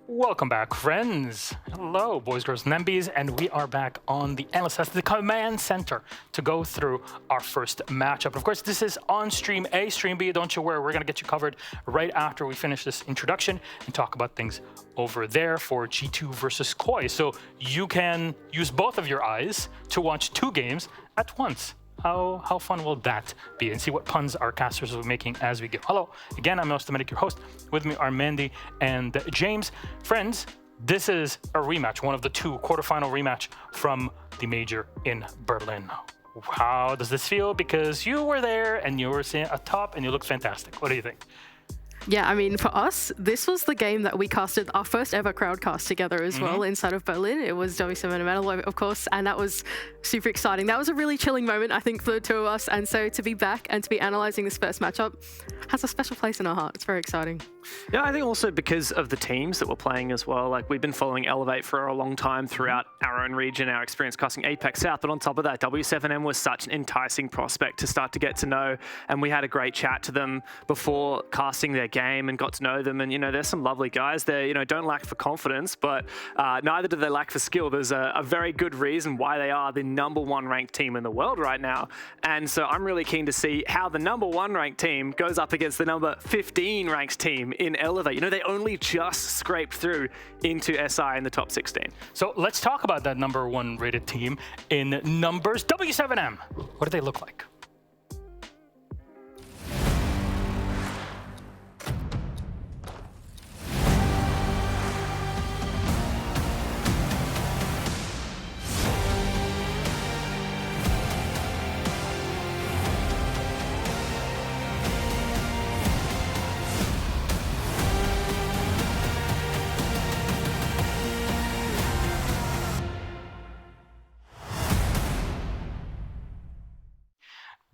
Welcome back, friends. Hello, boys, girls, and MBs, and we are back on the Analyst Desk, the Command Center, to go through our first matchup. And of course, this is on Stream A, Stream B, don't you worry, we're going to get you covered right after we finish this introduction and talk about things over there for G2 versus Koi. So you can use both of your eyes to watch two games at once. How fun will that be? And see what puns our casters are making as we go. Hello, again, I'm Dominic, your host. With me are Mandy and James. Friends, this is a rematch, one of the two quarterfinal rematch from the major in Berlin. How does this feel? Because you were there and you were sitting atop and you look fantastic. What do you think? Yeah, I mean, for us, this was the game that we casted our first ever crowdcast together as well inside of Berlin. It was w7m, of course, and that was super exciting. That was a really chilling moment, I think, for the two of us. And so to be back and to be analyzing this first matchup has a special place in our heart. It's very exciting. Yeah, I think also because of the teams that we're playing as well. Like, we've been following Elevate for a long time throughout our own region, our experience casting Apex South. But on top of that, w7m was such an enticing prospect to start to get to know. And we had a great chat to them before casting their game and got to know them. And, you know, there's some lovely guys there, you know, don't lack for confidence, but neither do they lack for skill. There's a very good reason why they are the #1 ranked team in the world right now. And so I'm really keen to see how the #1 ranked team goes up against the number 15 ranked team in Elevate. You know, they only just scraped through into SI in the top 16. So let's talk about that #1 rated team in numbers. W7m, what do they look like?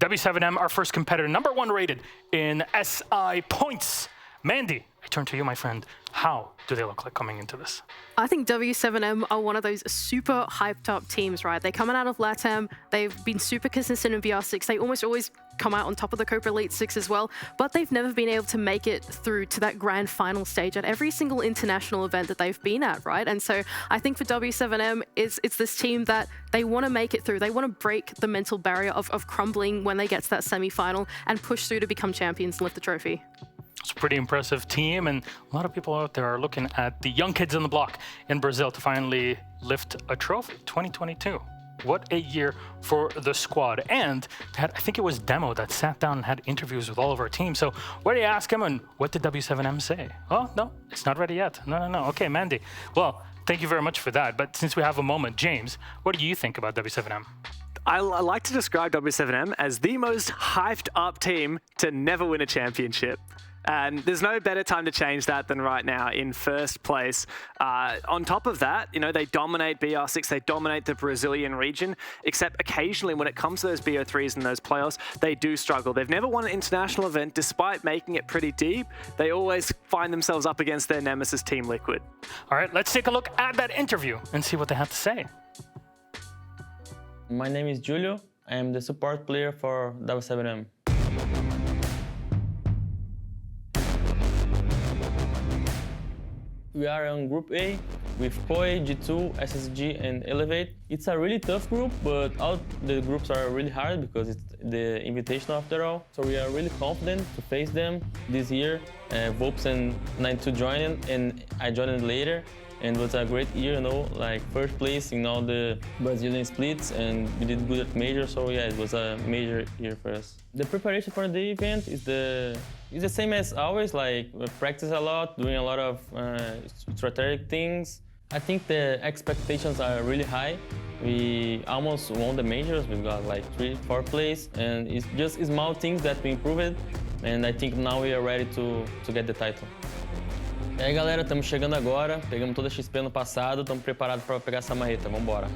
W7m, our first competitor, #1 rated in SI points. Mandy, I turn to you, my friend. How do they look like coming into this? I think w7m are one of those super hyped up teams, right? They're coming out of LATAM. They've been super consistent in VR6. They almost always come out on top of the Copa Elite 6 as well, but they've never been able to make it through to that grand final stage at every single international event that they've been at, right? And so I think for w7m, it's this team that they want to make it through. They want to break the mental barrier of crumbling when they get to that semi-final and push through to become champions and lift the trophy. It's a pretty impressive team, and a lot of people out there are looking at the young kids on the block in Brazil to finally lift a trophy. 2022. What a year for the squad. And I think it was Demo that sat down and had interviews with all of our team. So what did you ask him, and what did w7m say? Oh, no, it's not ready yet. No. Okay, Mandy. Well, thank you very much for that. But since we have a moment, James, what do you think about w7m? I like to describe w7m as the most hyped up team to never win a championship. And there's no better time to change that than right now in first place. On top of that, you know, they dominate BR6, they dominate the Brazilian region, except occasionally when it comes to those BO3s and those playoffs, they do struggle. They've never won an international event despite making it pretty deep. They always find themselves up against their nemesis, Team Liquid. All right, let's take a look at that interview and see what they have to say. My name is Julio. I am the support player for w7m. We are on Group A with Koi, G2, SSG, and Elevate. It's a really tough group, but all the groups are really hard because it's the Invitational after all. So we are really confident to face them this year. Vops and 92 joined, and I joined later. And it was a great year, you know, like first place in all the Brazilian splits, and we did good at major, so yeah, it was a major year for us. The preparation for the event is the same as always, like we practice a lot, doing a lot of strategic things. I think the expectations are really high. We almost won the majors, we got like 3, 4 place, and it's just small things that we improved, and I think now we are ready to get the title. E aí, galera, estamos chegando agora, pegamos toda a XP no passado, estamos preparados para pegar essa marreta, vamos embora.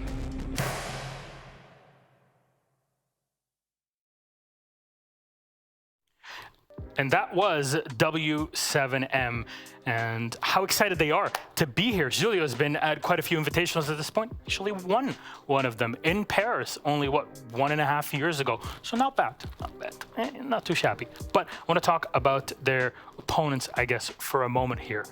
And that was w7m, and how excited they are to be here. Julio's been at quite a few invitationals at this point. Actually won one of them in Paris only, what, 1.5 years ago. So not bad, not too shabby. But I want to talk about their opponents, I guess, for a moment here.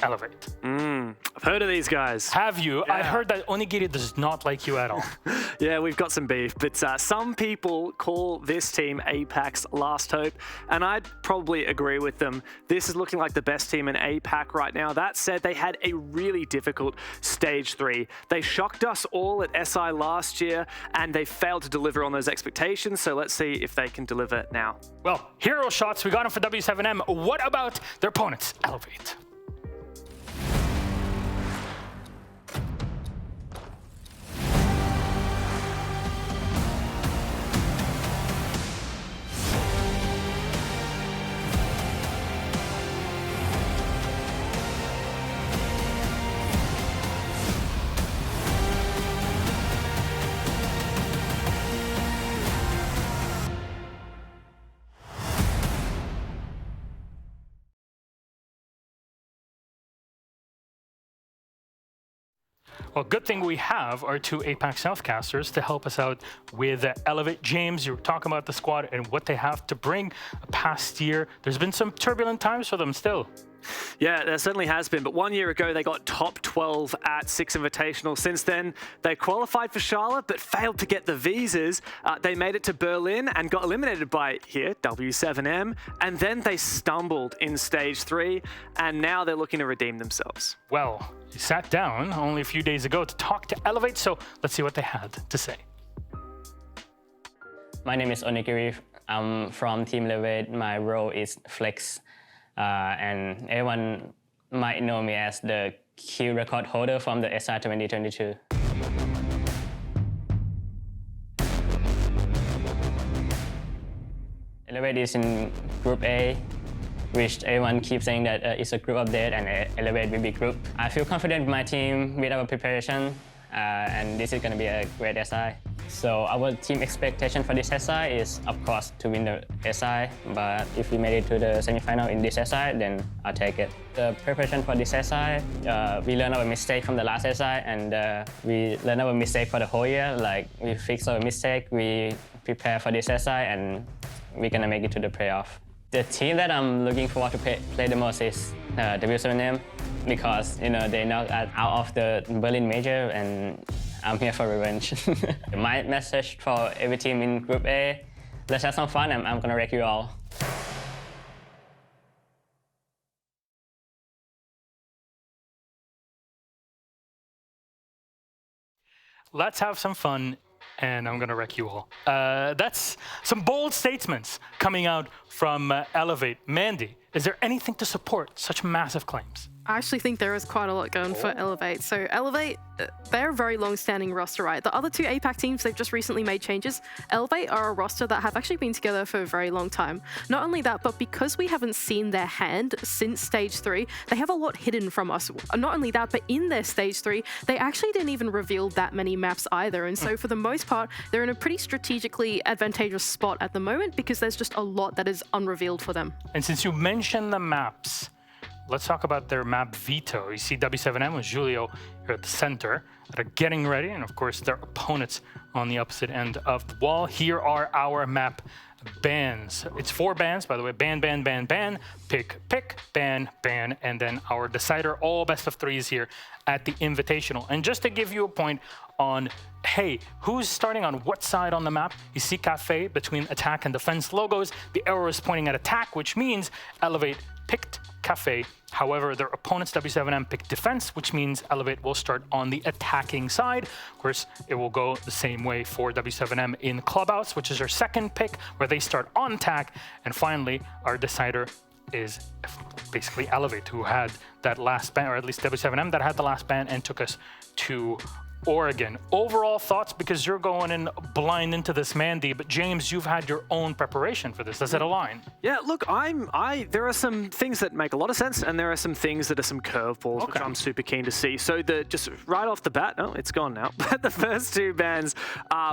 Elevate. I've heard of these guys. Have you? Yeah. I heard that Onigiri does not like you at all. Yeah, we've got some beef, but some people call this team APAC's last hope, and I'd probably agree with them. This is looking like the best team in APAC right now. That said, they had a really difficult Stage 3. They shocked us all at SI last year, and they failed to deliver on those expectations, so let's see if they can deliver now. Well, hero shots, we got them for W7M. What about their opponents? Elevate. Well, good thing we have our two APAC Southcasters to help us out with Elevate. James, you were talking about the squad and what they have to bring. Past year, there's been some turbulent times for them still. Yeah, there certainly has been, but 1 year ago they got top 12 at Six Invitational. Since then, they qualified for Charlotte but failed to get the visas. They made it to Berlin and got eliminated by, here, W7M, and then they stumbled in Stage 3, and now they're looking to redeem themselves. Well, you sat down only a few days ago to talk to Elevate, so let's see what they had to say. My name is Onigiri. I'm from Team Elevate. My role is Flex. And everyone might know me as the kill record holder from the SR 2022. Elevate is in Group A, which everyone keeps saying that it's a group update and Elevate will be group. I feel confident with my team, with our preparation, and this is going to be a great SI. So our team expectation for this SI is, of course, to win the SI, but if we made it to the semifinal in this SI, then I'll take it. The preparation for this SI, we learned our mistake from the last SI, and we learned our mistake for the whole year. Like, we fixed our mistake, we prepare for this SI, and we're gonna make it to the playoff. The team that I'm looking forward to play the most is w7m, because they knocked out of the Berlin Major, and I'm here for revenge. My message for every team in Group A, let's have some fun, and I'm gonna wreck you all. Let's have some fun, and I'm gonna wreck you all. That's some bold statements coming out from Elevate. Mandy, is there anything to support such massive claims? I actually think there is quite a lot going for Elevate. So Elevate, they're a very long-standing roster, right? The other two APAC teams, they've just recently made changes. Elevate are a roster that have actually been together for a very long time. Not only that, but because we haven't seen their hand since Stage 3, they have a lot hidden from us. Not only that, but in their Stage 3, they actually didn't even reveal that many maps either. And so for the most part, they're in a pretty strategically advantageous spot at the moment because there's just a lot that is unrevealed for them. And since you mentioned the maps, let's talk about their map veto. You see W7M with Julio here at the center that are getting ready, and of course their opponents on the opposite end of the wall. Here are our map bans. It's 4 bans, by the way. Ban, ban, ban, ban, pick, pick, ban, ban, and then our decider, all best of 3s here at the Invitational. And just to give you a point on, hey, who's starting on what side on the map? You see Kafe between attack and defense logos. The arrow is pointing at attack, which means Elevate picked Kafe. However, their opponents, W7M, picked defense, which means Elevate will start on the attacking side. Of course, it will go the same way for W7M in Clubhouse, which is their second pick, where they start on attack. And finally, our decider is basically Elevate, who had that last ban, or at least W7M that had the last ban and took us to Oregon. Overall thoughts, because you're going in blind into this, Mandy, but James, you've had your own preparation for this. Does it align? Yeah, look, there are some things that make a lot of sense, and there are some things that are some curveballs, which I'm super keen to see. So just right off the bat, oh, it's gone now. But the first 2 bans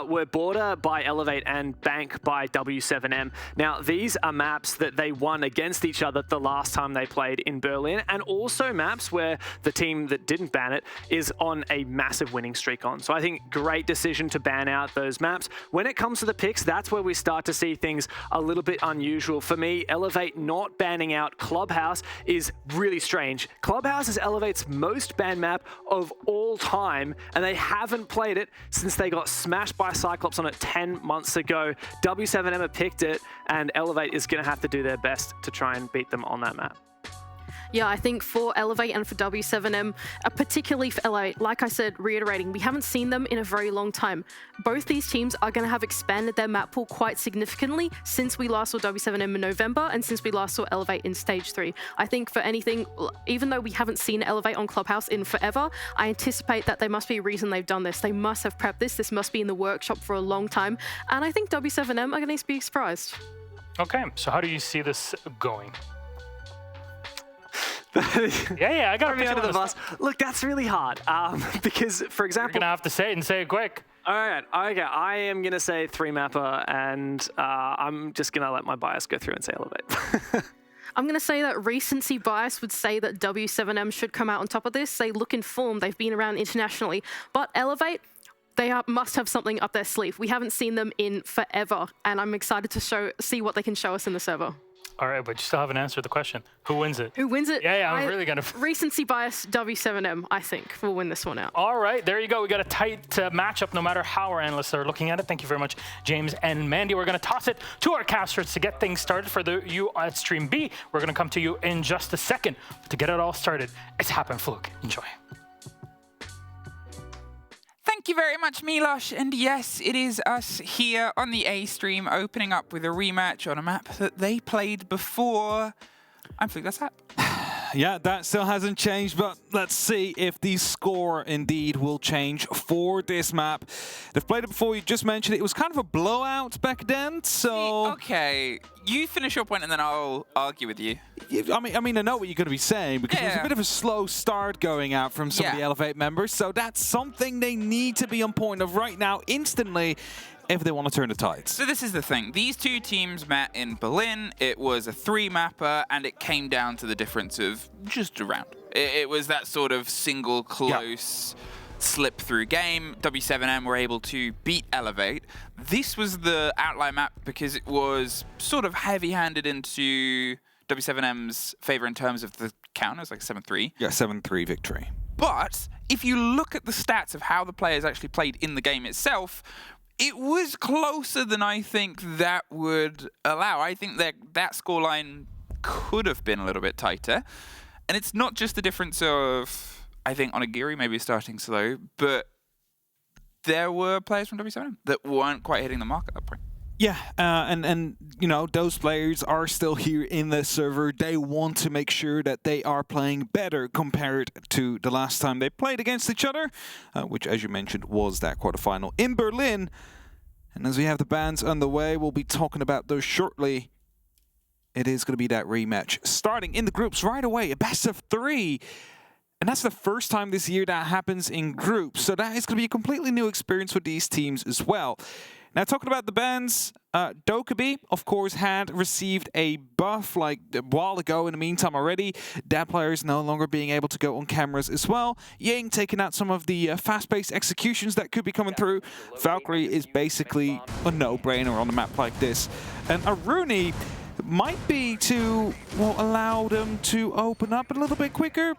were Border by Elevate and Bank by W7M. Now, these are maps that they won against each other the last time they played in Berlin, and also maps where the team that didn't ban it is on a massive winning winning streak on. So I think great decision to ban out those maps. When it comes to the picks, that's where we start to see things a little bit unusual. For me, Elevate not banning out Clubhouse is really strange. Clubhouse is Elevate's most banned map of all time, and they haven't played it since they got smashed by Cyclops on it 10 months ago. W7m have picked it, and Elevate is going to have to do their best to try and beat them on that map. Yeah, I think for Elevate and for W7M, particularly for Elevate, like I said, reiterating, we haven't seen them in a very long time. Both these teams are going to have expanded their map pool quite significantly since we last saw W7M in November and since we last saw Elevate in Stage 3. I think for anything, even though we haven't seen Elevate on Clubhouse in forever, I anticipate that there must be a reason they've done this. They must have prepped this. This must be in the workshop for a long time. And I think W7M are going to be surprised. Okay, so how do you see this going? Yeah, I got me under the bus. Look, that's really hard because, for example, you're gonna have to say it and say it quick. All right, okay, I am gonna say 3-mapper, and I'm just gonna let my bias go through and say Elevate. I'm going to say that recency bias would say that W7M should come out on top of this. They look informed. They've been around internationally. But Elevate, they must have something up their sleeve. We haven't seen them in forever, and I'm excited to see what they can show us in the server. All right, but you still haven't answered the question. Who wins it? Who wins it? Yeah, I'm really going to... Recency bias, W7M, I think, will win this one out. All right, there you go. We got a tight matchup no matter how our analysts are looking at it. Thank you very much, James and Mandy. We're going to toss it to our casters to get things started for you at Stream B. We're going to come to you in just a second. But to get it all started, it's Happen Fluke. Enjoy. Thank you very much, Milos. And yes, it is us here on the A stream opening up with a rematch on a map that they played before. I'm Fluke, that's that. Yeah, that still hasn't changed, but let's see if the score indeed will change for this map. They've played it before, you just mentioned it. It was kind of a blowout back then, so... Okay, you finish your point and then I'll argue with you. I mean, I know what you're going to be saying, because it was a bit of a slow start going out from some of the Elevate members, so that's something they need to be on point of right now, instantly, if they want to turn the tides. So this is the thing. These two teams met in Berlin. It was a 3-mapper, and it came down to the difference of just a round. It was that sort of single close slip-through game. W7M were able to beat Elevate. This was the outlier map because it was sort of heavy-handed into W7M's favor in terms of the count. It was like 7-3. Yeah, 7-3 victory. But if you look at the stats of how the players actually played in the game itself, it was closer than I think that would allow. I think that scoreline could have been a little bit tighter. And it's not just the difference of, I think, Onigiri maybe starting slow, but there were players from W7M that weren't quite hitting the mark at that point. Yeah, and you know, those players are still here in the server. They want to make sure that they are playing better compared to the last time they played against each other, which, as you mentioned, was that quarterfinal in Berlin. And as we have the bans underway, we'll be talking about those shortly. It is going to be that rematch starting in the groups right away, a best of 3. And that's the first time this year that happens in groups. So that is going to be a completely new experience for these teams as well. Now, talking about the bans, Dokkaebi, of course, had received a buff like a while ago in the meantime already. That player is no longer being able to go on cameras as well. Ying taking out some of the fast-paced executions that could be coming through. Valkyrie is basically a no-brainer on a map like this. And Aruni might be to allow them to open up a little bit quicker.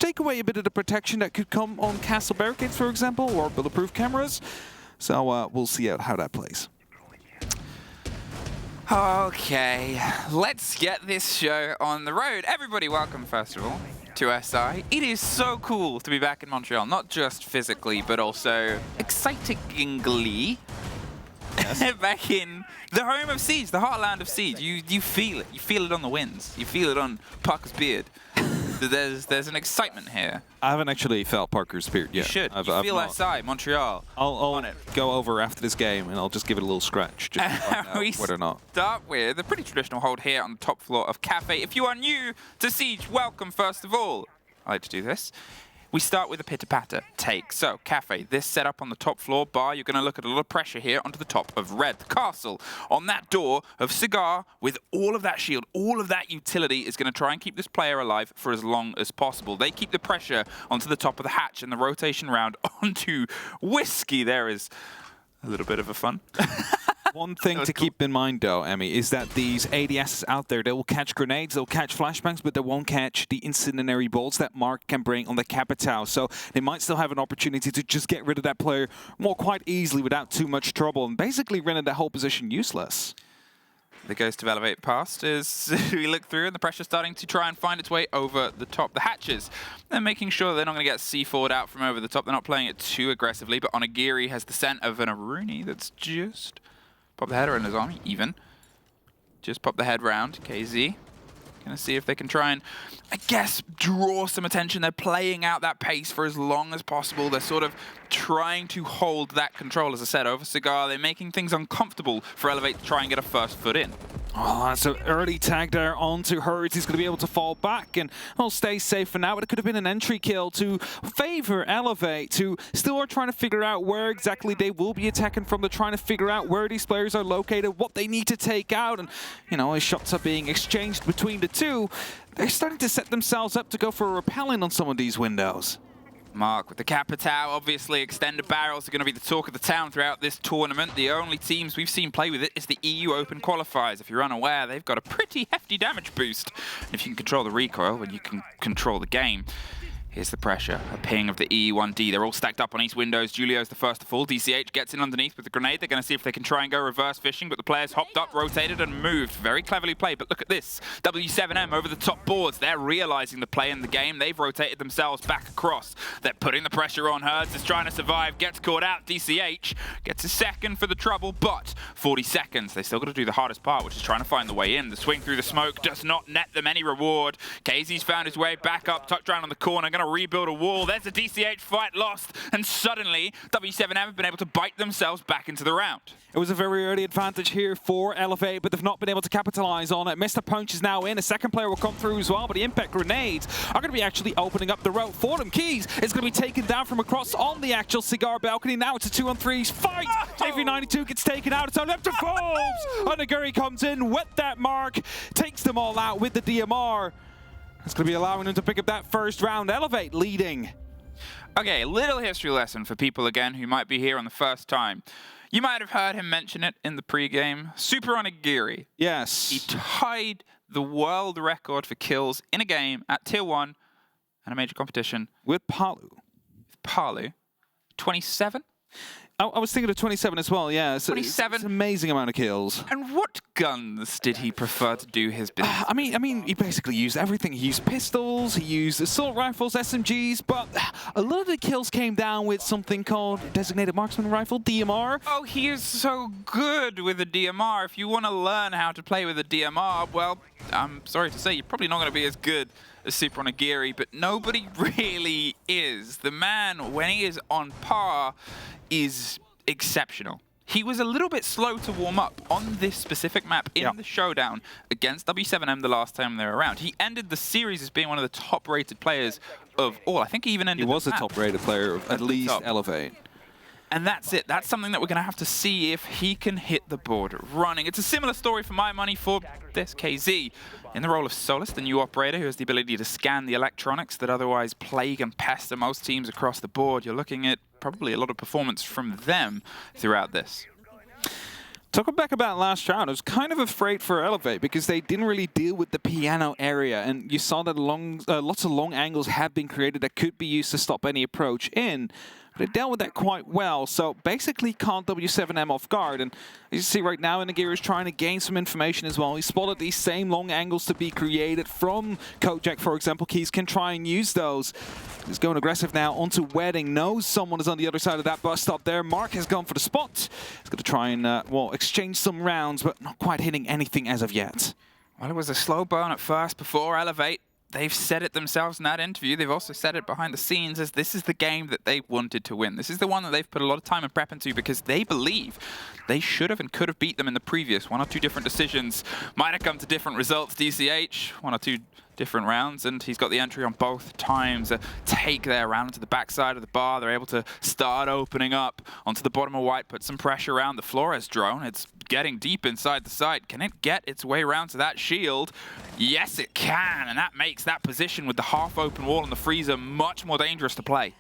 Take away a bit of the protection that could come on castle barricades, for example, or bulletproof cameras. So we'll see how that plays. Okay, let's get this show on the road. Everybody, welcome, first of all, to SI. It is so cool to be back in Montreal, not just physically, but also excitingly. Yes. Back in the home of Siege, the heartland of Siege. You feel it. You feel it on the winds. You feel it on Parker's beard. There's an excitement here. I haven't actually felt Parker's spirit yet. You should. You feel SI, Montreal. I'll go over after this game and I'll just give it a little scratch. Just to find out whether or not. Start with a pretty traditional hold here on the top floor of Kafe. If you are new to Siege, welcome first of all. I like to do this. We start with a pitter-patter take. So, Kafe, this setup on the top floor bar, you're going to look at a lot of pressure here onto the top of red. The castle on that door of Cigar with all of that shield, all of that utility is going to try and keep this player alive for as long as possible. They keep the pressure onto the top of the hatch and the rotation round onto Whiskey. There is a little bit of a fun. One thing to keep in mind, though, Emmy, is that these ADSs out there, they will catch grenades, they'll catch flashbangs, but they won't catch the incendiary bolts that Mark can bring on the Capitao. So they might still have an opportunity to just get rid of that player more quite easily without too much trouble and basically render that whole position useless. The ghost of Elevate past is we look through and the pressure's starting to try and find its way over the top. The hatches, they're making sure they're not going to get C4'd out from over the top. They're not playing it too aggressively, but Onigiri has the scent of an Aruni that's just pop the header in his army, even. Just pop the head round, KZ. Gonna see if they can try and, I guess, draw some attention. They're playing out that pace for as long as possible. They're sort of trying to hold that control, as I said, over Cigar. They're making things uncomfortable for Elevate to try and get a first foot in. Oh, that's an early tag there onto Hurts. He's going to be able to fall back and he'll stay safe for now. But it could have been an entry kill to favor Elevate, who still are trying to figure out where exactly they will be attacking from. They're trying to figure out where these players are located, what they need to take out. And, you know, as shots are being exchanged between the two, they're starting to set themselves up to go for a repelling on some of these windows. Mark with the Capitao, obviously extended barrels are going to be the talk of the town throughout this tournament. The only teams we've seen play with it is the EU Open qualifiers. If you're unaware, they've got a pretty hefty damage boost. And if you can control the recoil, then you can control the game. Here's the pressure, a ping of the E1D. They're all stacked up on east windows. Julio's the first to fall. DCH gets in underneath with the grenade. They're going to see if they can try and go reverse fishing, but the players hopped up, rotated, and moved. Very cleverly played, but look at this. W7m over the top boards. They're realizing the play in the game. They've rotated themselves back across. They're putting the pressure on. Hertz is trying to survive, gets caught out. DCH gets a second for the trouble, but 40 seconds. They still got to do the hardest part, which is trying to find the way in. The swing through the smoke does not net them any reward. KZ's found his way back up, tucked around on the corner, going to rebuild a wall. There's a DCH fight lost, and suddenly W7M have been able to bite themselves back into the round. It was a very early advantage here for Elevate, but they've not been able to capitalize on it. Mr. Punch is now in. A second player will come through as well, but the impact grenades are going to be actually opening up the road for them. Keys is going to be taken down from across on the actual Cigar balcony. Now it's a 2-on-3 fight. JV92 gets taken out. It's on left to Forbes. Onigiri comes in with that mark, takes them all out with the DMR. It's going to be allowing them to pick up that first round. Elevate leading. Okay, a little history lesson for people, again, who might be here on the first time. You might have heard him mention it in the pregame. Super Onigiri. Yes. He tied the world record for kills in a game at Tier 1 and a major competition. With Palu. 27? I was thinking of 27 as well, yeah. So 27. It's an amazing amount of kills. And what guns did he prefer to do his business? I mean, he basically used everything. He used pistols, he used assault rifles, SMGs, but a lot of the kills came down with something called Designated Marksman Rifle, DMR. Oh, he is so good with the DMR. If you want to learn how to play with a DMR, well, I'm sorry to say, you're probably not going to be as good as Super Onigiri, but nobody really is. The man, when he is on par, is exceptional. He was a little bit slow to warm up on this specific map in the showdown against W7M the last time they were around. He ended the series as being one of the top-rated players of all. I think he even ended He was a top-rated player of at least Elevate. And that's it. That's something that we're going to have to see if he can hit the board running. It's a similar story for my money for this KZ. In the role of Solus, the new operator who has the ability to scan the electronics that otherwise plague and pester most teams across the board, you're looking at probably a lot of performance from them throughout this. Talking back about last round, I was kind of afraid for Elevate because they didn't really deal with the piano area, and you saw that lots of long angles have been created that could be used to stop any approach in. But they dealt with that quite well, so basically caught W7M off guard. And as you see right now, Onigiri is trying to gain some information as well. He spotted these same long angles to be created from Kojak, for example. Keys can try and use those. He's going aggressive now onto Wedding. Knows someone is on the other side of that bus stop there. Mark has gone for the spot. He's going to try and, well, exchange some rounds, but not quite hitting anything as of yet. Well, it was a slow burn at first before Elevate. They've said it themselves in that interview. They've also said it behind the scenes as this is the game that they wanted to win. This is the one that they've put a lot of time and prep into because they believe they should have and could have beat them in the previous. One or two different decisions might have come to different results. DCH, one or two different rounds, and he's got the entry on both times. A take there around into the backside of the bar. They're able to start opening up onto the bottom of white, put some pressure around the Flores drone. It's getting deep inside the site. Can it get its way around to that shield? Yes, it can, and that makes that position with the half-open wall and the freezer much more dangerous to play.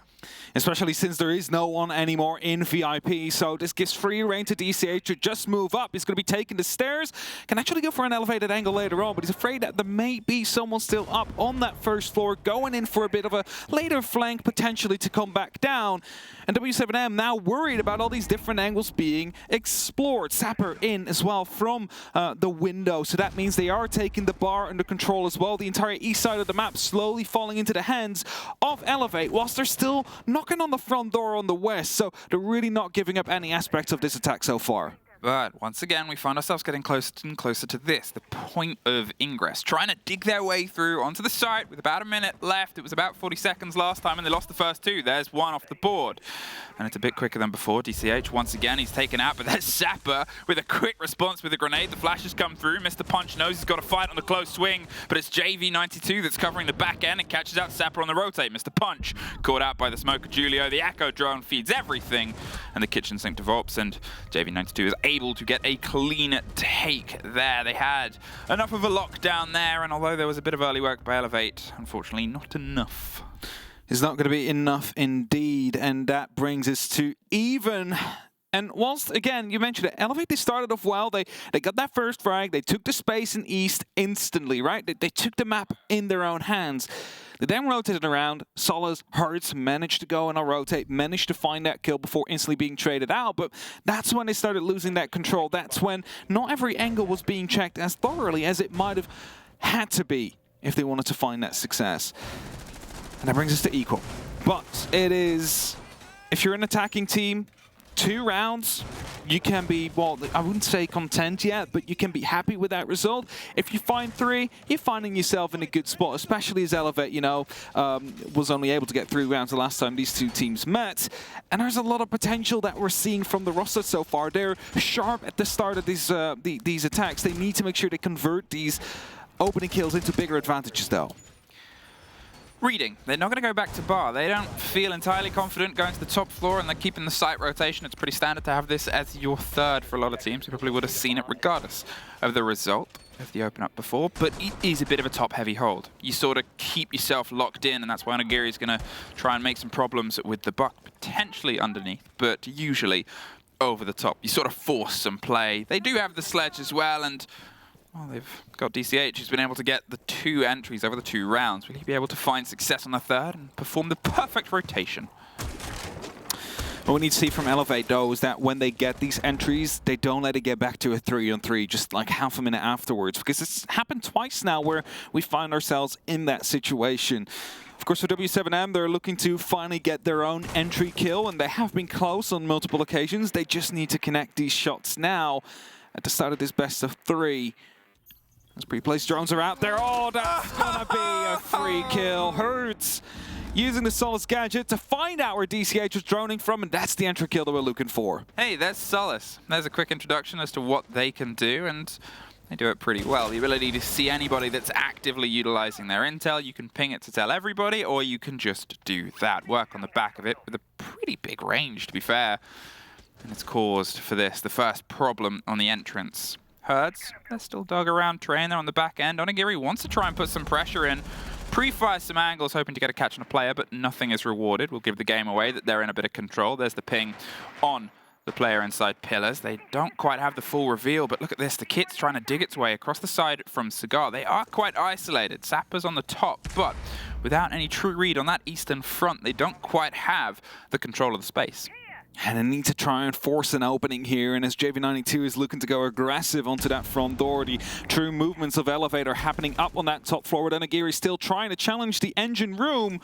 Especially since there is no one anymore in VIP, so this gives free reign to DCH to just move up. He's going to be taking the stairs, can actually go for an elevated angle later on, but he's afraid that there may be someone still up on that first floor, going in for a bit of a later flank, potentially to come back down. And w7m now worried about all these different angles being explored. Sapper in as well from the window, so that means they are taking the bar under control as well. The entire east side of the map slowly falling into the hands of Elevate, whilst they're still knocking on the front door on the west, so they're really not giving up any aspects of this attack so far. But once again, we find ourselves getting closer and closer to this, the point of ingress. Trying to dig their way through onto the site with about a minute left. It was about 40 seconds last time, and they lost the first two. There's one off the board. And it's a bit quicker than before. DCH, once again, he's taken out, but there's Sapper with a quick response with a grenade. The flashes come through. Mr. Punch knows he's got to fight on the close swing, but it's JV92 that's covering the back end and catches out Sapper on the rotate. Mr. Punch caught out by the smoker Julio. The Echo drone feeds everything, and the kitchen sink develops, and JV92 is able to get a clean take there. They had enough of a lockdown there, and although there was a bit of early work by Elevate, unfortunately not enough. It's not going to be enough indeed, and that brings us to even. And whilst, again, you mentioned it, Elevate, they started off well. They got that first frag. They took the space in East instantly, right? They took the map in their own hands. They then rotated around. Solas, Hertz managed to go on a rotate, managed to find that kill before instantly being traded out. But that's when they started losing that control. That's when not every angle was being checked as thoroughly as it might have had to be if they wanted to find that success. And that brings us to equal. But it is, if you're an attacking team, 2 rounds, you can be, well, I wouldn't say content yet, but you can be happy with that result. If you find 3, you're finding yourself in a good spot, especially as Elevate, you know, was only able to get 3 rounds the last time these two teams met. And there's a lot of potential that we're seeing from the roster so far. They're sharp at the start of these attacks. They need to make sure they convert these opening kills into bigger advantages, though. Reading. They're not going to go back to bar. They don't feel entirely confident going to the top floor, and they're keeping the site rotation. It's pretty standard to have this as your third for a lot of teams. You probably would have seen it regardless of the result of the open up before, but it is a bit of a top-heavy hold. You sort of keep yourself locked in, and that's why Onigiri is going to try and make some problems with the buck, potentially underneath, but usually over the top. You sort of force some play. They do have the sledge as well, and well, they've got DCH who's been able to get the 2 entries over the 2 rounds. Will he be able to find success on the third and perform the perfect rotation? What we need to see from Elevate, though, is that when they get these entries, they don't let it get back to a 3-on-3 just like half a minute afterwards, because it's happened twice now where we find ourselves in that situation. Of course, for w7m, they're looking to finally get their own entry kill, and they have been close on multiple occasions. They just need to connect these shots now at the start of this best of 3. Those pre-placed drones are out there. Oh, that's gonna be a free kill. Hertz using the Solace gadget to find out where DCH was droning from, and that's the entry kill that we're looking for. Hey, there's Solace. There's a quick introduction as to what they can do, and they do it pretty well. The ability to see anybody that's actively utilizing their intel, you can ping it to tell everybody, or you can just do that. Work on the back of it with a pretty big range, to be fair. And it's caused for this, the first problem on the entrance. Herds, they're still dug around train there on the back end. Onigiri wants to try and put some pressure in. Pre-fires some angles, hoping to get a catch on a player, but nothing is rewarded. We'll give the game away that they're in a bit of control. There's the ping on the player inside pillars. They don't quite have the full reveal, but look at this. The kit's trying to dig its way across the side from Cigar. They are quite isolated. Sapper's on the top, but without any true read on that eastern front, they don't quite have the control of the space. And they need to try and force an opening here, and as JV92 is looking to go aggressive onto that front door, the true movements of Elevate are happening up on that top floor, with Onigiri still trying to challenge the engine room.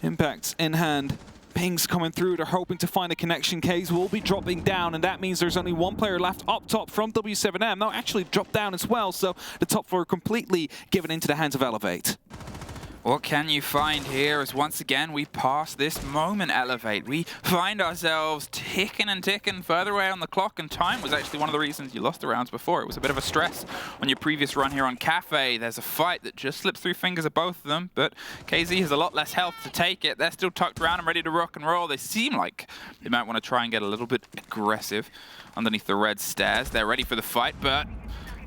Impacts in hand. Pings coming through, they're hoping to find a connection. K's will be dropping down, and that means there's only 1 player left up top from w7m. They'll actually drop down as well, so the top floor completely given into the hands of Elevate. What can you find here as once again we pass this moment, Elevate. We find ourselves ticking and ticking further away on the clock, and time was actually one of the reasons you lost the rounds before. It was a bit of a stress on your previous run here on Kafe. There's a fight that just slipped through fingers of both of them, but KZ has a lot less health to take it. They're still tucked around and ready to rock and roll. They seem like they might want to try and get a little bit aggressive underneath the red stairs. They're ready for the fight, but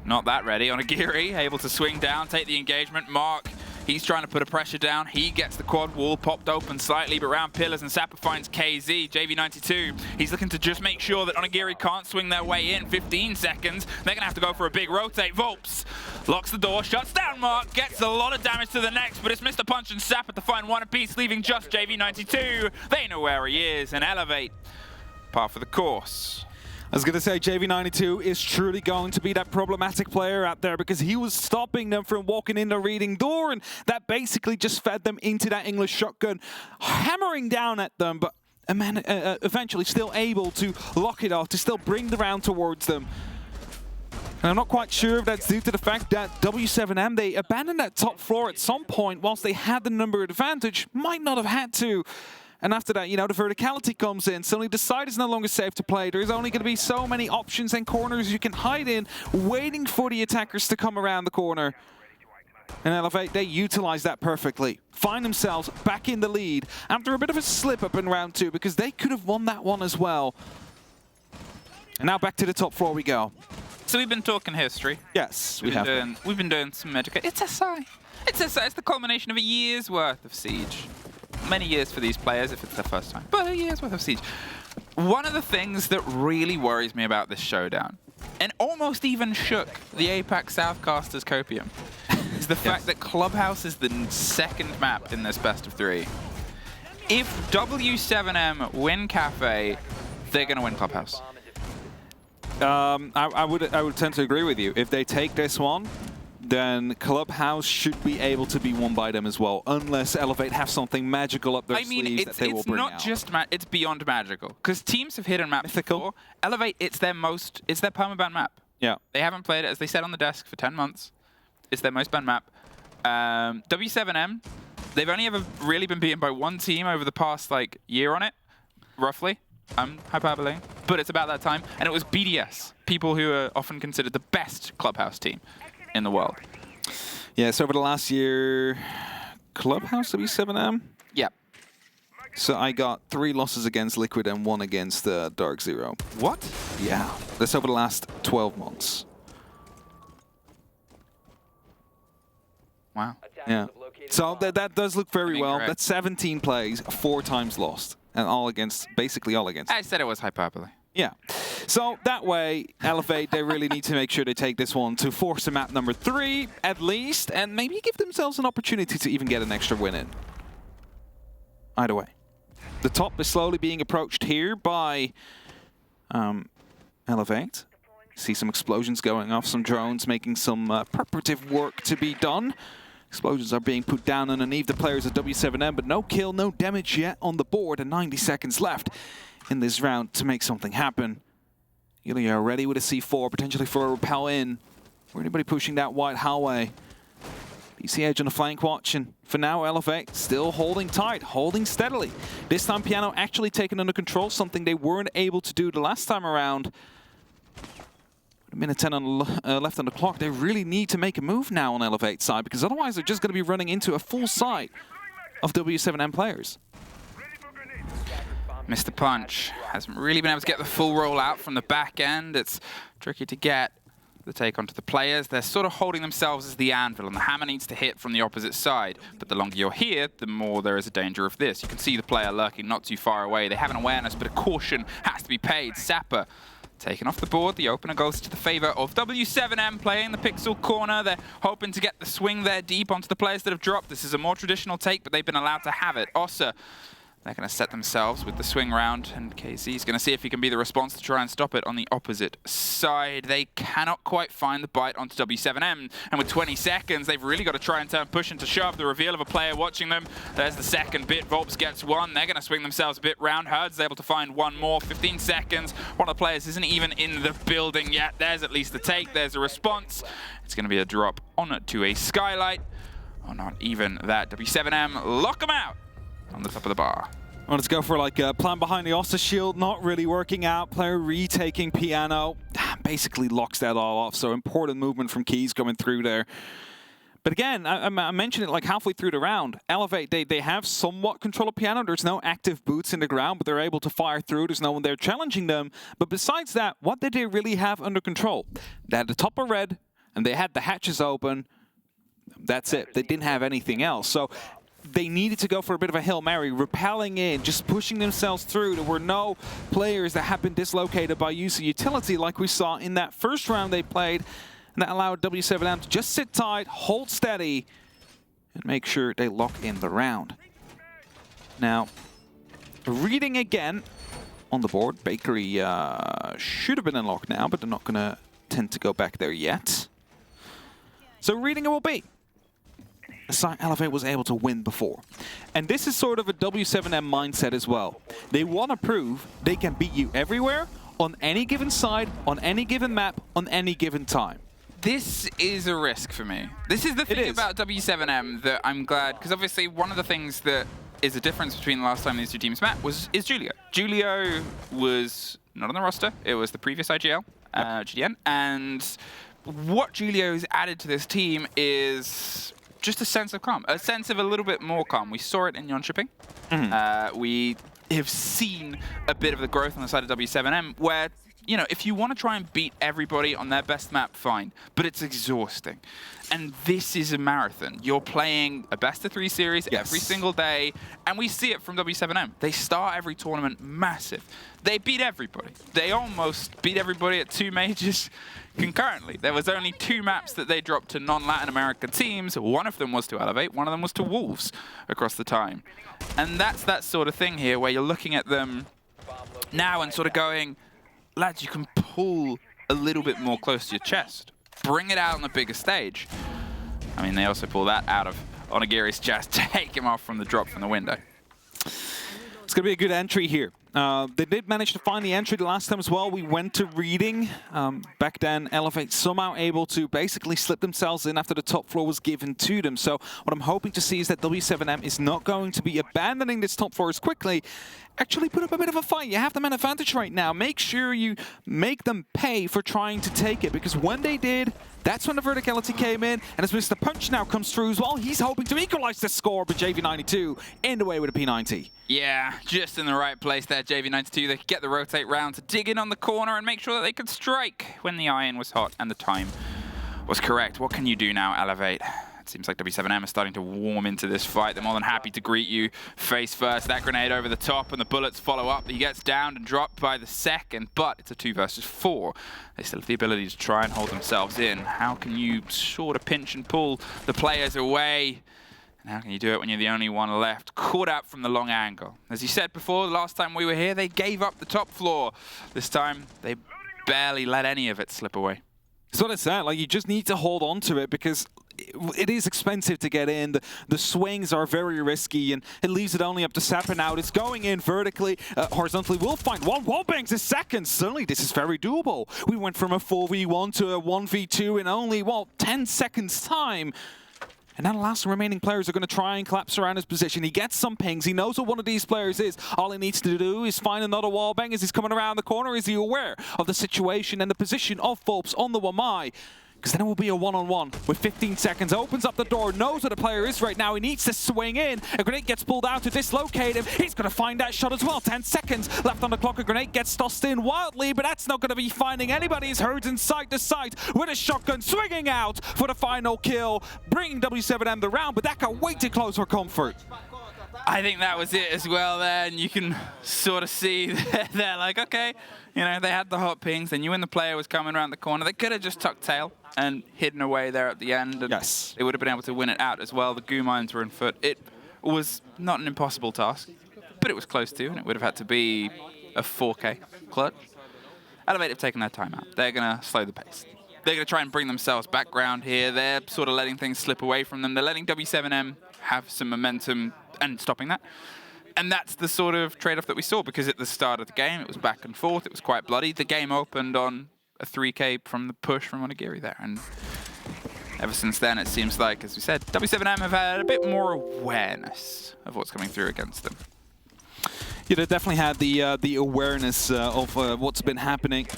not that ready. Onigiri able to swing down, take the engagement. Mark, he's trying to put a pressure down. He gets the quad wall popped open slightly, but round pillars, and Sapper finds KZ. JV92, he's looking to just make sure that Onigiri can't swing their way in. 15 seconds. They're going to have to go for a big rotate. Volps locks the door, shuts down Mark, gets a lot of damage to the necks, but it's Mr. Punch and Sapper to find one apiece, leaving just JV92. They know where he is, and Elevate, par for the course. I was going to say, JV92 is truly going to be that problematic player out there because he was stopping them from walking in the reading door, and that basically just fed them into that English shotgun, hammering down at them, but eventually still able to lock it off, to still bring the round towards them. And I'm not quite sure if that's due to the fact that w7m, they abandoned that top floor at some point whilst they had the number advantage, might not have had to. And after that, you know, the verticality comes in. Suddenly the side is no longer safe to play. There's only going to be so many options and corners you can hide in, waiting for the attackers to come around the corner. And Elevate, they utilize that perfectly. Find themselves back in the lead after a bit of a slip up in round 2, because they could have won that one as well. And now back to the top floor we go. So we've been talking history. Yes, We've been doing some education. It's SI. It's SI. It's the culmination of a year's worth of Siege. Many years for these players if it's their first time, but a year's worth of Siege. One of the things that really worries me about this showdown, and almost even shook the APAC Southcasters copium, is the fact that Clubhouse is the second map in this best of 3. If w7m win Kafe, they're going to win Clubhouse. I would tend to agree with you. If they take this one, then Clubhouse should be able to be won by them as well, unless Elevate have something magical up their sleeves that they will bring out. It's not just it's beyond magical, because teams have hidden maps before. Elevate, it's their permaban map. Yeah. They haven't played it, as they said on the desk, for 10 months. It's their most banned map. w7m, they've only ever really been beaten by one team over the past year on it, roughly. Hyperbole, but it's about that time, and it was BDS, people who are often considered the best Clubhouse team in the world. Yeah, so over the last year, Clubhouse w7m? Yep. So I got 3 losses against Liquid and 1 against Dark Zero. What? Yeah, that's over the last 12 months. Wow. Yeah. So that does look very well. Incorrect. That's 17 plays, 4 times lost, and basically all against. I said it was hyperbole. Yeah. So that way, Elevate, they really need to make sure they take this one to force a map number 3, at least, and maybe give themselves an opportunity to even get an extra win in. Either way. The top is slowly being approached here by Elevate. See some explosions going off, some drones making some preparative work to be done. Explosions are being put down underneath the players of w7m, but no kill, no damage yet on the board, and 90 seconds left in this round to make something happen. Ilya ready with a C4, potentially for a repel in. Or anybody pushing that white hallway. PC Edge on the flank watching. For now, Elevate still holding tight, holding steadily. This time, Piano actually taken under control, something they weren't able to do the last time around. A minute 10 left on the clock. They really need to make a move now on Elevate's side, because otherwise they're just going to be running into a full side of w7m players. Mr. Punch hasn't really been able to get the full roll out from the back end. It's tricky to get the take onto the players. They're sort of holding themselves as the anvil, and the hammer needs to hit from the opposite side. But the longer you're here, the more there is a danger of this. You can see the player lurking not too far away. They have an awareness, but a caution has to be paid. Sapper taken off the board. The opener goes to the favor of w7m, playing the pixel corner. They're hoping to get the swing there deep onto the players that have dropped. This is a more traditional take, but they've been allowed to have it. Ossa, they're going to set themselves with the swing round, and KZ is going to see if he can be the response to try and stop it on the opposite side. They cannot quite find the bite onto w7m, and with 20 seconds, they've really got to try and turn push into shove. The reveal of a player watching them. There's the second bit. Volps gets one. They're going to swing themselves a bit round. Herd's able to find one more. 15 seconds. One of the players isn't even in the building yet. There's at least the take. There's a response. It's going to be a drop on to a skylight. Oh, not even that. W7M lock them out on the top of the bar. Well, let's go for like a plan behind the Oster shield, not really working out. Player retaking piano, basically locks that all off. So important movement from Keys coming through there. But again, I mentioned it like halfway through the round. Elevate, they have somewhat control of piano. There's no active boots in the ground, but they're able to fire through. There's no one there challenging them. But besides that, what did they really have under control? They had the top of red, and they had the hatches open. That's it. They didn't have anything else. So they needed to go for a bit of a Hail Mary, repelling in, just pushing themselves through. There were no players that had been dislocated by use of utility like we saw in that first round they played. And that allowed w7m to just sit tight, hold steady, and make sure they lock in the round. Now, reading again on the board. Bakery should have been unlocked now, but they're not going to tend to go back there yet. So reading it will be. Elevate was able to win before. And this is sort of a w7m mindset as well. They want to prove they can beat you everywhere, on any given side, on any given map, on any given time. This is a risk for me. This is the thing about w7m that I'm glad, because obviously one of the things that is a difference between the last time these two teams met is Julio. Julio was not on the roster. It was the previous IGL, GDN. And what Julio's added to this team is just a sense of calm, a sense of a little bit more calm. We saw it in Jönköping. We have seen a bit of the growth on the side of w7m where, you know, if you want to try and beat everybody on their best map, fine, but it's exhausting. And this is a marathon. You're playing a best-of-3 series every single day, and we see it from w7m. They start every tournament massive. They beat everybody. They almost beat everybody at 2 majors concurrently. There was only 2 maps that they dropped to non-Latin American teams. One of them was to Elevate, one of them was to Wolves across the time. And that's that sort of thing here, where you're looking at them now and sort of going, lads, you can pull a little bit more close to your chest. Bring it out on the bigger stage. I mean, they also pull that out of Onigiri's chest, take him off from the drop from the window. It's going to be a good entry here. They did manage to find the entry the last time as well. We went to reading. Back then, Elevate somehow able to basically slip themselves in after the top floor was given to them. So what I'm hoping to see is that w7m is not going to be abandoning this top floor as quickly. Actually put up a bit of a fight. You have the man advantage right now. Make sure you make them pay for trying to take it, because when they did, that's when the verticality came in. And as Mr. Punch now comes through as well, he's hoping to equalize the score, but JV92 in the way with a P90. Yeah, just in the right place there, JV92. They could get the rotate round to dig in on the corner and make sure that they could strike when the iron was hot and the time was correct. What can you do now, Elevate? It seems like w7m is starting to warm into this fight. They're more than happy to greet you face first. That grenade over the top and the bullets follow up. He gets downed and dropped by the second, but it's a 2 versus 4. They still have the ability to try and hold themselves in. How can you sort of pinch and pull the players away? And how can you do it when you're the only one left? Caught out from the long angle. As you said before, the last time we were here, they gave up the top floor. This time, they barely let any of it slip away. That's what I said. Like, you just need to hold on to it, because it is expensive to get in. The swings are very risky, and it leaves it only up to Sapper now. It's going in vertically, horizontally. We'll find one. Wallbangs a second. Suddenly, this is very doable. We went from a 4v1 to a 1v2 in only, well, 10 seconds time. And now the last remaining players are going to try and collapse around his position. He gets some pings. He knows what one of these players is. All he needs to do is find another wallbang as he's coming around the corner. Is he aware of the situation and the position of Fulps on the Wamai? Because then it will be a one-on-one with 15 seconds. Opens up the door, knows where the player is right now. He needs to swing in. A grenade gets pulled out to dislocate him. He's going to find that shot as well. 10 seconds left on the clock. A grenade gets tossed in wildly, but that's not going to be finding anybody. He's hurried side to side with a shotgun, swinging out for the final kill, bringing w7m the round, but that got way too close for comfort. I think that was it as well there, and you can sort of see they're like, okay, you know, they had the hot pings, they knew when the player was coming around the corner. They could have just tucked tail and hidden away there at the end, and they would have been able to win it out as well. The goo mines were in foot. It was not an impossible task, but it was close to, and it would have had to be a 4K clutch. Elevate have taken their time out. They're going to slow the pace. They're going to try and bring themselves back round here. They're sort of letting things slip away from them. They're letting w7m have some momentum and stopping that. And that's the sort of trade-off that we saw, because at the start of the game, it was back and forth. It was quite bloody. The game opened on a 3K from the push from Onigiri there. And ever since then, it seems like, as we said, w7m have had a bit more awareness of what's coming through against them. Yeah, they definitely had the awareness of what's been happening.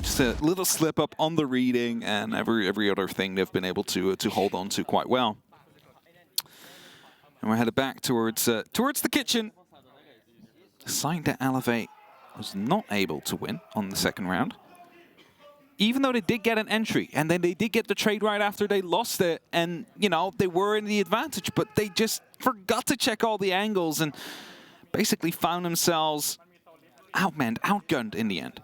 Just a little slip up on the reading, and every other thing they've been able to hold on to quite well. And we're headed back towards the kitchen. A side that Elevate was not able to win on the second round. Even though they did get an entry, and then they did get the trade right after they lost it, and, you know, they were in the advantage, but they just forgot to check all the angles and basically found themselves outmanned, outgunned in the end.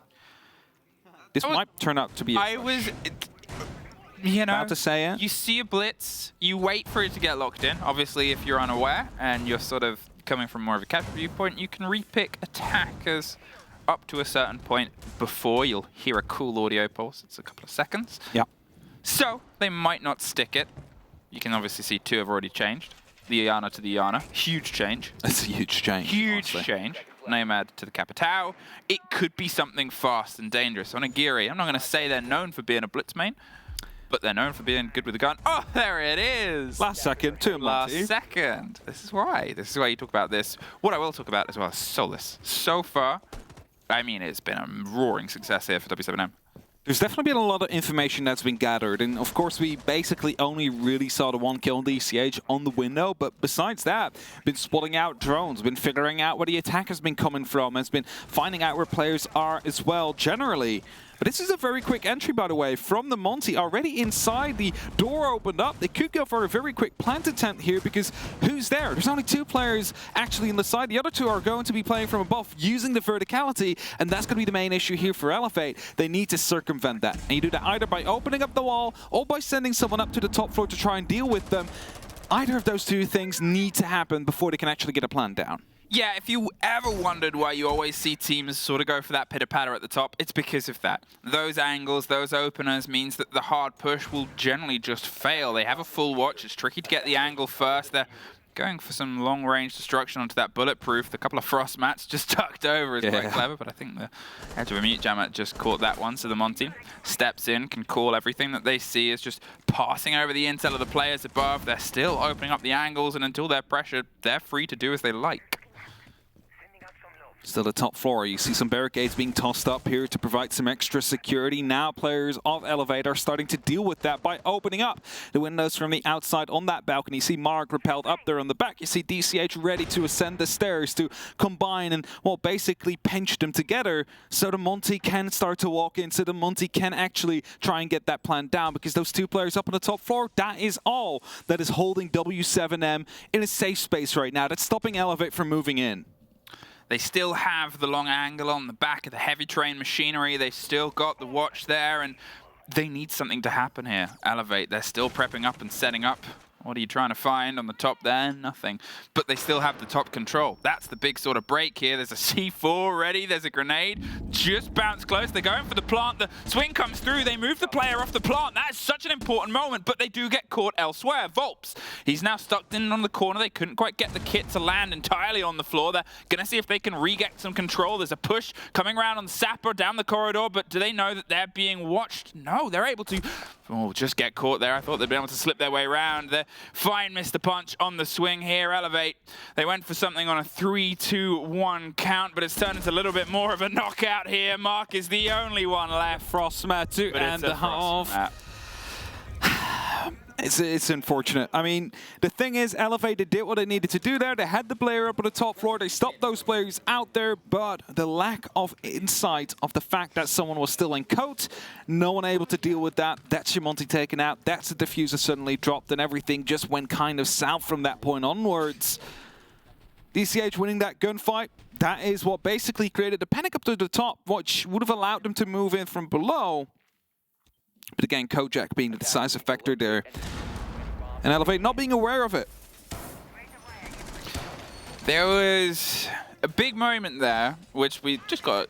This might turn out to be about to say it. You see a blitz, you wait for it to get locked in. Obviously, if you're unaware and you're sort of coming from more of a casual viewpoint, you can repick attackers up to a certain point before you'll hear a cool audio pulse. It's a couple of seconds. Yeah. So they might not stick it. You can obviously see 2 have already changed. The Iana to the Iana. Huge change. That's a huge change. Huge honestly. change. Nomad to the Capitao. It could be something fast and dangerous. On Agiri, I'm not going to say they're known for being a blitz main, but they're known for being good with the gun. Oh, there it is. Last second, 2 Last second. This is why. This is why you talk about this. What I will talk about as well is Solus. So far, I mean, it's been a roaring success here for w7m. There's definitely been a lot of information that's been gathered, and of course we basically only really saw the 1 kill on DCH on the window, but besides that, been spotting out drones, been figuring out where the attack has been coming from, has been finding out where players are as well, generally. But this is a very quick entry, by the way, from the Monty. Already inside, the door opened up. They could go for a very quick plant attempt here because who's there? There's only 2 players actually in the side. The other 2 are going to be playing from above using the verticality, and that's going to be the main issue here for Elevate. They need to circumvent that. And you do that either by opening up the wall or by sending someone up to the top floor to try and deal with them. Either of those 2 things need to happen before they can actually get a plan down. Yeah, if you ever wondered why you always see teams sort of go for that pitter-patter at the top, it's because of that. Those angles, those openers means that the hard push will generally just fail. They have a full watch. It's tricky to get the angle first. They're going for some long-range destruction onto that bulletproof. The couple of frost mats just tucked over is quite clever, but I think the edge of a mute jammer just caught that one. So the Monty steps in, can call everything that they see is just passing over the intel of the players above. They're still opening up the angles, and until they're pressured, they're free to do as they like. Still the top floor, you see some barricades being tossed up here to provide some extra security. Now players of Elevate are starting to deal with that by opening up the windows from the outside on that balcony. You see Mark repelled up there on the back. You see DCH ready to ascend the stairs to combine and, well, basically pinch them together so the Monty can start to walk in, so the Monty can actually try and get that plan down, because those 2 players up on the top floor, that is all that is holding w7m in a safe space right now. That's stopping Elevate from moving in. They still have the long angle on the back of the heavy train machinery. They still got the watch there, and they need something to happen here. Elevate, they're still prepping up and setting up. What are you trying to find on the top there? Nothing. But they still have the top control. That's the big sort of break here. There's a C4 ready. There's a grenade. Just bounced close. They're going for the plant. The swing comes through. They move the player off the plant. That is such an important moment, but they do get caught elsewhere. Volps, he's now stuck in on the corner. They couldn't quite get the kit to land entirely on the floor. They're going to see if they can re-get some control. There's a push coming around on Sapper down the corridor, but do they know that they're being watched? No, they're able to just get caught there. I thought they'd be able to slip their way around. They're fine, Mr. Punch on the swing here. Elevate, they went for something on a 3-2-1 count, but it's turned into a little bit more of a knockout here. Mark is the only one left. Frostmat 2.5. It's unfortunate. I mean, the thing is, Elevate did what they needed to do there. They had the player up on the top floor. They stopped those players out there, but the lack of insight of the fact that someone was still in coat, no one able to deal with that. That's your Monty taken out. That's the diffuser suddenly dropped, and everything just went kind of south from that point onwards. DCH winning that gunfight. That is what basically created the panic up to the top, which would have allowed them to move in from below. But again, Kojak being the decisive factor there. And Elevate not being aware of it. There was a big moment there, which we just got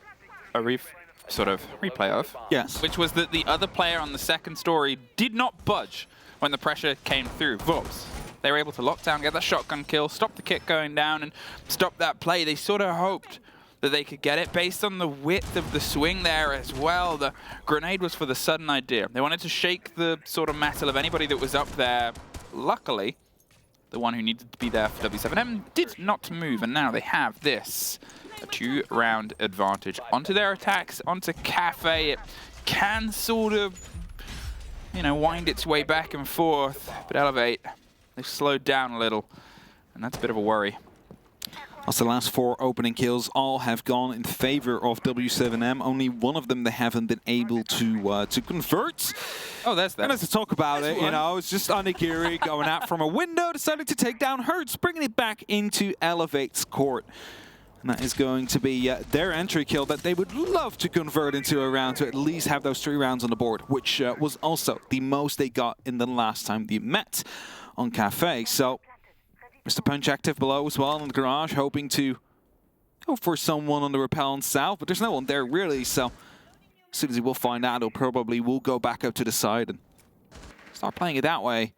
a replay of. Yes. Which was that the other player on the second story did not budge when the pressure came through. Volps. They were able to lock down, get that shotgun kill, stop the kit going down, and stop that play. They sort of hoped that they could get it based on the width of the swing there as well. The grenade was for the sudden idea. They wanted to shake the sort of metal of anybody that was up there. Luckily, the one who needed to be there for W7M did not move, and now they have this. A 2-round advantage onto their attacks, onto Kafe. It can sort of, you know, wind its way back and forth, but Elevate, they've slowed down a little, and that's a bit of a worry. As the last 4 opening kills all have gone in favor of W7M, only one of them they haven't been able to convert. Oh, there's that. And as to talk about it, you know, it's just Onigiri going out from a window, deciding to take down Hertz, bringing it back into Elevate's court. And that is going to be their entry kill that they would love to convert into a round to at least have those 3 rounds on the board, which was also the most they got in the last time they met on Kafe. So Mr. Punch active below as well in the garage, hoping to go for someone on the repellent south, but there's no one there really, so as soon as he will find out, he'll probably will go back up to the side and start playing it that way.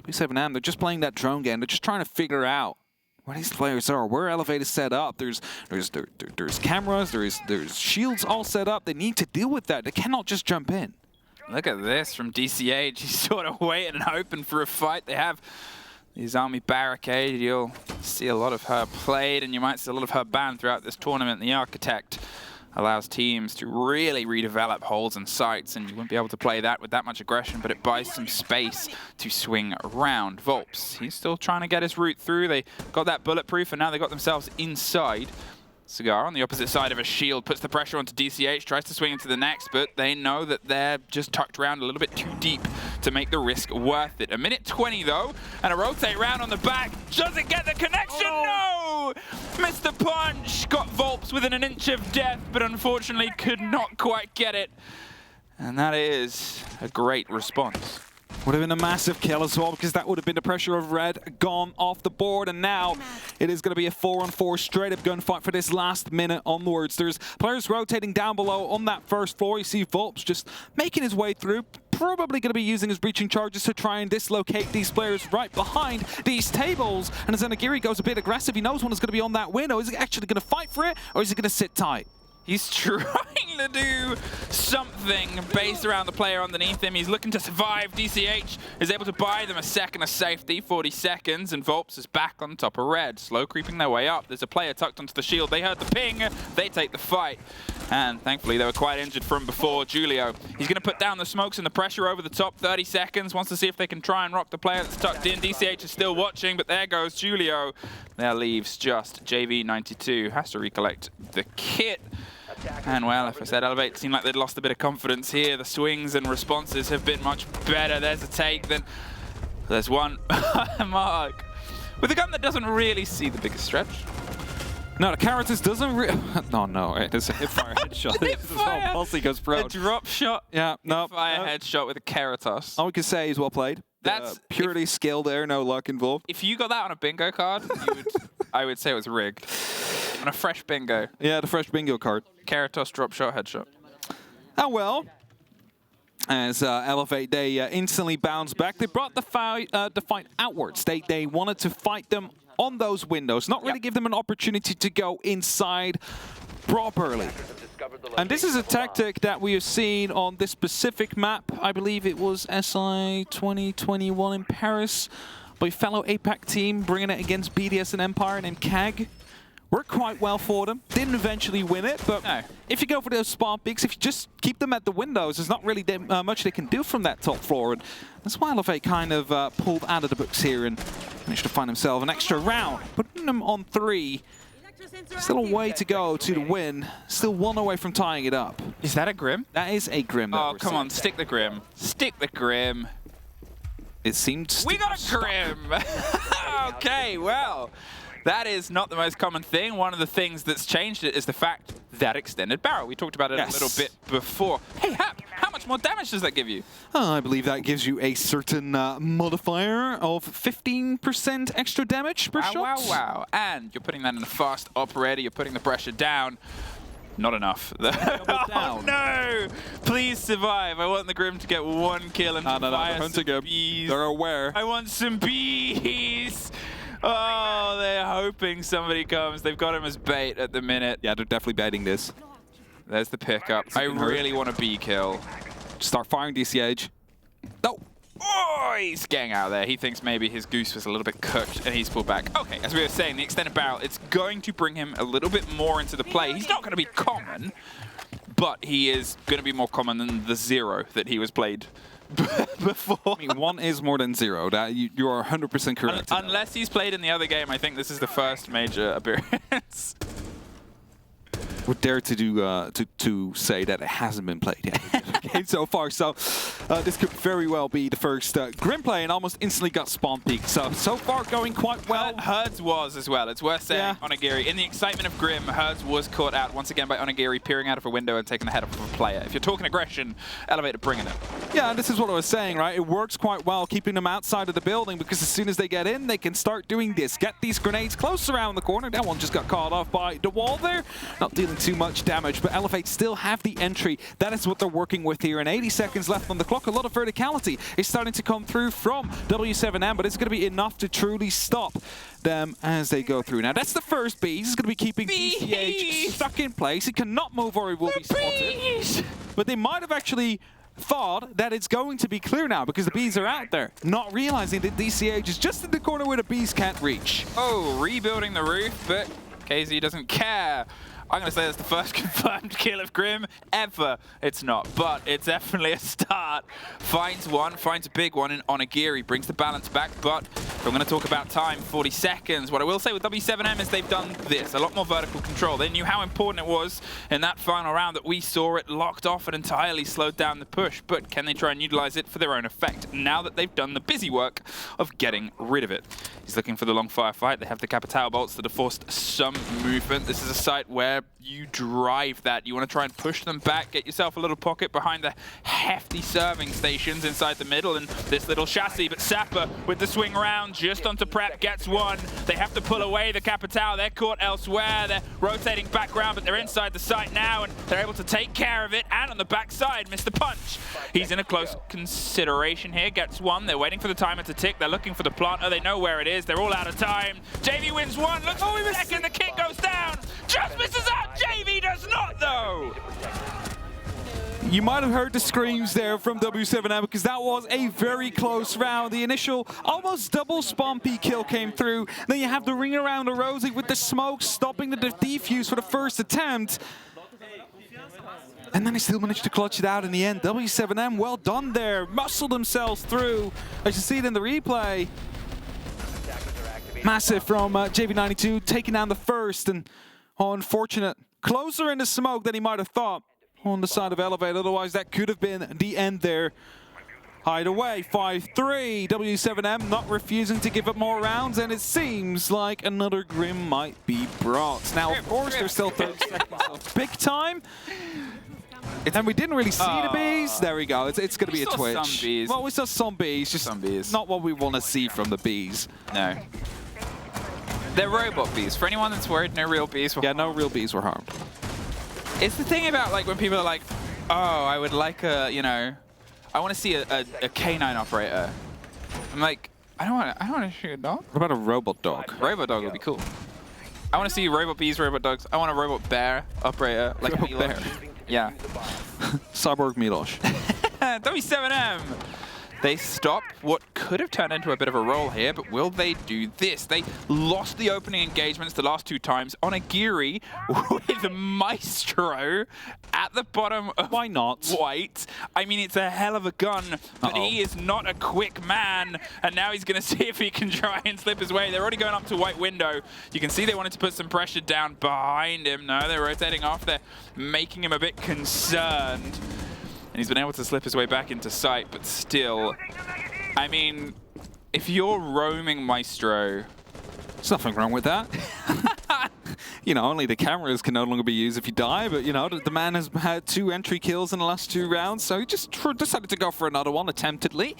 W7M, they're just playing that drone game. They're just trying to figure out where these players are, where Elevate is set up. There's cameras, there's shields all set up. They need to deal with that. They cannot just jump in. Look at this from DCH. He's sort of waiting and hoping for a fight. They have his army barricade. You'll see a lot of her played, and you might see a lot of her banned throughout this tournament. The Architect allows teams to really redevelop holes and sites, and you wouldn't be able to play that with that much aggression, but it buys some space to swing around. Volps, he's still trying to get his route through. They got that bulletproof, and now they got themselves inside. Cigar on the opposite side of a shield puts the pressure onto DCH, tries to swing into the next, but they know that they're just tucked around a little bit too deep to make the risk worth it. A minute 20 though, and a rotate round on the back. Does it get the connection? No! Mr. Punch got Volps within an inch of death, but unfortunately could not quite get it. And that is a great response. Would have been a massive kill as well, because that would have been the pressure of Red gone off the board, and now it is going to be a 4-on-4 straight-up gunfight for this last minute onwards. There's players rotating down below on that first floor. You see Volps just making his way through, probably going to be using his breaching charges to try and dislocate these players right behind these tables. And as Onigiri goes a bit aggressive, he knows one is going to be on that window. Is he actually going to fight for it, or is he going to sit tight? He's trying to do something based around the player underneath him. He's looking to survive. DCH is able to buy them a second of safety, 40 seconds, and Volps is back on top of Red, slow creeping their way up. There's a player tucked onto the shield. They heard the ping. They take the fight. And thankfully, they were quite injured from before. Julio, he's going to put down the smokes and the pressure over the top. 30 seconds. Wants to see if they can try and rock the player that's tucked in. DCH is still watching, but there goes Julio. There leaves just JV92. Has to recollect the kit. And well, if I said Elevate seemed like they'd lost a bit of confidence here. The swings and responses have been much better. There's a take, then there's one. Mark, with a gun that doesn't really see the biggest stretch. No, the Caritas doesn't really... No, it is a hipfire headshot. This whole posse goes pro. A drop shot. Yeah, no. Hipfire headshot with a Caritas. All we can say is well played. That's purely skill there, no luck involved. If you got that on a bingo card, I would say it was rigged. On a fresh bingo. Yeah, the fresh bingo card. Caritas drop shot headshot. Oh well. As Elevate, they instantly bounce back. They brought the fight outwards. They wanted to fight them on those windows, not really give them an opportunity to go inside properly. And this is a tactic that we have seen on this specific map. I believe it was SI 2021 in Paris by fellow APAC team, bringing it against BDS and Empire named KAG. Worked quite well for them. Didn't eventually win it, but if you go for those spawn peaks, if you just keep them at the windows, there's not really much they can do from that top floor. And that's why Elevate kind of pulled out of the books here and managed to find himself an extra round, putting them on 3. Still a way to go to the win. Still 1 away from tying it up. Is that a Grim? That is a Grim. Oh, come on, stick the Grim. Stick the Grim. It seemed... We got a Grim! Okay, well, that is not the most common thing. One of the things that's changed it is the fact that extended barrel. We talked about it a little bit before. Hey, Hap, how much more damage does that give you? I believe that gives you a certain modifier of 15% extra damage per shot. Wow. And you're putting that in a fast operator. You're putting the pressure down. Not enough. Oh, no! Please survive. I want the Grim to get 1 kill and no, they're hunting him. Bees. They're aware. I want some bees! Oh, they're hoping somebody comes. They've got him as bait at the minute. Yeah, they're definitely baiting this. There's the pickup. I really want a B kill. Start firing DCH. No. Oh, he's getting out of there. He thinks maybe his goose was a little bit cooked and he's pulled back. Okay, as we were saying, the extended barrel, it's going to bring him a little bit more into the play. He's not going to be common, but he is going to be more common than the 0 that he was played before. I mean, 1 is more than 0. That you are 100% correct. Unless he's played in the other game, I think this is the first major appearance. Would dare to do to say that it hasn't been played yet so far. So this could very well be the first Grim play, and almost instantly got spawn peaked. So far going quite well. Herds was as well. It's worth saying. Yeah. Onigiri, in the excitement of Grim, Herds was caught out once again by Onigiri peering out of a window and taking the head off of a player. If you're talking aggression, Elevator bringing it. Yeah, and this is what I was saying, right? It works quite well keeping them outside of the building, because as soon as they get in, they can start doing this. Get these grenades close around the corner. That one just got caught off by the wall there. Not dealing too much damage, but Elevate still have the entry. That is what they're working with here, and 80 seconds left on the clock. A lot of verticality is starting to come through from w7m, but it's going to be enough to truly stop them as they go through. Now, that's the first bees. He's going to be keeping DCH stuck in place. He cannot move or he will be spotted. But they might have actually thought that it's going to be clear now because the bees are out there, not realizing that DCH is just in the corner where the bees can't reach. Oh, rebuilding the roof, but KZ doesn't care. I'm going to say that's the first confirmed kill of Grim ever. It's not, but it's definitely a start. Finds one, finds a big one in Onigiri, brings the balance back, but if I'm going to talk about time, 40 seconds. What I will say with w7m is they've done this, a lot more vertical control. They knew how important it was in that final round that we saw it locked off and entirely slowed down the push, but can they try and utilize it for their own effect now that they've done the busy work of getting rid of it? He's looking for the long firefight. They have the Capital bolts that have forced some movement. This is a site where you drive that. You want to try and push them back, get yourself a little pocket behind the hefty serving stations inside the middle and this little chassis. But Sapper with the swing round just onto Prep gets one. They have to pull away the Capital. They're caught elsewhere. They're rotating background, but they're inside the site now and they're able to take care of it. And on the backside, missed the punch. He's in a close consideration here. Gets one. They're waiting for the timer to tick. They're looking for the planter. They know where it is. They're all out of time. JV wins one. Looks for the second. The kick goes down. Just misses out. JV does not, though. You might have heard the screams there from w7m because that was a very close round. The initial almost double spawn P kill came through. Then you have the ring around the Rosie with the smoke stopping the defuse for the first attempt. And then they still managed to clutch it out in the end. w7m, well done there. Muscled themselves through. As you see it in the replay. Massive from JV92 taking down the first, and unfortunate. Closer in the smoke than he might have thought on the side of Elevate. Otherwise, that could have been the end there. Either way, 5-3. w7m not refusing to give up more rounds, and it seems like another Grim might be brought. Now, of course, there's still 30 seconds of big time. And we didn't really see the bees. There we go. It's going to be a twitch. Some bees. Well, we saw some bees. Just some bees. Not what we want to see from the bees. No. They're robot bees. For anyone that's worried, no real bees were harmed. Yeah, no real bees were harmed. It's the thing about like when people are like, oh, I would like a, you know, I want to see a canine operator. I'm like, I don't want to shoot a dog. What about a robot dog? Robot dog would be cool. I want to see robot bees, robot dogs. I want a robot bear operator, like Robot a bear. Yeah. Cyborg Milosh. w7m. They stop what could have turned into a bit of a roll here, but will they do this? They lost the opening engagements the last 2 times. Onigiri with Maestro at the bottom of Why not? White. I mean, it's a hell of a gun, but he is not a quick man. And now he's going to see if he can try and slip his way. They're already going up to White window. You can see they wanted to put some pressure down behind him. No, they're rotating off. They're making him a bit concerned. And he's been able to slip his way back into sight, but still, I mean, if you're roaming Maestro... There's nothing wrong with that. You know, only the cameras can no longer be used if you die, but, you know, the man has had 2 entry kills in the last 2 rounds, so he just decided to go for another one, attemptedly.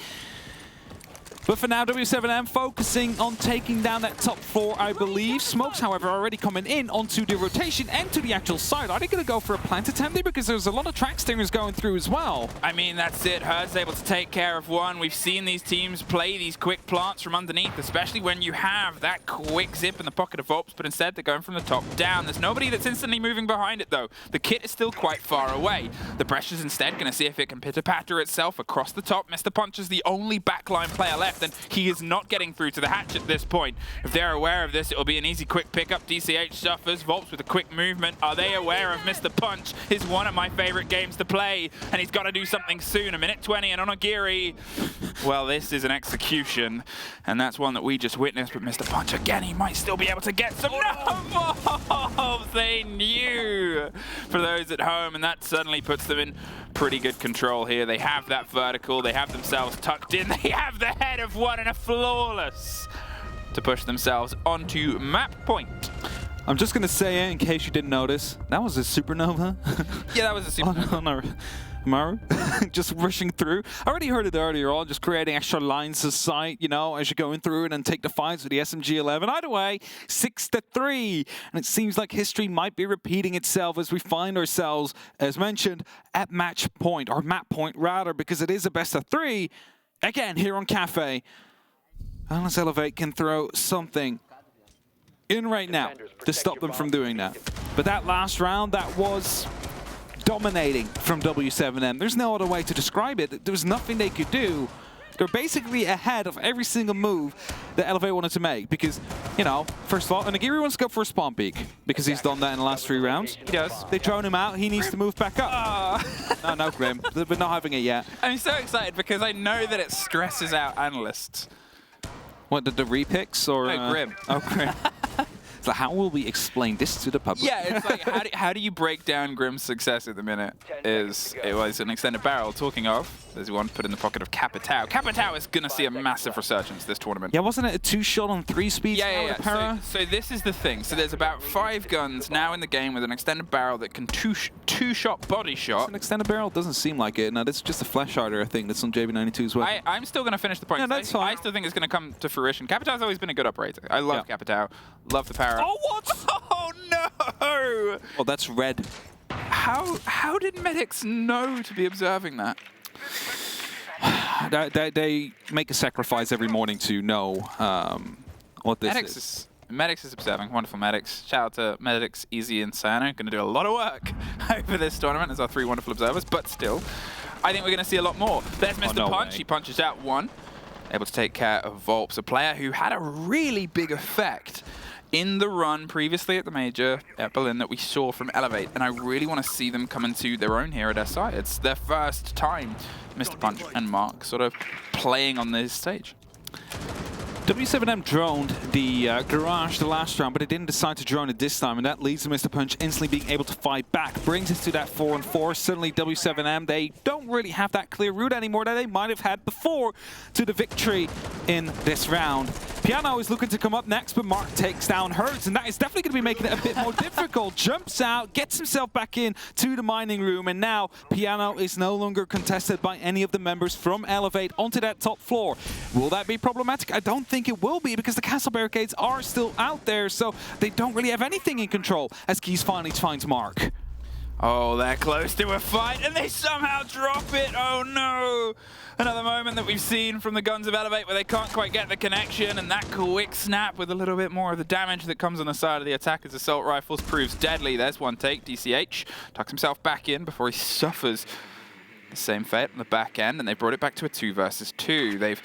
But for now, w7m focusing on taking down that top floor, I believe. Smokes, however, already coming in onto the rotation and to the actual side. Are they going to go for a plant attempt there? Because there's a lot of track stingers going through as well. I mean, that's it. Herd's able to take care of one. We've seen these teams play these quick plants from underneath, especially when you have that quick zip in the pocket of Volps, but instead they're going from the top down. There's nobody that's instantly moving behind it, though. The kit is still quite far away. The pressure's instead going to see if it can pitter-patter itself across the top. Mr. Punch is the only backline player left, and he is not getting through to the hatch at this point. If they're aware of this, it'll be an easy quick pickup. DCH suffers. Volps with a quick movement. Are they aware of Mr. Punch? Is one of my favorite games to play, and he's got to do something soon. A minute 20 and Onagiri. Well, this is an execution, and that's one that we just witnessed. But Mr. Punch again, he might still be able to get some. No! They knew for those at home, and that suddenly puts them in pretty good control here. They have that vertical. They have themselves tucked in. They have the head of one and a flawless to push themselves onto map point. I'm just going to say it in case you didn't notice. That was a supernova. Yeah, that was a supernova. Oh, no. Maru, just rushing through. I already heard it earlier on, just creating extra lines of sight, you know, as you're going through it and take the fights with the SMG-11. Either way, 6-3. And it seems like history might be repeating itself as we find ourselves, as mentioned, at match point, or map point rather, because it is a best of 3. Again, here on Kafe. Unless Elevate can throw something in right now to stop them from doing that. But that last round, that was dominating from w7m. There's no other way to describe it. There was nothing they could do. They're basically ahead of every single move that Elevate wanted to make because, you know, first of all, Onagiri wants to go for a spawn peek because he's done that in the last 3 rounds. He does. They drone him out. He needs to move back up. No, Grim. We're not having it yet. I'm so excited because I know that it stresses out analysts. What, the repicks or? No, Grim. Oh, Grim. So how will we explain this to the public? Yeah, it's like, how do you break down Grim's success at the minute? It was an extended barrel. Talking of, there's one put in the pocket of Capitao. Capitao is going to see a massive resurgence this tournament. Yeah, wasn't it a 2-shot on 3 speed? Yeah. So this is the thing. So there's about 5 guns now in the game with an extended barrel that can two-shot body shot. It's an extended barrel doesn't seem like it. No, this is just a flash hider, I think, that's on JB92 as well. I'm still going to finish the point. Yeah, that's fine. I still think it's going to come to fruition. Capitao's always been a good operator. I love Capitao. Love the power. Oh, what? Oh, no! Oh, that's red. How did medics know to be observing that? They make a sacrifice every morning to know what this is. Medics is observing. Wonderful medics. Shout out to medics, Easy and Sano. Going to do a lot of work over this tournament as our 3 wonderful observers, but still, I think we're going to see a lot more. There's Mr. Punch. He punches out 1. Able to take care of Volps, a player who had a really big effect in the run previously at the Major at Berlin that we saw from Elevate, and I really want to see them come into their own here at SI. It's their first time, Mr. Punch and Mark, sort of playing on this stage. w7m droned the garage the last round, but it didn't decide to drone it this time, and that leads to Mr. Punch instantly being able to fight back. Brings us to that 4-4. Suddenly w7m, they don't really have that clear route anymore that they might have had before to the victory in this round. Piano is looking to come up next, but Mark takes down Hertz, and that is definitely going to be making it a bit more difficult. Jumps out, gets himself back in to the mining room, and now Piano is no longer contested by any of the members from Elevate onto that top floor. Will that be problematic? I don't think it will be, because the castle barricades are still out there, so they don't really have anything in control as Keys finally finds Mark. Oh, they're close to a fight, and they somehow drop it. Oh, no. Another moment that we've seen from the guns of Elevate where they can't quite get the connection, and that quick snap with a little bit more of the damage that comes on the side of the attacker's assault rifles proves deadly. There's one take. DCH tucks himself back in before he suffers the same fate on the back end, and they brought it back to a 2 versus 2. They've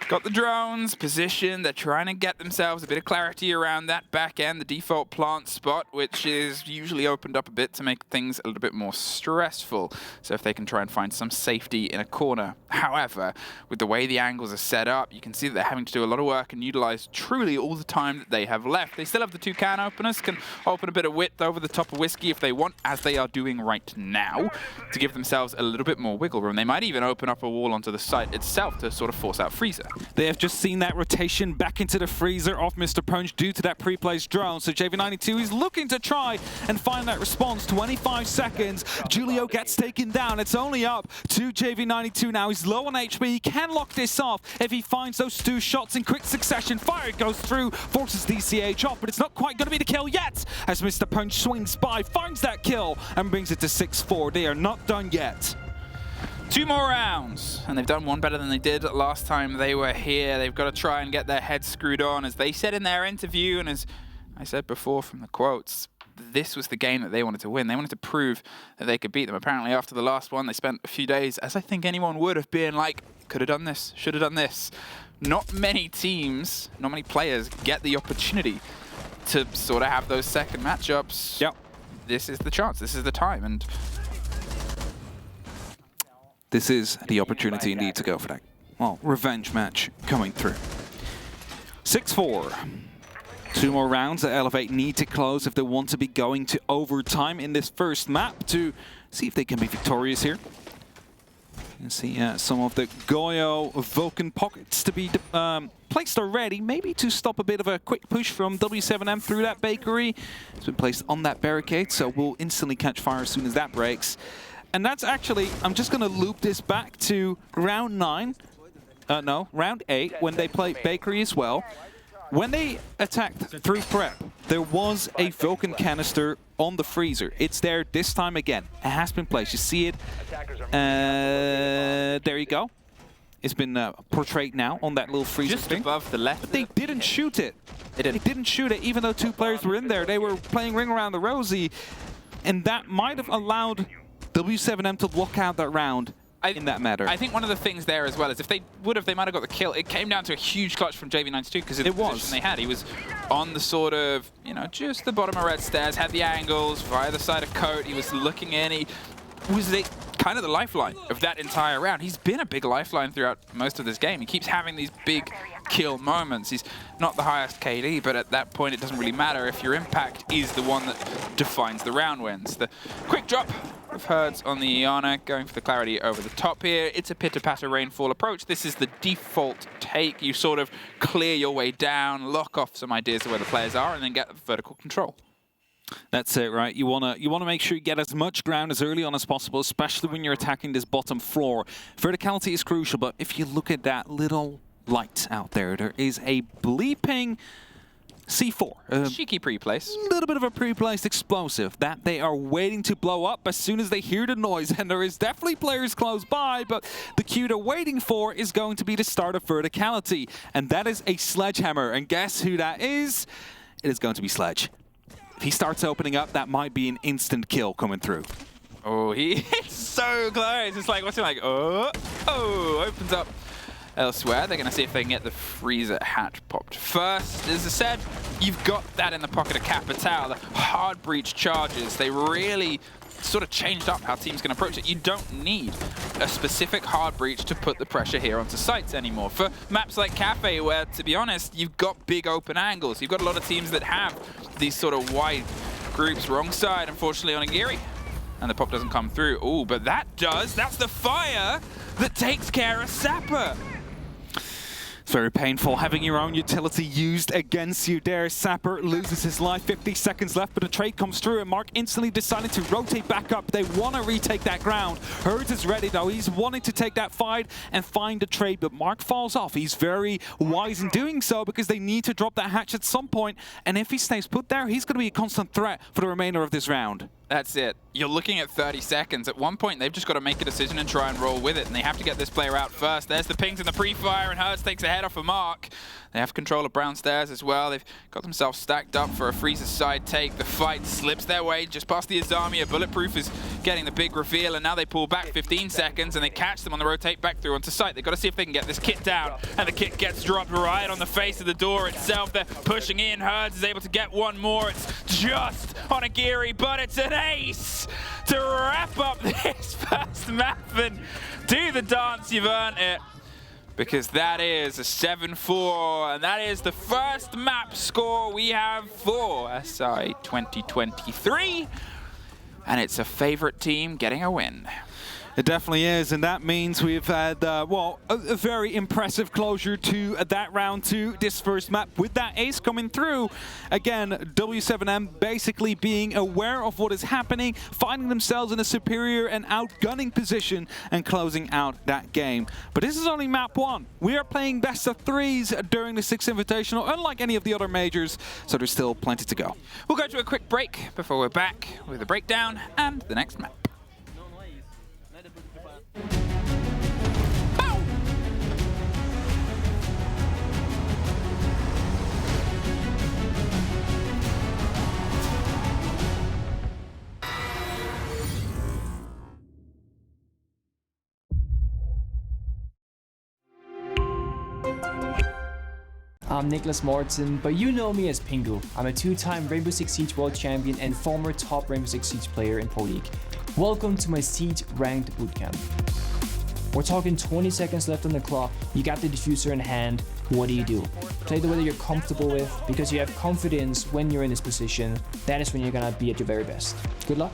got the drones positioned. They're trying to get themselves a bit of clarity around that back end, the default plant spot, which is usually opened up a bit to make things a little bit more stressful. So if they can try and find some safety in a corner. However, with the way the angles are set up, you can see that they're having to do a lot of work and utilize truly all the time that they have left. They still have the 2 can openers, can open a bit of width over the top of Whiskey if they want, as they are doing right now, to give themselves a little bit more wiggle room. They might even open up a wall onto the site itself to sort of force out Freezer. They have just seen that rotation back into the freezer of Mr. Punch due to that pre-placed drone. So JV92 is looking to try and find that response. 25 seconds. Julio gets taken down. It's only up to JV92 now. He's low on HP. He can lock this off if he finds those 2 shots in quick succession. Fire goes through, forces DCH off, but it's not quite going to be the kill yet as Mr. Punch swings by, finds that kill, and brings it to 6-4. They are not done yet. 2 more rounds, and they've done one better than they did last time they were here. They've got to try and get their heads screwed on, as they said in their interview, and as I said before from the quotes, this was the game that they wanted to win. They wanted to prove that they could beat them. Apparently, after the last one, they spent a few days, as I think anyone would have been like, could have done this, should have done this. Not many teams, not many players get the opportunity to sort of have those second matchups. Yep. This is the chance, this is the time, and this is the opportunity indeed to go for that, well, revenge match coming through. 6-4. 2 more rounds that Elevate need to close if they want to be going to overtime in this first map to see if they can be victorious here. You can see some of the Goyo Vulcan pockets to be placed already, maybe to stop a bit of a quick push from w7m through that bakery. It's been placed on that barricade, so we'll instantly catch fire as soon as that breaks. And that's actually, I'm just going to loop this back to round 9. No, round 8, when they played Bakery as well. When they attacked through prep, there was a Vulcan canister on the freezer. It's there this time again. It has been placed. You see it. There you go. It's been portrayed now on that little freezer just thing. above the left. But they didn't shoot it. They didn't shoot it, even though 2 players were in there. They were playing Ring Around the Rosie. And that might have allowed w7m to lock out that round in that matter. I think one of the things there as well is if they would have, they might have got the kill. It came down to a huge clutch from JV92 because of the position they had. He was on the sort of, you know, just the bottom of red stairs, had the angles via the side of coat. He was looking in. He was kind of the lifeline of that entire round. He's been a big lifeline throughout most of this game. He keeps having these big kill moments. He's not the highest KD, but at that point it doesn't really matter if your impact is the one that defines the round wins. The quick drop of Herds on the Iana, going for the clarity over the top here. It's a pitter-patter rainfall approach. This is the default take. You sort of clear your way down, lock off some ideas of where the players are, and then get vertical control. That's it, right? You wanna make sure you get as much ground as early on as possible, especially when you're attacking this bottom floor. Verticality is crucial, but if you look at that little light out there, there is a bleeping C4. Cheeky pre-place. A little bit of a pre-placed explosive that they are waiting to blow up as soon as they hear the noise. And there is definitely players close by, but the cue they're waiting for is going to be the start of verticality. And that is a sledgehammer. And guess who that is? It is going to be Sledge. If he starts opening up, that might be an instant kill coming through. Oh, he is so close. It's like, what's it like? Oh, opens up elsewhere. They're going to see if they can get the freezer hatch popped first. As I said, you've got that in the pocket of Capital. The hard breach charges, they really sort of changed up how teams can approach it. You don't need a specific hard breach to put the pressure here onto sites anymore. For maps like Kafe, where, to be honest, you've got big open angles. You've got a lot of teams that have these sort of wide groups. Wrong side, unfortunately, on Agiri. And the pop doesn't come through. Oh, but that does. That's the fire that takes care of Sapper. It's very painful having your own utility used against you there. Sapper loses his life, 50 seconds left, but a trade comes through and Mark instantly decided to rotate back up. They want to retake that ground. Herds is ready though. He's wanting to take that fight and find a trade, but Mark falls off. He's very wise in doing so because they need to drop that hatch at some point, and if he stays put there, he's going to be a constant threat for the remainder of this round. That's it. You're looking at 30 seconds. At one point, they've just got to make a decision and try and roll with it, and they have to get this player out first. There's the pings and the pre-fire, and Hertz takes a head off of Mark. They have control of Brown Stairs as well. They've got themselves stacked up for a freezer side take. The fight slips their way just past the Azamia. Bulletproof is getting the big reveal, and now they pull back 15 seconds, and they catch them on the rotate back through onto site. They've got to see if they can get this kit down, and the kit gets dropped right on the face of the door itself. They're pushing in. Hertz is able to get one more. It's just on Agiri, but it's an ace to wrap up this first map and do the dance. You've earned it. Because that is a 7-4, and that is the first map score we have for SI 2023. And it's a favorite team getting a win. It definitely is, and that means we've had, well, a very impressive closure to that round 2, this first map, with that ace coming through. Again, w7m basically being aware of what is happening, finding themselves in a superior and outgunning position, and closing out that game. But this is only map 1. We are playing best of 3s during the Six Invitational, unlike any of the other majors, so there's still plenty to go. We'll go to a quick break before we're back with a breakdown and the next map. I'm Nicholas Morton, but you know me as Pingu. I'm a 2-time Rainbow Six Siege World Champion and former top Rainbow Six Siege player in Pro League. Welcome to my Siege Ranked Bootcamp. We're talking 20 seconds left on the clock, you got the diffuser in hand, what do you do? Play the way that you're comfortable with, because you have confidence when you're in this position, that is when you're gonna be at your very best. Good luck.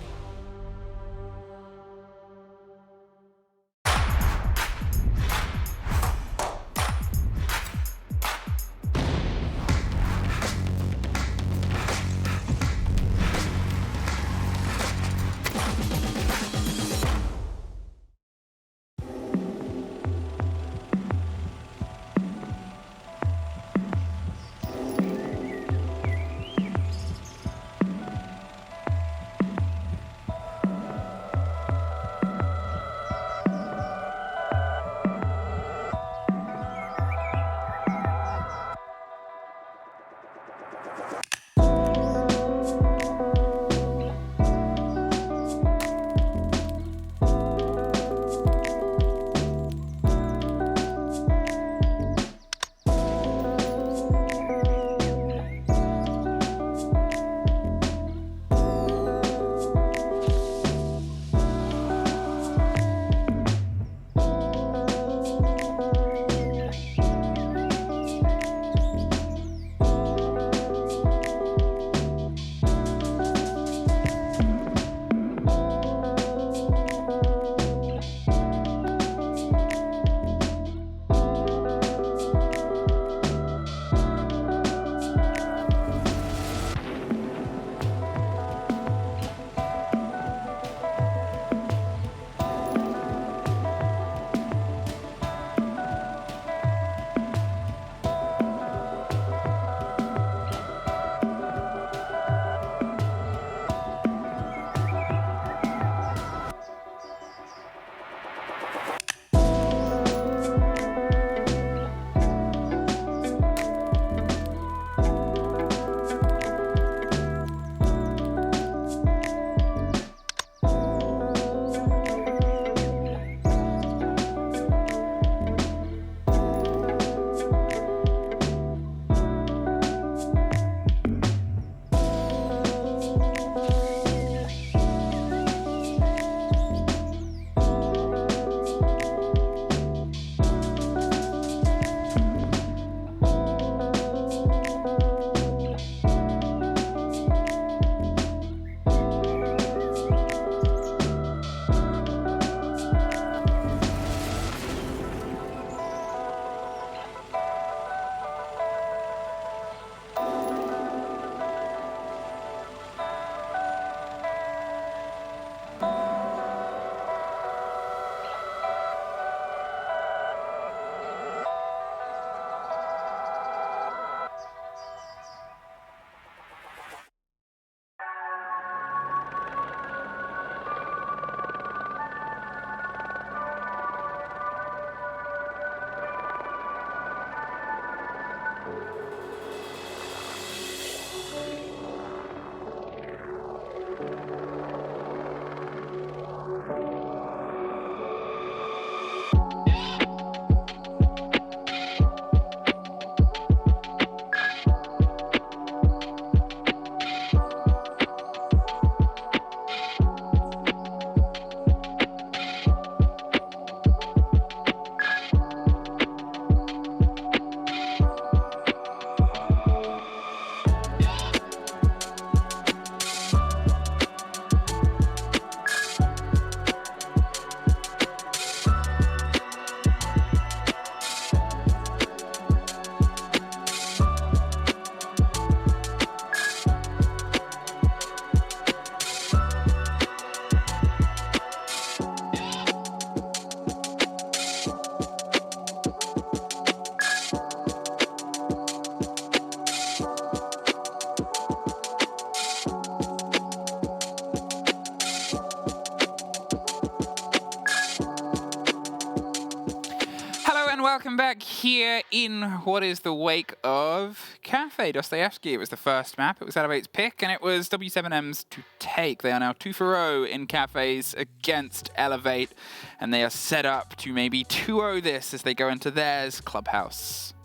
welcome back here in what is the wake of Kafe Dostoyevsky. It was the first map. It was Elevate's pick, and it was W7M's to take. They are now 2-0 in Cafes against Elevate, and they are set up to maybe 2-0 this as they go into theirs, Clubhouse.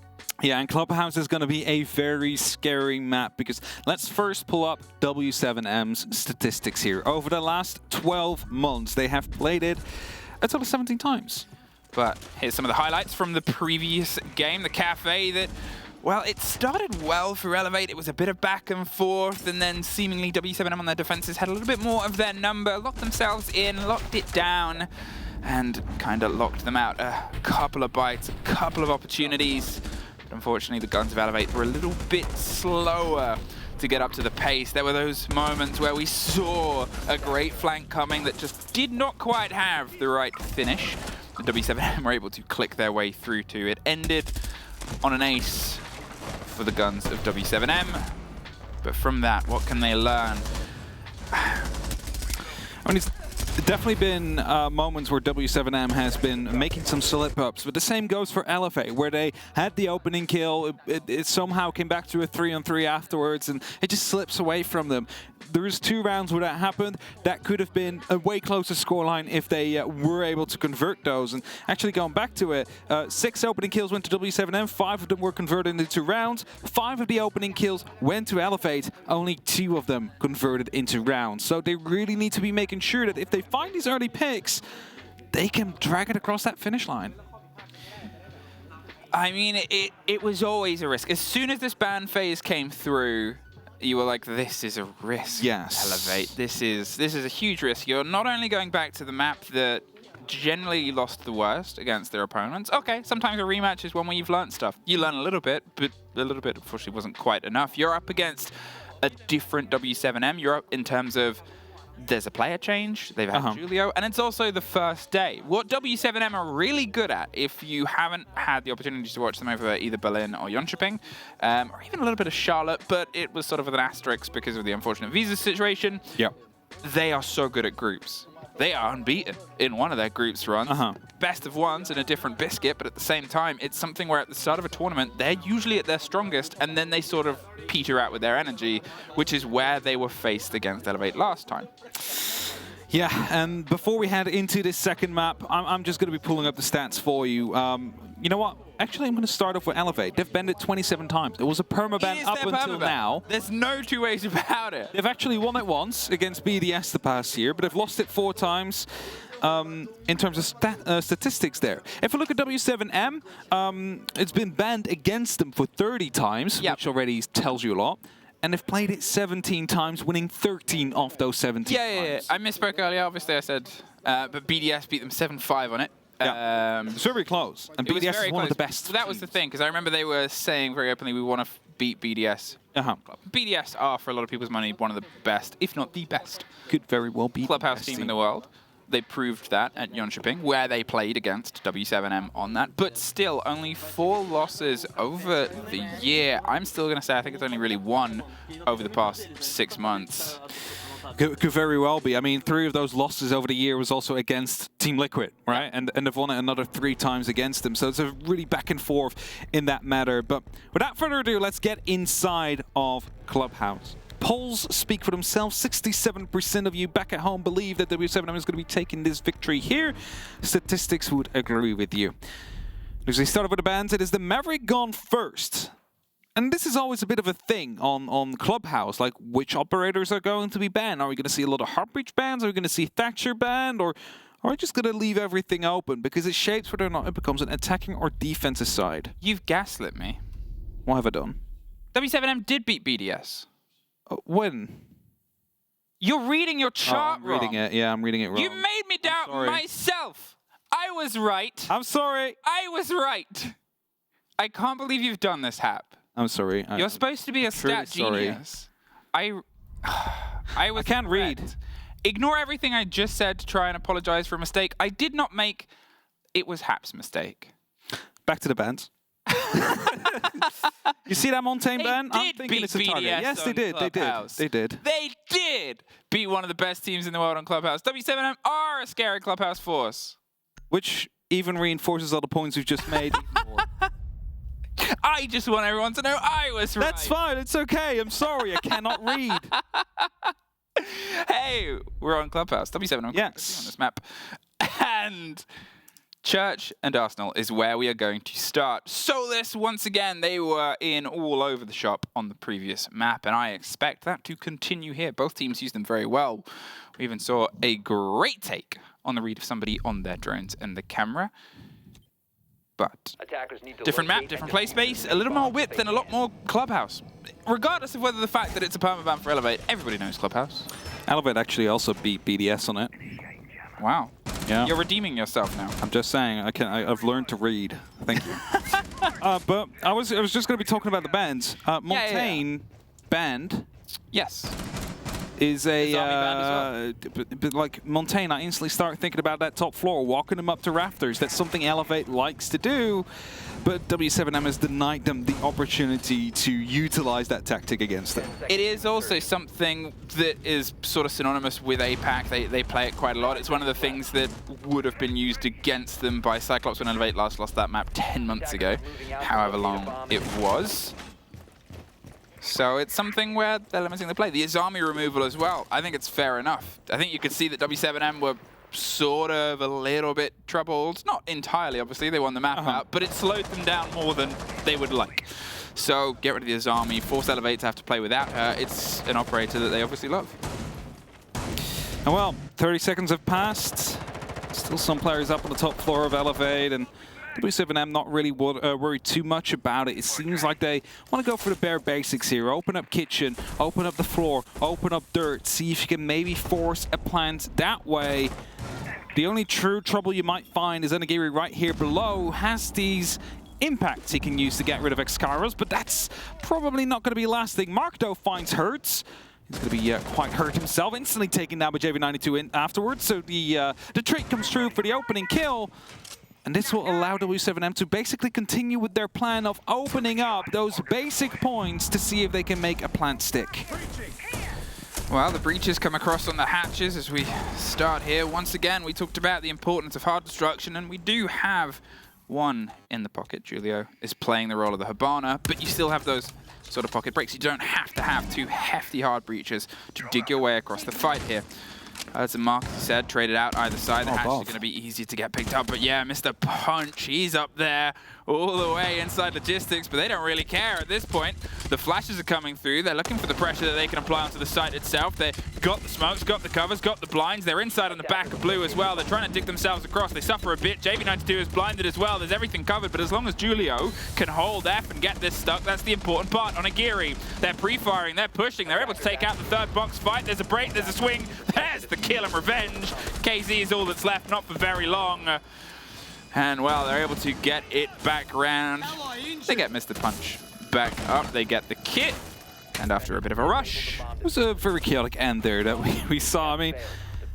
Yeah, and Clubhouse is going to be a very scary map because let's first pull up W7M's statistics here. Over the last 12 months, they have played it a total of 17 times. But here's some of the highlights from the previous game, the Kafe that, well, it started well for Elevate. It was a bit of back and forth, and then seemingly W7M on their defenses had a little bit more of their number, locked themselves in, locked it down, and kind of locked them out. A couple of bites, a couple of opportunities. But unfortunately, the guns of Elevate were a little bit slower to get up to the pace. There were those moments where we saw a great flank coming that just did not quite have the right finish. The W7M were able to click their way through to. It ended on an ace for the guns of W7M. But from that, what can they learn? I mean, it's definitely been moments where W7M has been making some slip-ups, but the same goes for Elevate, where they had the opening kill, it somehow came back to a 3-on-3 afterwards, and it just slips away from them. There was 2 rounds where that happened. That could have been a way closer scoreline if they were able to convert those. And actually going back to it, 6 opening kills went to W7M, 5 of them were converted into rounds. 5 of the opening kills went to Elevate, only 2 of them converted into rounds. So they really need to be making sure that if they find these early picks, they can drag it across that finish line. I mean, it was always a risk. As soon as this ban phase came through, you were like, this is a risk. Yes. Elevate. This is a huge risk. You're not only going back to the map that generally lost the worst against their opponents. Okay, sometimes a rematch is one where you've learned stuff. You learn a little bit, but a little bit, unfortunately, wasn't quite enough. You're up against a different W7M. You're up in terms of there's a player change, they've had Julio, and it's also the first day. What W7M are really good at, if you haven't had the opportunity to watch them over either Berlin or Jönköping, or even a little bit of Charlotte, but it was sort of with an asterisk because of the unfortunate visa situation, they are so good at groups. They are unbeaten in one of their groups runs. Best of ones in a different biscuit, but at the same time, it's something where at the start of a tournament, they're usually at their strongest, and then they sort of peter out with their energy, which is where they were faced against Elevate last time. Yeah, and before we head into this second map, I'm just going to be pulling up the stats for you. You know what? Actually, I'm going to start off with Elevate. They've banned it 27 times. It was a permaban up until now. There's no 2 ways about it. They've actually won it once against BDS the past year, but they've lost it 4 times in terms of statistics there. If we look at W7M, it's been banned against them for 30 times, which already tells you a lot. And they've played it 17 times, winning 13 of those 17 times. I misspoke earlier. Obviously, I said, but BDS beat them 7-5 on it. It's very close. And BDS is one of the best. So that was the thing, because I remember they were saying very openly, we want to beat BDS. BDS are, for a lot of people's money, one of the best, if not the best. Could very well be Clubhouse team in the world. They proved that at Jönköping, where they played against W7M on that. But still, only 4 losses over the year. I'm still going to say I think it's only really 1 over the past 6 months. Could very well be. I mean, 3 of those losses over the year was also against Team Liquid, right? And they've won it another 3 times against them. So it's a really back and forth in that matter. But without further ado, let's get inside of Clubhouse. Polls speak for themselves. 67% of you back at home believe that W7M is going to be taking this victory here. Statistics would agree with you. As we start off with the bans, it is the Maverick gone first. And this is always a bit of a thing on Clubhouse, like which operators are going to be banned. Are we going to see a lot of Heartbreach bans? Are we going to see Thatcher banned? Or are we just going to leave everything open? Because it shapes whether or not it becomes an attacking or defensive side. You've gaslit me. What have I done? W7M did beat BDS. When? You're reading your chart wrong. I'm reading it. Yeah, I'm reading it wrong. You made me doubt myself. I was right. I'm sorry. I was right. I can't believe you've done this, Hap. I'm sorry. You're supposed to be a stat genius. I can't read. Ignore everything I just said to try and apologize for a mistake I did not make. It was Hap's mistake. Back to the bans. You see that Montaigne ban? I'm thinking it's a target. Yes, they did. Clubhouse. They did. They did beat one of the best teams in the world on Clubhouse. W7M are a scary Clubhouse force. Which even reinforces all the points we've just made. I just want everyone to know I was right. That's fine. It's okay. I'm sorry. I cannot read. Hey, we're on Clubhouse. W7m on this map. And Church and Arsenal is where we are going to start. Soulless, once again, they were in all over the shop on the previous map, and I expect that to continue here. Both teams use them very well. We even saw a great take on the read of somebody on their drones and the camera. But different map, different play space, a little more width and a lot more Clubhouse. Regardless of whether the fact that it's a permaban for Elevate, everybody knows Clubhouse. Elevate actually also beat BDS on it. Wow. Yeah. You're redeeming yourself now. I'm just saying, I've learned to read. Thank you. But I was just going to be talking about the bands. Montaigne band. Yes. Is a well. but like Montaigne, I instantly start thinking about that top floor, walking them up to rafters. That's something Elevate likes to do, but W7m has denied them the opportunity to utilize that tactic against them. It is also something that is sort of synonymous with APAC. They play it quite a lot. It's one of the things that would have been used against them by Cyclops when Elevate last lost that map 10 months ago, however long it was. So it's something where they're limiting the play. The Azami removal as well, I think it's fair enough. I think you could see that W7m were sort of a little bit troubled. Not entirely, obviously, they won the map out, but it slowed them down more than they would like. So get rid of the Azami, force Elevate to have to play without her. It's an operator that they obviously love. And well, 30 seconds have passed. Still some players up on the top floor of Elevate, and W7m not really worried too much about it. It seems like they want to go for the bare basics here. Open up kitchen, open up the floor, open up dirt, see if you can maybe force a plant that way. The only true trouble you might find is Onigiri right here below has these impacts he can use to get rid of Excaros, but that's probably not going to be lasting. Markdo finds Hurts. He's going to be quite hurt himself, instantly taking damage JV92 in afterwards, so the trait comes true for the opening kill. And this will allow W7m to basically continue with their plan of opening up those basic points to see if they can make a plant stick. Well, the breaches come across on the hatches as we start here. Once again, we talked about the importance of hard destruction, and we do have one in the pocket. Julio is playing the role of the Hibana, but you still have those sort of pocket breaks. You don't have to have two hefty hard breaches to dig your way across the fight here. As Mark said, traded out either side. The hatch is going to be easy to get picked up. But yeah, Mr. Punch, he's up there all the way inside logistics, but they don't really care at this point. The flashes are coming through. They're looking for the pressure that they can apply onto the site itself. They've got the smokes, got the covers, got the blinds. They're inside on the back of blue as well. They're trying to dig themselves across. They suffer a bit. JV92 is blinded as well. There's everything covered, but as long as Julio can hold F and get this stuck, that's the important part. Onigiri, they're pre-firing, they're pushing. They're able to take out the third box fight. There's a break, there's a swing. There's the kill and revenge. KZ is all that's left, not for very long. And well, they're able to get it back round. They get Mr. Punch back up. They get the kit. And after a bit of a rush. It was a very chaotic end there that we saw. I mean,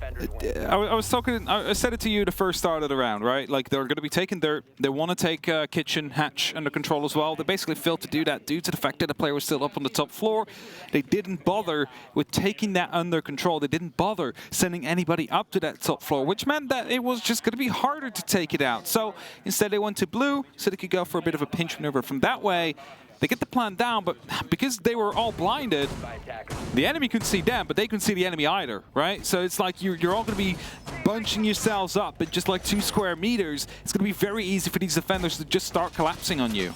I said it to you the first start of the round, right? Like, they're going to be taking dirt. They want to take kitchen, hatch under control as well. They basically failed to do that due to the fact that the player was still up on the top floor. They didn't bother with taking that under control. They didn't bother sending anybody up to that top floor, which meant that it was just going to be harder to take it out. So instead they went to blue so they could go for a bit of a pinch maneuver from that way. They get the plan down, but because they were all blinded, the enemy couldn't see them, but they couldn't see the enemy either, right? So it's like you're all going to be bunching yourselves up in just like 2 square meters. It's going to be very easy for these defenders to just start collapsing on you.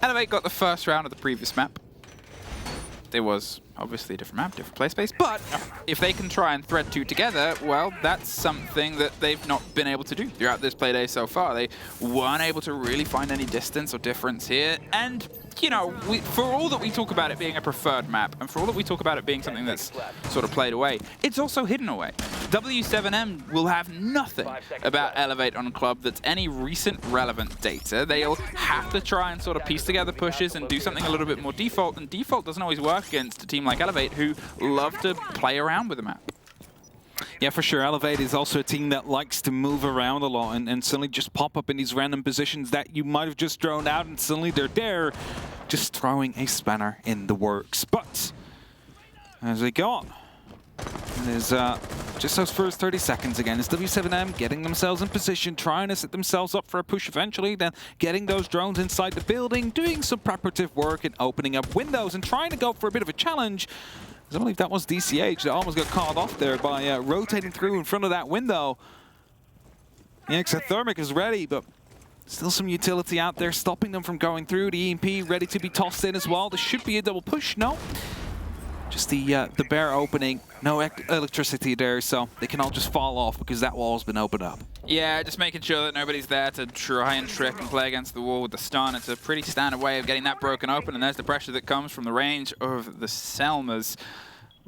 Elevate got the first round of the previous map. There was obviously a different map, different play space, but if they can try and thread two together, well, that's something that they've not been able to do throughout this play day so far. They weren't able to really find any distance or difference here, and you know, for all that we talk about it being a preferred map, and for all that we talk about it being something that's sort of played away, it's also hidden away. W7m will have nothing about Elevate on Club that's any recent relevant data. They'll have to try and sort of piece together pushes and do something a little bit more default, and default doesn't always work against a team like Elevate who love to play around with the map. Yeah, for sure. Elevate is also a team that likes to move around a lot and suddenly just pop up in these random positions that you might have just thrown out, and suddenly they're there, just throwing a spanner in the works. But as they go on, there's just those first 30 seconds again. It's w7m getting themselves in position, trying to set themselves up for a push eventually, then getting those drones inside the building, doing some preparative work and opening up windows and trying to go for a bit of a challenge. I believe that was DCH that almost got caught off there by rotating through in front of that window. The exothermic is ready, but still some utility out there stopping them from going through. The EMP ready to be tossed in as well. There should be a double push. No. Just the bare opening. No electricity there, so they can all just fall off because that wall's been opened up. Yeah, just making sure that nobody's there to try and trick and play against the wall with the stun. It's a pretty standard way of getting that broken open, and there's the pressure that comes from the range of the Selmas.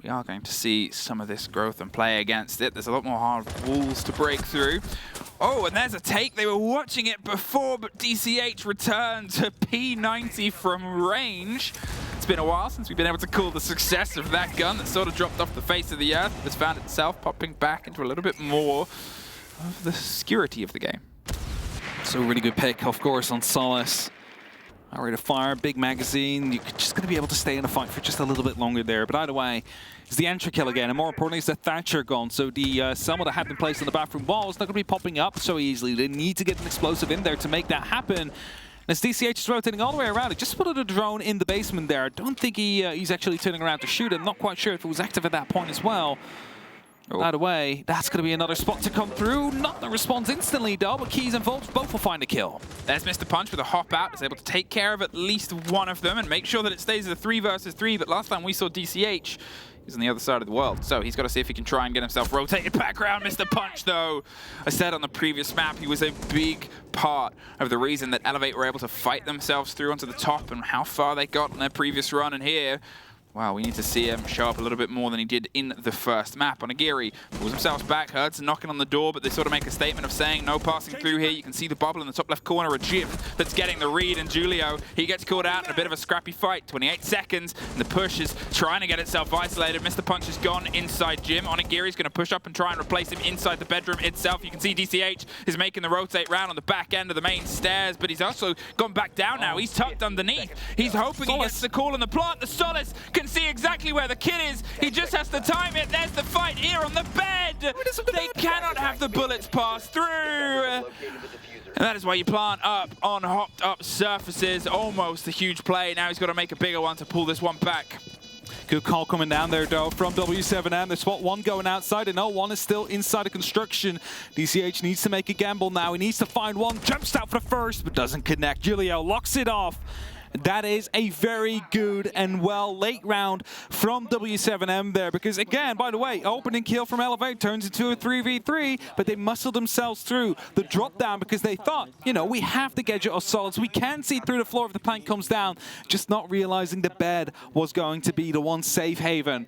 We are going to see some of this growth and play against it. There's a lot more hard walls to break through. Oh, and there's a take. They were watching it before, but DCH returned to P90 from range. It's been a while since we've been able to call the success of that gun that sort of dropped off the face of the earth, but has found itself popping back into a little bit more of the security of the game. So a really good pick, of course, on Solace. Alright, to fire, big magazine. You're just going to be able to stay in the fight for just a little bit longer there. But either way, it's the entry kill again. And more importantly, it's the Thatcher gone. So the Selma that had been placed on the bathroom wall is not going to be popping up so easily. They need to get an explosive in there to make that happen. As DCH is rotating all the way around, he just put a drone in the basement there. I don't think he's actually turning around to shoot it. I'm not quite sure if it was active at that point as well. Either way, that's going to be another spot to come through. Not the response instantly, though, but Keys and Volts both will find a kill. There's Mr. Punch with a hop out. Is able to take care of at least one of them and make sure that it stays as a 3 versus 3. But last time we saw DCH, he's on the other side of the world. So he's got to see if he can try and get himself rotated back around. Mr. Punch, though, I said on the previous map, he was a big part of the reason that Elevate were able to fight themselves through onto the top and how far they got in their previous run. And here, wow, we need to see him show up a little bit more than he did in the first map. Onigiri pulls himself back, Hurts knocking on the door, but they sort of make a statement of saying no passing through here. You can see the bubble in the top left corner, a Jim that's getting the read, and Julio, he gets caught out in a bit of a scrappy fight. 28 seconds, and the push is trying to get itself isolated. Mr. Punch is gone inside Jim. Onigiri's going to push up and try and replace him inside the bedroom itself. You can see DCH is making the rotate round on the back end of the main stairs, but he's also gone back down now. He's tucked underneath. He's hoping he gets the call on the plant. The Solace can see exactly where the kid is. He just has to time it. There's the fight here on the bed. They cannot have the bullets pass through. And that is why you plant up on hopped up surfaces. Almost a huge play. Now he's got to make a bigger one to pull this one back. Good call coming down there, though, from w7m. They spot one going outside, and one is still inside the construction. DCH needs to make a gamble now. He needs to find one. Jumps out for the first, but doesn't connect. Julio locks it off. That is a very good and well late round from w7m there, because again, by the way, opening kill from Elevate turns into a 3v3, but they muscled themselves through the drop down because they thought, you know, we have to gadget our solids. We can see through the floor if the plank comes down, just not realizing the bed was going to be the one safe haven.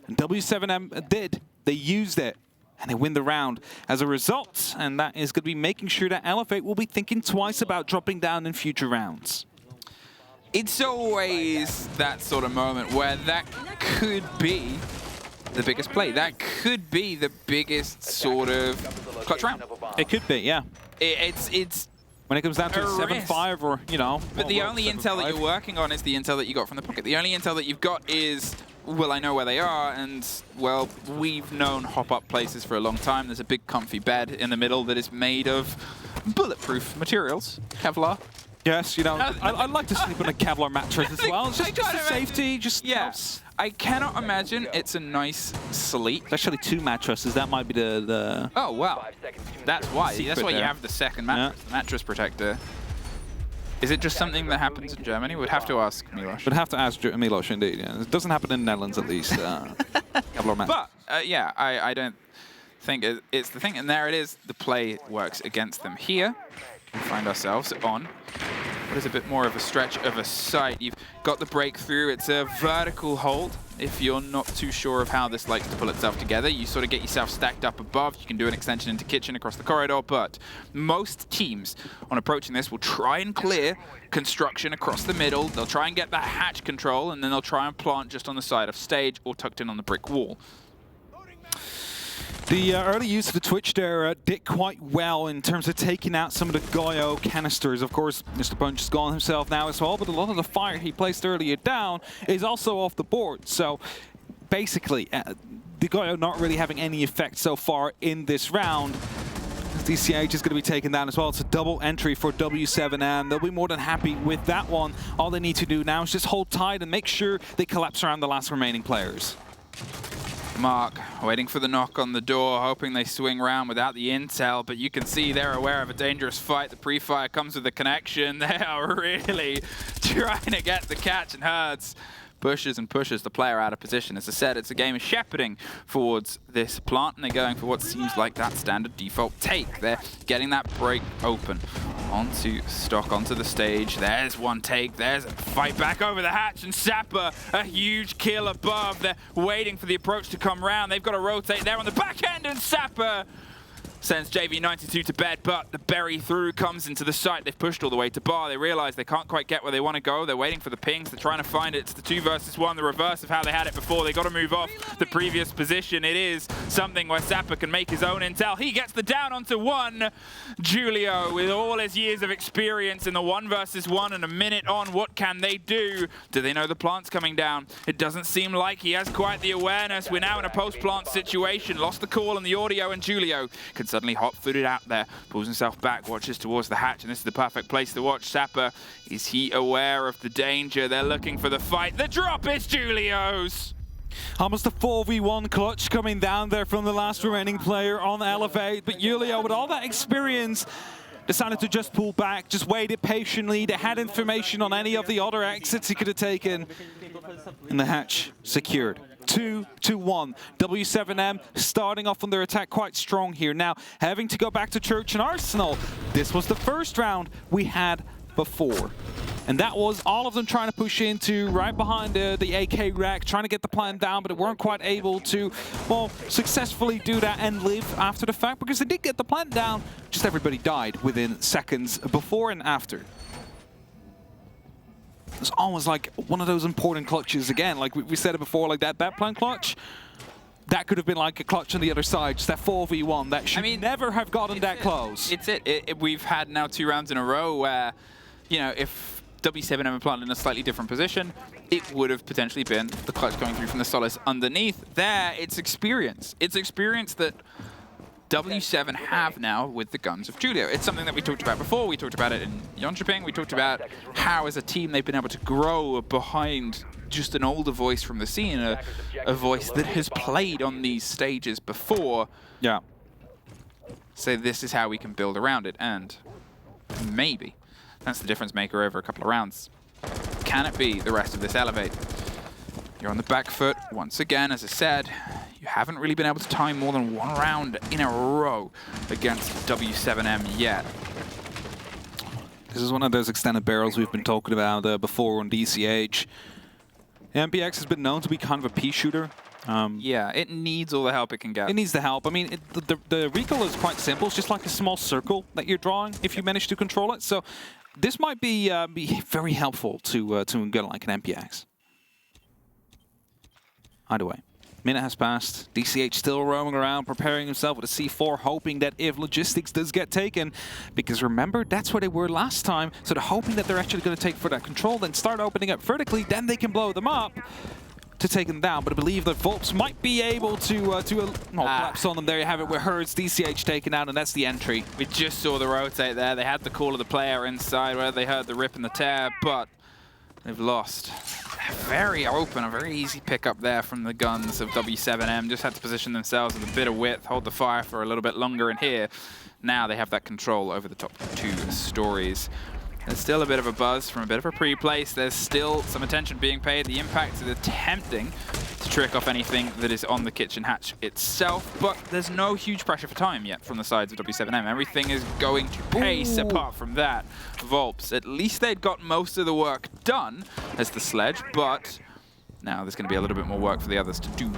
And w7m did. They used it. And they win the round as a result. And that is going to be making sure that Elevate will be thinking twice about dropping down in future rounds. It's always that sort of moment where that could be the biggest play. That could be the biggest sort of clutch round. It could be, yeah. It's when it comes down to a 7-5 or, you know. But the only intel that you're working on is the intel that you got from the pocket. The only intel that you've got is, well, I know where they are, and, well, we've known hop-up places for a long time. There's a big comfy bed in the middle that is made of bulletproof materials, Kevlar. Yes, you know, I'd like to sleep on a Kevlar mattress as well. Just for safety, just... Yes. I cannot imagine it's a nice sleep. It's actually 2 mattresses. That might be the... Oh, wow. That's why. That's why you have the second mattress, the mattress protector. Is it just something that happens in Germany? We'd have to ask Milos. We'd have to ask Milos, indeed. Yeah. It doesn't happen in the Netherlands, at least. Kevlar mattress. But, yeah, I don't think it's the thing. And there it is. The play works against them. Here, we find ourselves on what is a bit more of a stretch of a site. You've got the breakthrough. It's a vertical hold. If you're not too sure of how this likes to pull itself together, you sort of get yourself stacked up above. You can do an extension into kitchen across the corridor, but most teams on approaching this will try and clear construction across the middle. They'll try and get that hatch control, and then they'll try and plant just on the side of stage or tucked in on the brick wall. The early use of the Twitch there did quite well in terms of taking out some of the Goyo canisters. Of course, Mr. Punch has gone himself now as well, but a lot of the fire he placed earlier down is also off the board. So basically, the Goyo not really having any effect so far in this round. DCH is going to be taken down as well. It's a double entry for W7M. They'll be more than happy with that one. All they need to do now is just hold tight and make sure they collapse around the last remaining players. Mark waiting for the knock on the door, hoping they swing round without the intel, but you can see they're aware of a dangerous fight. The pre-fire comes with the connection. They are really trying to get the catch, and Herds pushes and pushes the player out of position. As I said, it's a game of shepherding towards this plant, and they're going for what seems like that standard default take. They're getting that break open. Onto stock, onto the stage. There's one take. There's a fight back over the hatch, and Sapper, a huge kill above. They're waiting for the approach to come round. They've got to rotate there on the back end, and Sapper sends JV92 to bed, but the berry through comes into the site. They've pushed all the way to bar. They realize they can't quite get where they want to go. They're waiting for the pings. They're trying to find it. It's the 2 versus 1, the reverse of how they had it before. They got to move off the previous position. It is something where Sapper can make his own intel. He gets the down onto 1. Julio, with all his years of experience in the 1 versus 1 and a minute on, what can they do? Do they know the plant's coming down? It doesn't seem like he has quite the awareness. We're now in a post-plant situation. Lost the call on the audio, and Julio can suddenly hot-footed out there, pulls himself back, watches towards the hatch, and this is the perfect place to watch. Sapper, is he aware of the danger? They're looking for the fight. The drop is Julio's! Almost a 4v1 clutch coming down there from the last remaining player on Elevate, but Julio, with all that experience, decided to just pull back, just waited patiently. They had information on any of the other exits he could have taken, and the hatch secured. 2-1. W7M starting off on their attack quite strong here. Now, having to go back to Church and Arsenal. This was the first round we had before. And that was all of them trying to push into right behind the AK rack, trying to get the plan down, but they weren't quite able to, well, successfully do that and live after the fact, because they did get the plant down. Just everybody died within seconds before and after. It's almost like one of those important clutches again. Like we said it before, like that plant clutch, that could have been like a clutch on the other side, just that 4v1 that should never have gotten that close. It's we've had now 2 rounds in a row where, you know, if W7M had planted in a slightly different position, it would have potentially been the clutch going through from the Solace underneath. There, it's experience. It's experience that W7 have now with the guns of Julio. It's something that we talked about before. We talked about it in Jönköping. We talked about how, as a team, they've been able to grow behind just an older voice from the scene, a voice that has played on these stages before. Yeah. So this is how we can build around it, and maybe that's the difference maker over a couple of rounds. Can it be the rest of this Elevate? You're on the back foot once again, as I said. You haven't really been able to time more than 1 round in a row against W7M yet. This is one of those extended barrels we've been talking about before on DCH. MPX has been known to be kind of a pea shooter. Yeah, it needs all the help it can get. It needs the help. I mean, the recoil is quite simple. It's just like a small circle that you're drawing if you manage to control it. So this might be very helpful to a gun like an MPX. Either way. Minute has passed. DCH still roaming around, preparing himself with a C4, hoping that if logistics does get taken, because remember, that's where they were last time, so they're hoping that they're actually going to take for that control, then start opening up vertically, then they can blow them up to take them down. But I believe that Volps might be able to collapse on them. There you have it, with Herds, DCH taken out, and that's the entry. We just saw the rotate there. They had the call of the player inside where they heard the rip and the tear, but they've lost. Very open, a very easy pickup there from the guns of W7M. Just had to position themselves with a bit of width, hold the fire for a little bit longer in here. Now they have that control over the top 2 stories. There's still a bit of a buzz from a bit of a pre-place. There's still some attention being paid. The impact is attempting to trick off anything that is on the kitchen hatch itself, but there's no huge pressure for time yet from the sides of W7M. Everything is going to pace apart from that. Volps, at least they'd got most of the work done as the sledge, but now there's going to be a little bit more work for the others to do.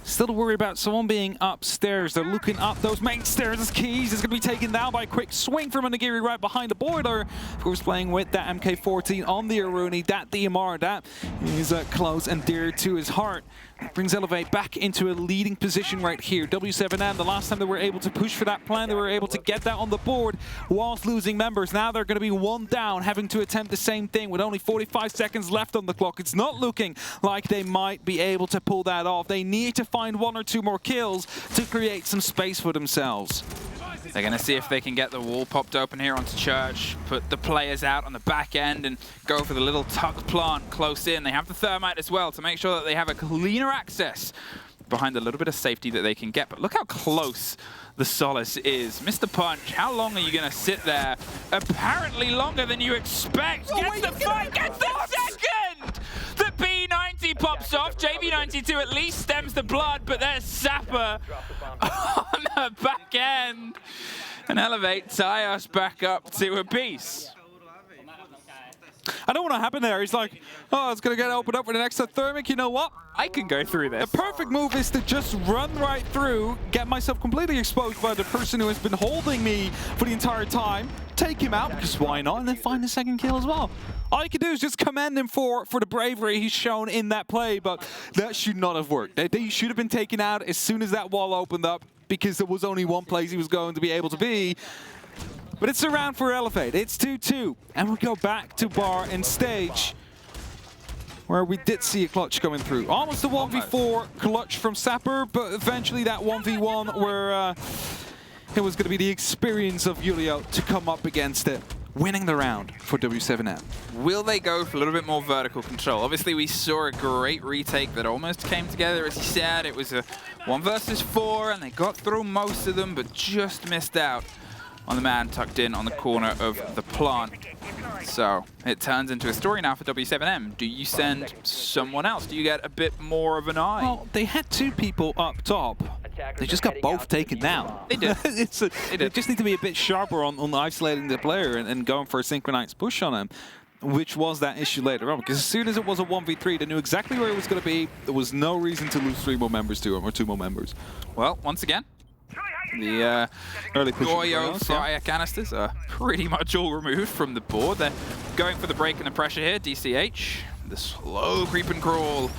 Still to worry about someone being upstairs. They're looking up those main stairs as Keys is going to be taken down by a quick swing from a Nagiri right behind the boiler. Of course, playing with that MK14 on the Aruni, that DMR, that is close and dear to his heart. Brings Elevate back into a leading position right here. W7m, the last time they were able to push for that plan, they were able to get that on the board whilst losing members. Now they're going to be one down, having to attempt the same thing with only 45 seconds left on the clock. It's not looking like they might be able to pull that off. They need to find 1 or 2 more kills to create some space for themselves. They're going to see if they can get the wall popped open here onto Church, put the players out on the back end and go for the little tuck plant close in. They have the thermite as well to make sure that they have a cleaner access behind a little bit of safety that they can get. But look how close the Solace is. Mr. Punch, how long are you going to sit there? Apparently longer than you expect. Gets the fight, gets the second! The B90 pops off. JV92 at least stems the blood, but there's Sapper on the back end. And Elevate tie us back up to a piece. I don't want to happen there. He's like, oh, it's going to get opened up with an extra thermic. You know what? I can go through this. The perfect move is to just run right through, get myself completely exposed by the person who has been holding me for the entire time, take him out, because why not, and then find the second kill as well. All you can do is just commend him for the bravery he's shown in that play, but that should not have worked. They should have been taken out as soon as that wall opened up, because there was only one place he was going to be able to be. But it's a round for Elevate. It's 2-2, and we go back to bar and stage, where we did see a clutch coming through. Almost a 1v4 clutch from Sapper, but eventually that 1v1 where it was going to be the experience of Julio to come up against it, winning the round for W7m. Will they go for a little bit more vertical control? Obviously, we saw a great retake that almost came together, as he said. It was a 1 versus 4, and they got through most of them, but just missed out on the man tucked in on the corner of the plant. So it turns into a story now for W7m. Do you send someone else? Do you get a bit more of an eye? Well, they had 2 people up top. They just got both taken down. They did. They just need to be a bit sharper on isolating the player and going for a synchronized push on him, which was that issue later on. Because as soon as it was a 1v3, they knew exactly where it was going to be. There was no reason to lose 3 more members to him, or 2 more members. Well, once again, the early Goyo fire canisters are pretty much all removed from the board. They're going for the break and the pressure here. DCH, the slow creep and crawl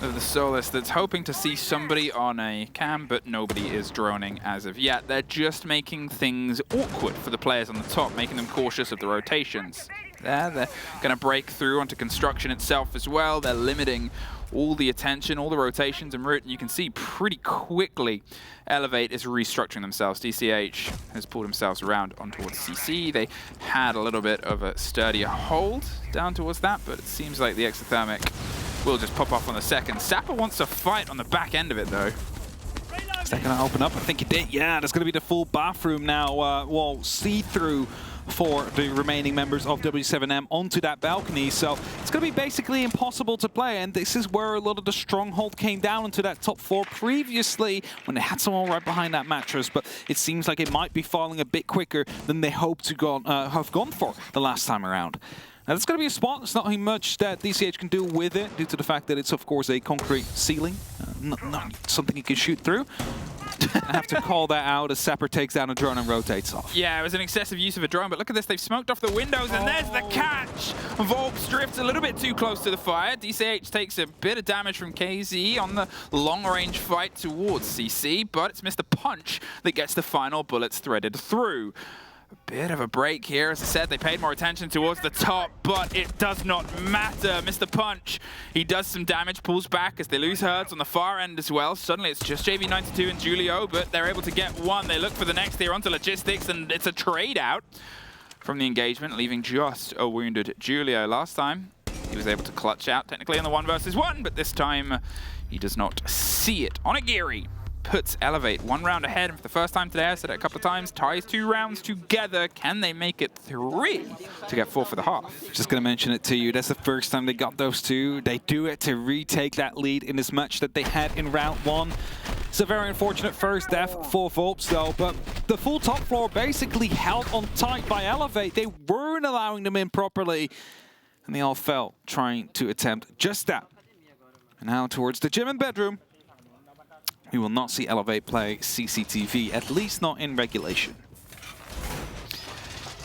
of the Solus that's hoping to see somebody on a cam, but nobody is droning as of yet. They're just making things awkward for the players on the top, making them cautious of the rotations. They're going to break through onto construction itself as well. They're limiting all the attention, all the rotations en route, and you can see pretty quickly Elevate is restructuring themselves. DCH has pulled themselves around on towards CC. They had a little bit of a sturdier hold down towards that, but it seems like the exothermic will just pop off on the second. Sapper wants to fight on the back end of it, though. Is that going to open up? I think it did. Yeah, there's going to be the full bathroom now. Well, see-through for the remaining members of W7m onto that balcony. So it's going to be basically impossible to play. And this is where a lot of the stronghold came down into that top 4 previously when they had someone right behind that mattress. But it seems like it might be falling a bit quicker than they hoped to have gone for the last time around. Now, it's going to be a spot. There's not much that DCH can do with it due to the fact that it's, of course, a concrete ceiling. Not something you can shoot through. I have to call that out as Sapper takes down a drone and rotates off. Yeah, it was an excessive use of a drone, but look at this. They've smoked off the windows, and there's the catch. Volps drifts a little bit too close to the fire. DCH takes a bit of damage from KZ on the long-range fight towards CC, but it's Mr. Punch that gets the final bullets threaded through. A bit of a break here. As I said, they paid more attention towards the top, but it does not matter. Mr. Punch, he does some damage, pulls back as they lose herds on the far end as well. Suddenly it's just JV92 and Julio, but they're able to get one. They look for the next here onto logistics, and it's a trade out from the engagement, leaving just a wounded Julio. Last time, he was able to clutch out technically on the 1 versus 1, but this time he does not see it. Onigiri puts Elevate 1 round ahead, and for the first time today, I said it a couple of times, ties 2 rounds together. Can they make it 3 to get 4 for the half? Just going to mention it to you. That's the first time they got those 2. They do it to retake that lead in this match that they had in round 1. It's a very unfortunate first death for Volps, though, but the full top floor basically held on tight by Elevate. They weren't allowing them in properly, and they all fell trying to attempt just that. And now towards the gym and bedroom. We will not see Elevate play CCTV, at least not in regulation.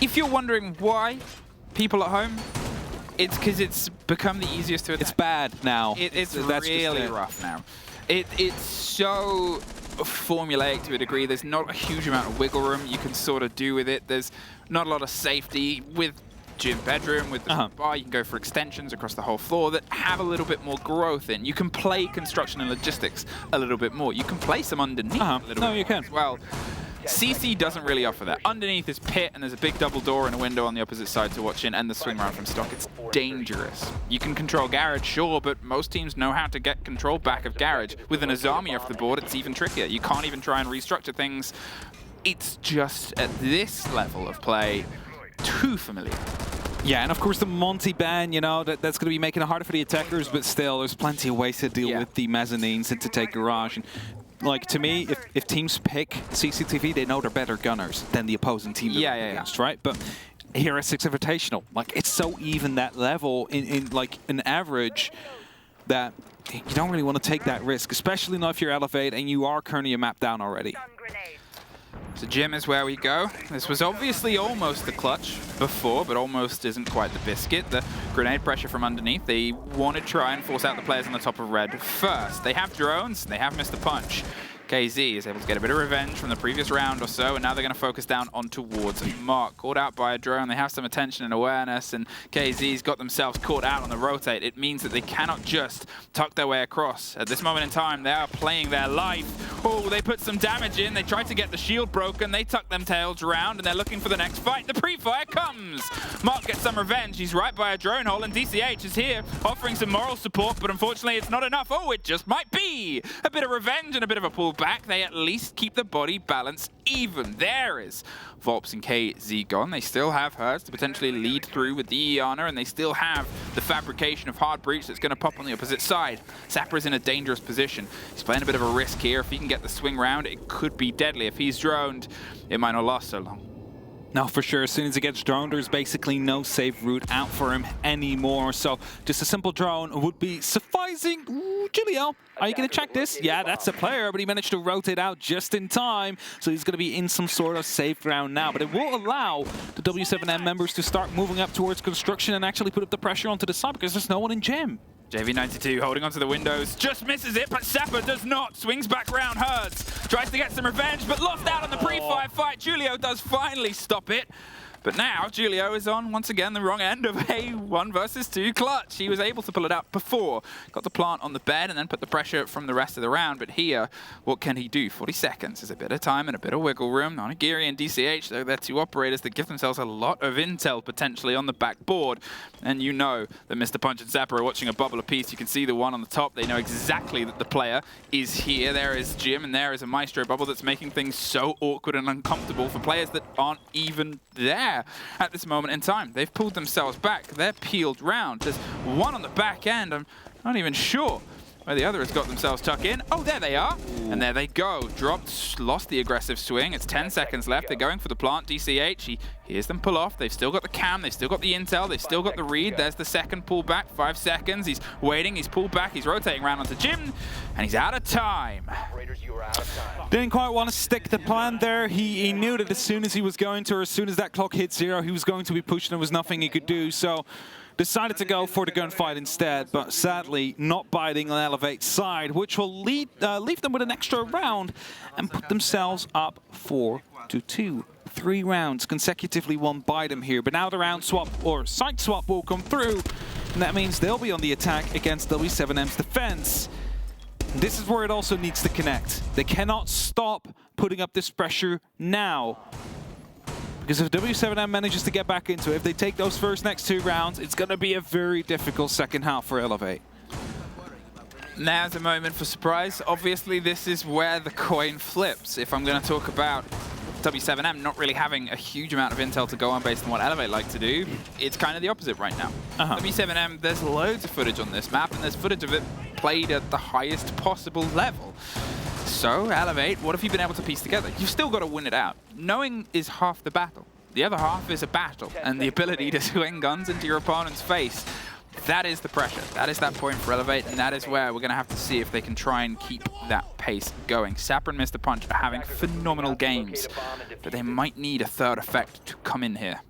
If you're wondering why, people at home, It's because it's become the easiest to attack. It's bad now. It's That's really rough now. It's so formulaic to a degree. There's not a huge amount of wiggle room you can sort of do with it. There's not a lot of safety with gym bedroom, with the bar. You can go for extensions across the whole floor that have a little bit more growth in. You can play construction and logistics a little bit more. You can play some underneath a little bit you can. as well. CC doesn't really offer that. Underneath is pit, and there's a big double door and a window on the opposite side to watch in, and the swing round from stock. It's dangerous. You can control garage, sure, but most teams know how to get control back of garage. With an Azami off the board, it's even trickier. You can't even try and restructure things. It's just, at this level of play, too familiar. Yeah, and of course the Monty ban, you know, that's going to be making it harder for the attackers, but still, there's plenty of ways to deal with the mezzanines and to take garage. And like, to me, if teams pick CCTV, they know they're better gunners than the opposing team they're against, right? But here at Six Invitational, like, it's so even that level in like an average that you don't really want to take that risk, especially not if you're Elevate and you are currently a map down already. So gym is where we go. This was obviously almost the clutch before, but almost isn't quite the biscuit. The grenade pressure from underneath. They want to try and force out the players on the top of red first. They have drones, they have missed the punch. KZ is able to get a bit of revenge from the previous round or so, and now they're going to focus down on towards Mark. Caught out by a drone, they have some attention and awareness, and KZ's got themselves caught out on the rotate. It means that they cannot just tuck their way across. At this moment in time, they are playing their life. Oh, they put some damage in, they tried to get the shield broken, they tuck them tails around, and they're looking for the next fight. The pre-fire comes! Mark gets some revenge, he's right by a drone hole, and DCH is here, offering some moral support, but unfortunately it's not enough. Oh, it just might be! A bit of revenge and a bit of a pull back. They at least keep the body balance even. There is Volps and KZ gone. They still have Hertz to potentially lead through with the Iana, and they still have the fabrication of hard breach that's going to pop on the opposite side. Sapper's in a dangerous position. He's playing a bit of a risk here. If he can get the swing round, it could be deadly. If he's droned, it might not last so long. No, for sure. As soon as he gets droned, there's basically no safe route out for him anymore. So just a simple drone would be sufficing. Ooh, Julio, are you going to check this? Yeah, that's a player, but he managed to rotate out just in time. So he's going to be in some sort of safe ground now. But it will allow the W7M members to start moving up towards construction and actually put up the pressure onto the side because there's no one in gym. JV92 holding onto the windows, just misses it, but Sapper does not. Swings back round, Hertz tries to get some revenge, but lost out on the pre-fire fight. Julio does finally stop it. But now Julio is on, once again, the wrong end of a 1 versus 2 clutch. He was able to pull it out before. Got the plant on the bed and then put the pressure from the rest of the round. But here, what can he do? 40 seconds is a bit of time and a bit of wiggle room. Onigiri and DCH, though, they're two operators that give themselves a lot of intel potentially on the backboard. And you know that Mr. Punch and Zapper are watching a bubble apiece. You can see the one on the top. They know exactly that the player is here. There is Jim and there is a Maestro bubble that's making things so awkward and uncomfortable for players that aren't even there at this moment in time. They've pulled themselves back. They're peeled round. There's one on the back end. I'm not even sure where the other has got themselves tucked in. Oh, there they are. And there they go. Dropped, lost the aggressive swing. It's 10 seconds left. They're going for the plant. DCH, he hears them pull off. They've still got the cam. They've still got the intel. They've still got the read. There's the second pull back. 5 seconds. He's waiting. He's pulled back. He's rotating around onto Jim. And he's out of time. Didn't quite want to stick the plan there. He knew that as soon as he was going to, or as soon as that clock hit 0, he was going to be pushed and there was nothing he could do. So decided to go for the gunfight instead, but sadly not biting on Elevate's side, which will leave them with an extra round and put themselves up 4-2. 3 rounds consecutively won by them here, but now the round swap or side swap will come through, and that means they'll be on the attack against W7M's defense. This is where it also needs to connect. They cannot stop putting up this pressure now. Because if W7M manages to get back into it, if they take those next 2 rounds, it's going to be a very difficult second half for Elevate. Now's a moment for surprise. Obviously, this is where the coin flips. If I'm going to talk about W7M not really having a huge amount of intel to go on based on what Elevate like to do, it's kind of the opposite right now. W7M, there's loads of footage on this map, and there's footage of it played at the highest possible level. So, Elevate, what have you been able to piece together? You've still got to win it out. Knowing is half the battle. The other half is a battle, and the ability to swing guns into your opponent's face. That is the pressure. That is that point for Elevate, and that is where we're going to have to see if they can try and keep that pace going. Sapper and Mr. Punch are having phenomenal games, but they might need a third effect to come in here.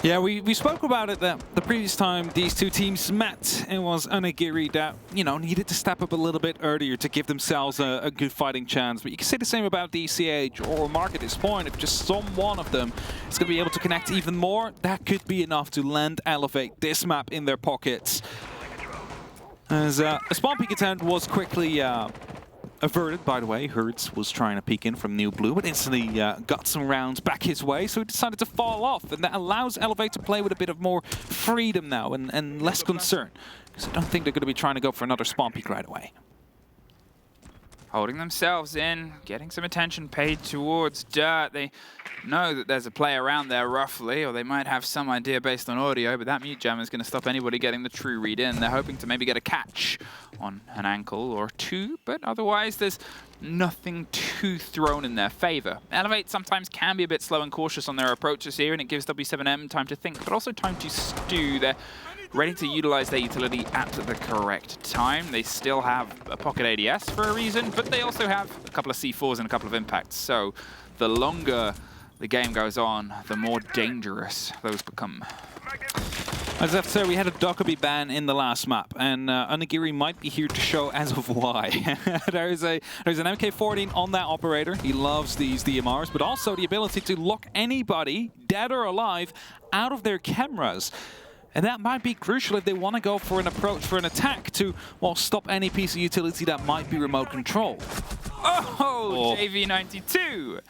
Yeah, we spoke about it the previous time these two teams met. It was Onigiri that, you know, needed to step up a little bit earlier to give themselves a good fighting chance. But you can say the same about DCH or Mark at this point. If just some one of them is going to be able to connect even more, that could be enough to land Elevate this map in their pockets. As a spawn peek attempt was quickly averted, by the way. Hertz was trying to peek in from New Blue, but instantly got some rounds back his way, so he decided to fall off, and that allows Elevate to play with a bit of more freedom now and less concern, because I don't think they're going to be trying to go for another spawn peek right away. Holding themselves in, getting some attention paid towards Dirt. They know that there's a play around there roughly, or they might have some idea based on audio, but that mute jam is going to stop anybody getting the true read in. They're hoping to maybe get a catch on an ankle or two, but otherwise there's nothing too thrown in their favor. Elevate sometimes can be a bit slow and cautious on their approaches here, and it gives w7m time to think, but also time to stew. They're ready to utilize their utility at the correct time. They still have a pocket ADS for a reason, but they also have a couple of C4s and a couple of impacts. So the longer the game goes on, the more dangerous those become. I just have to say, we had a Dokkaebi ban in the last map, and Onigiri might be here to show as of why. there's an MK14 on that operator. He loves these DMRs, but also the ability to lock anybody, dead or alive, out of their cameras. And that might be crucial if they want to go for an approach, for an attack to, well, stop any piece of utility that might be remote controlled. Oh, JV92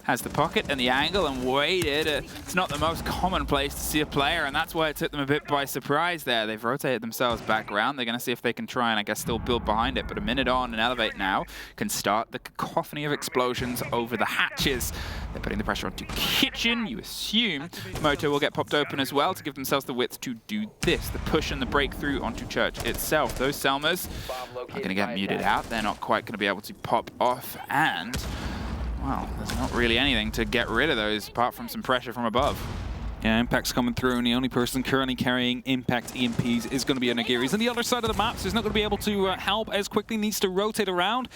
has the pocket and the angle and waited. It's not the most common place to see a player, and that's why it took them a bit by surprise there. They've rotated themselves back around. They're going to see if they can try and, I guess, still build behind it. But a minute on and Elevate now can start the cacophony of explosions over the hatches. They're putting the pressure onto Kitchen. You assume Moto will get popped open as well to give themselves the width to do this. The push and the breakthrough onto Church itself. Those Selmas are going to get muted out. They're not quite going to be able to pop off, and well, there's not really anything to get rid of those apart from some pressure from above. Yeah, Impact's coming through, and the only person currently carrying Impact EMPs is going to be Onigiri. He's on the other side of the map, so he's not going to be able to help as quickly. Needs to rotate around.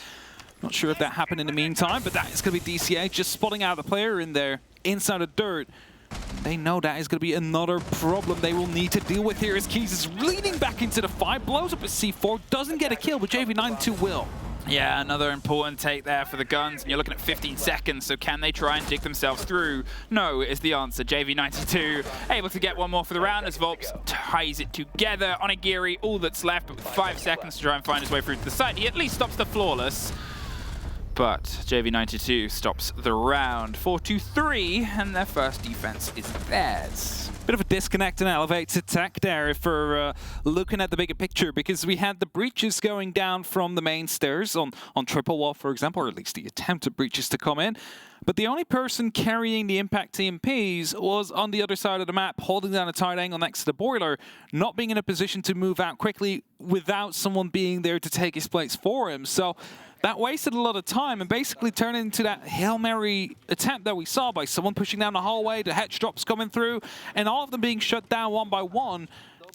Not sure if that happened in the meantime, but that is going to be DCA just spotting out the player in there, inside of Dirt. They know that is going to be another problem they will need to deal with here as Keys is leaning back into the fight, blows up a C4, doesn't get a kill, but JV92 will. Yeah, another important take there for the guns, and you're looking at 15 seconds, so can they try and dig themselves through? No is the answer. JV92 able to get one more for the round as Volps ties it together. Onigiri, all that's left, but with 5 seconds to try and find his way through to the side. He at least stops the flawless, but JV92 stops the round. 4-2-3, and their first defense is theirs. Bit of a disconnect in Elevate's attack there if we're looking at the bigger picture, because we had the breaches going down from the main stairs on Triple Wall, for example, or at least the attempt at breaches to come in. But the only person carrying the Impact TMPs was on the other side of the map, holding down a tight angle next to the boiler, not being in a position to move out quickly without someone being there to take his place for him. So that wasted a lot of time and basically turned into that Hail Mary attempt that we saw by someone pushing down the hallway, the hedge drops coming through, and all of them being shut down one by one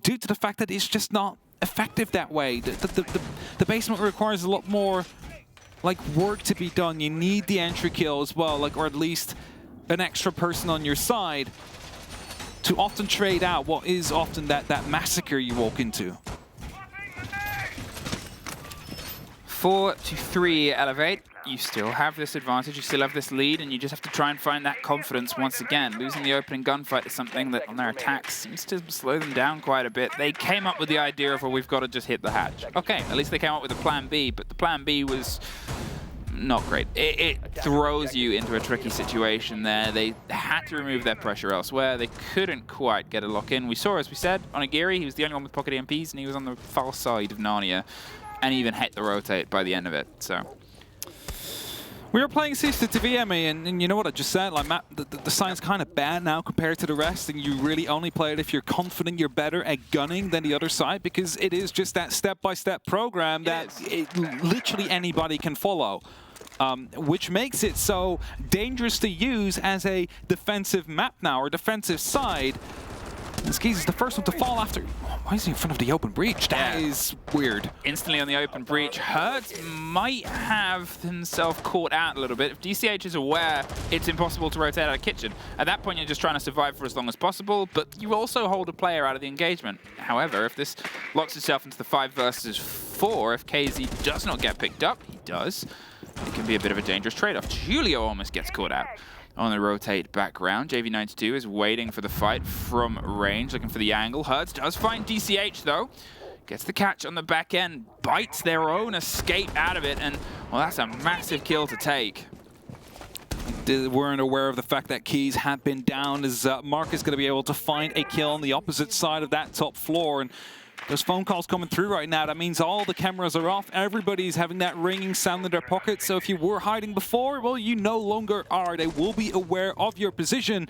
due to the fact that it's just not effective that way. The basement requires a lot more work to be done. You need the entry kill as well, or at least an extra person on your side to often trade out what is often that massacre you walk into. 4-3 Elevate. You still have this advantage, you still have this lead, and you just have to try and find that confidence once again. Losing the opening gunfight is something that on their attacks seems to slow them down quite a bit. They came up with the idea of, well, we've got to just hit the hatch. Okay, at least they came up with a plan B, but the plan B was not great. It throws you into a tricky situation there. They had to remove their pressure elsewhere. They couldn't quite get a lock in. We saw, as we said, Onigiri, he was the only one with pocket EMPs, and he was on the far side of Narnia, and even hit the rotate by the end of it, so. We were playing Sister to VME, and you know what I just said, like, the sign's kind of bad now compared to the rest, and you really only play it if you're confident you're better at gunning than the other side, because it is just that step-by-step program that literally anybody can follow. Which makes it so dangerous to use as a defensive map now, or defensive side, Skis is the first one to fall after. Oh, why is he in front of the open breach? That is weird. Instantly on the open breach. Hertz might have himself caught out a little bit. If DCH is aware, it's impossible to rotate out of kitchen. At that point, you're just trying to survive for as long as possible, but you also hold a player out of the engagement. However, if this locks itself into the 5 versus 4, if KZ does not get picked up, he does, it can be a bit of a dangerous trade-off. Julio almost gets caught out on the rotate background. JV92 is waiting for the fight from range, looking for the angle. Hertz does find DCH though. Gets the catch on the back end, bites their own escape out of it, and well, that's a massive kill to take. They weren't aware of the fact that Keys had been down, as Mark is going to be able to find a kill on the opposite side of that top floor. And there's phone calls coming through right now. That means all the cameras are off. Everybody's having that ringing sound in their pocket. So if you were hiding before, well, you no longer are. They will be aware of your position.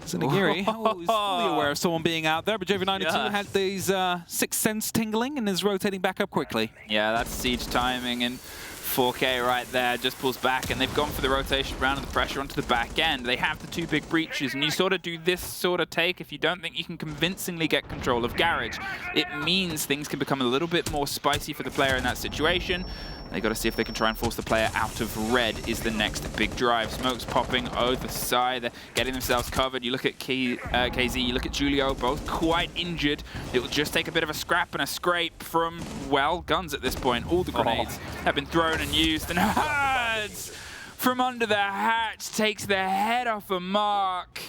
Zanagiri is fully aware of someone being out there, but JV92 had these sixth sense tingling and is rotating back up quickly. Yeah, that's siege timing, and 4K right there just pulls back, and they've gone for the rotation round and the pressure onto the back end. They have the 2 big breaches, and you sort of do this sort of take if you don't think you can convincingly get control of Garage. It means things can become a little bit more spicy for the player in that situation. They got to see if they can try and force the player out of red is the next big drive. Smoke's popping over the side. They're getting themselves covered. You look at KZ, you look at Julio, both quite injured. It will just take a bit of a scrap and a scrape from, well, guns at this point. All the grenades have been thrown and used. And Hertz from under the hatch takes the head off of Mark.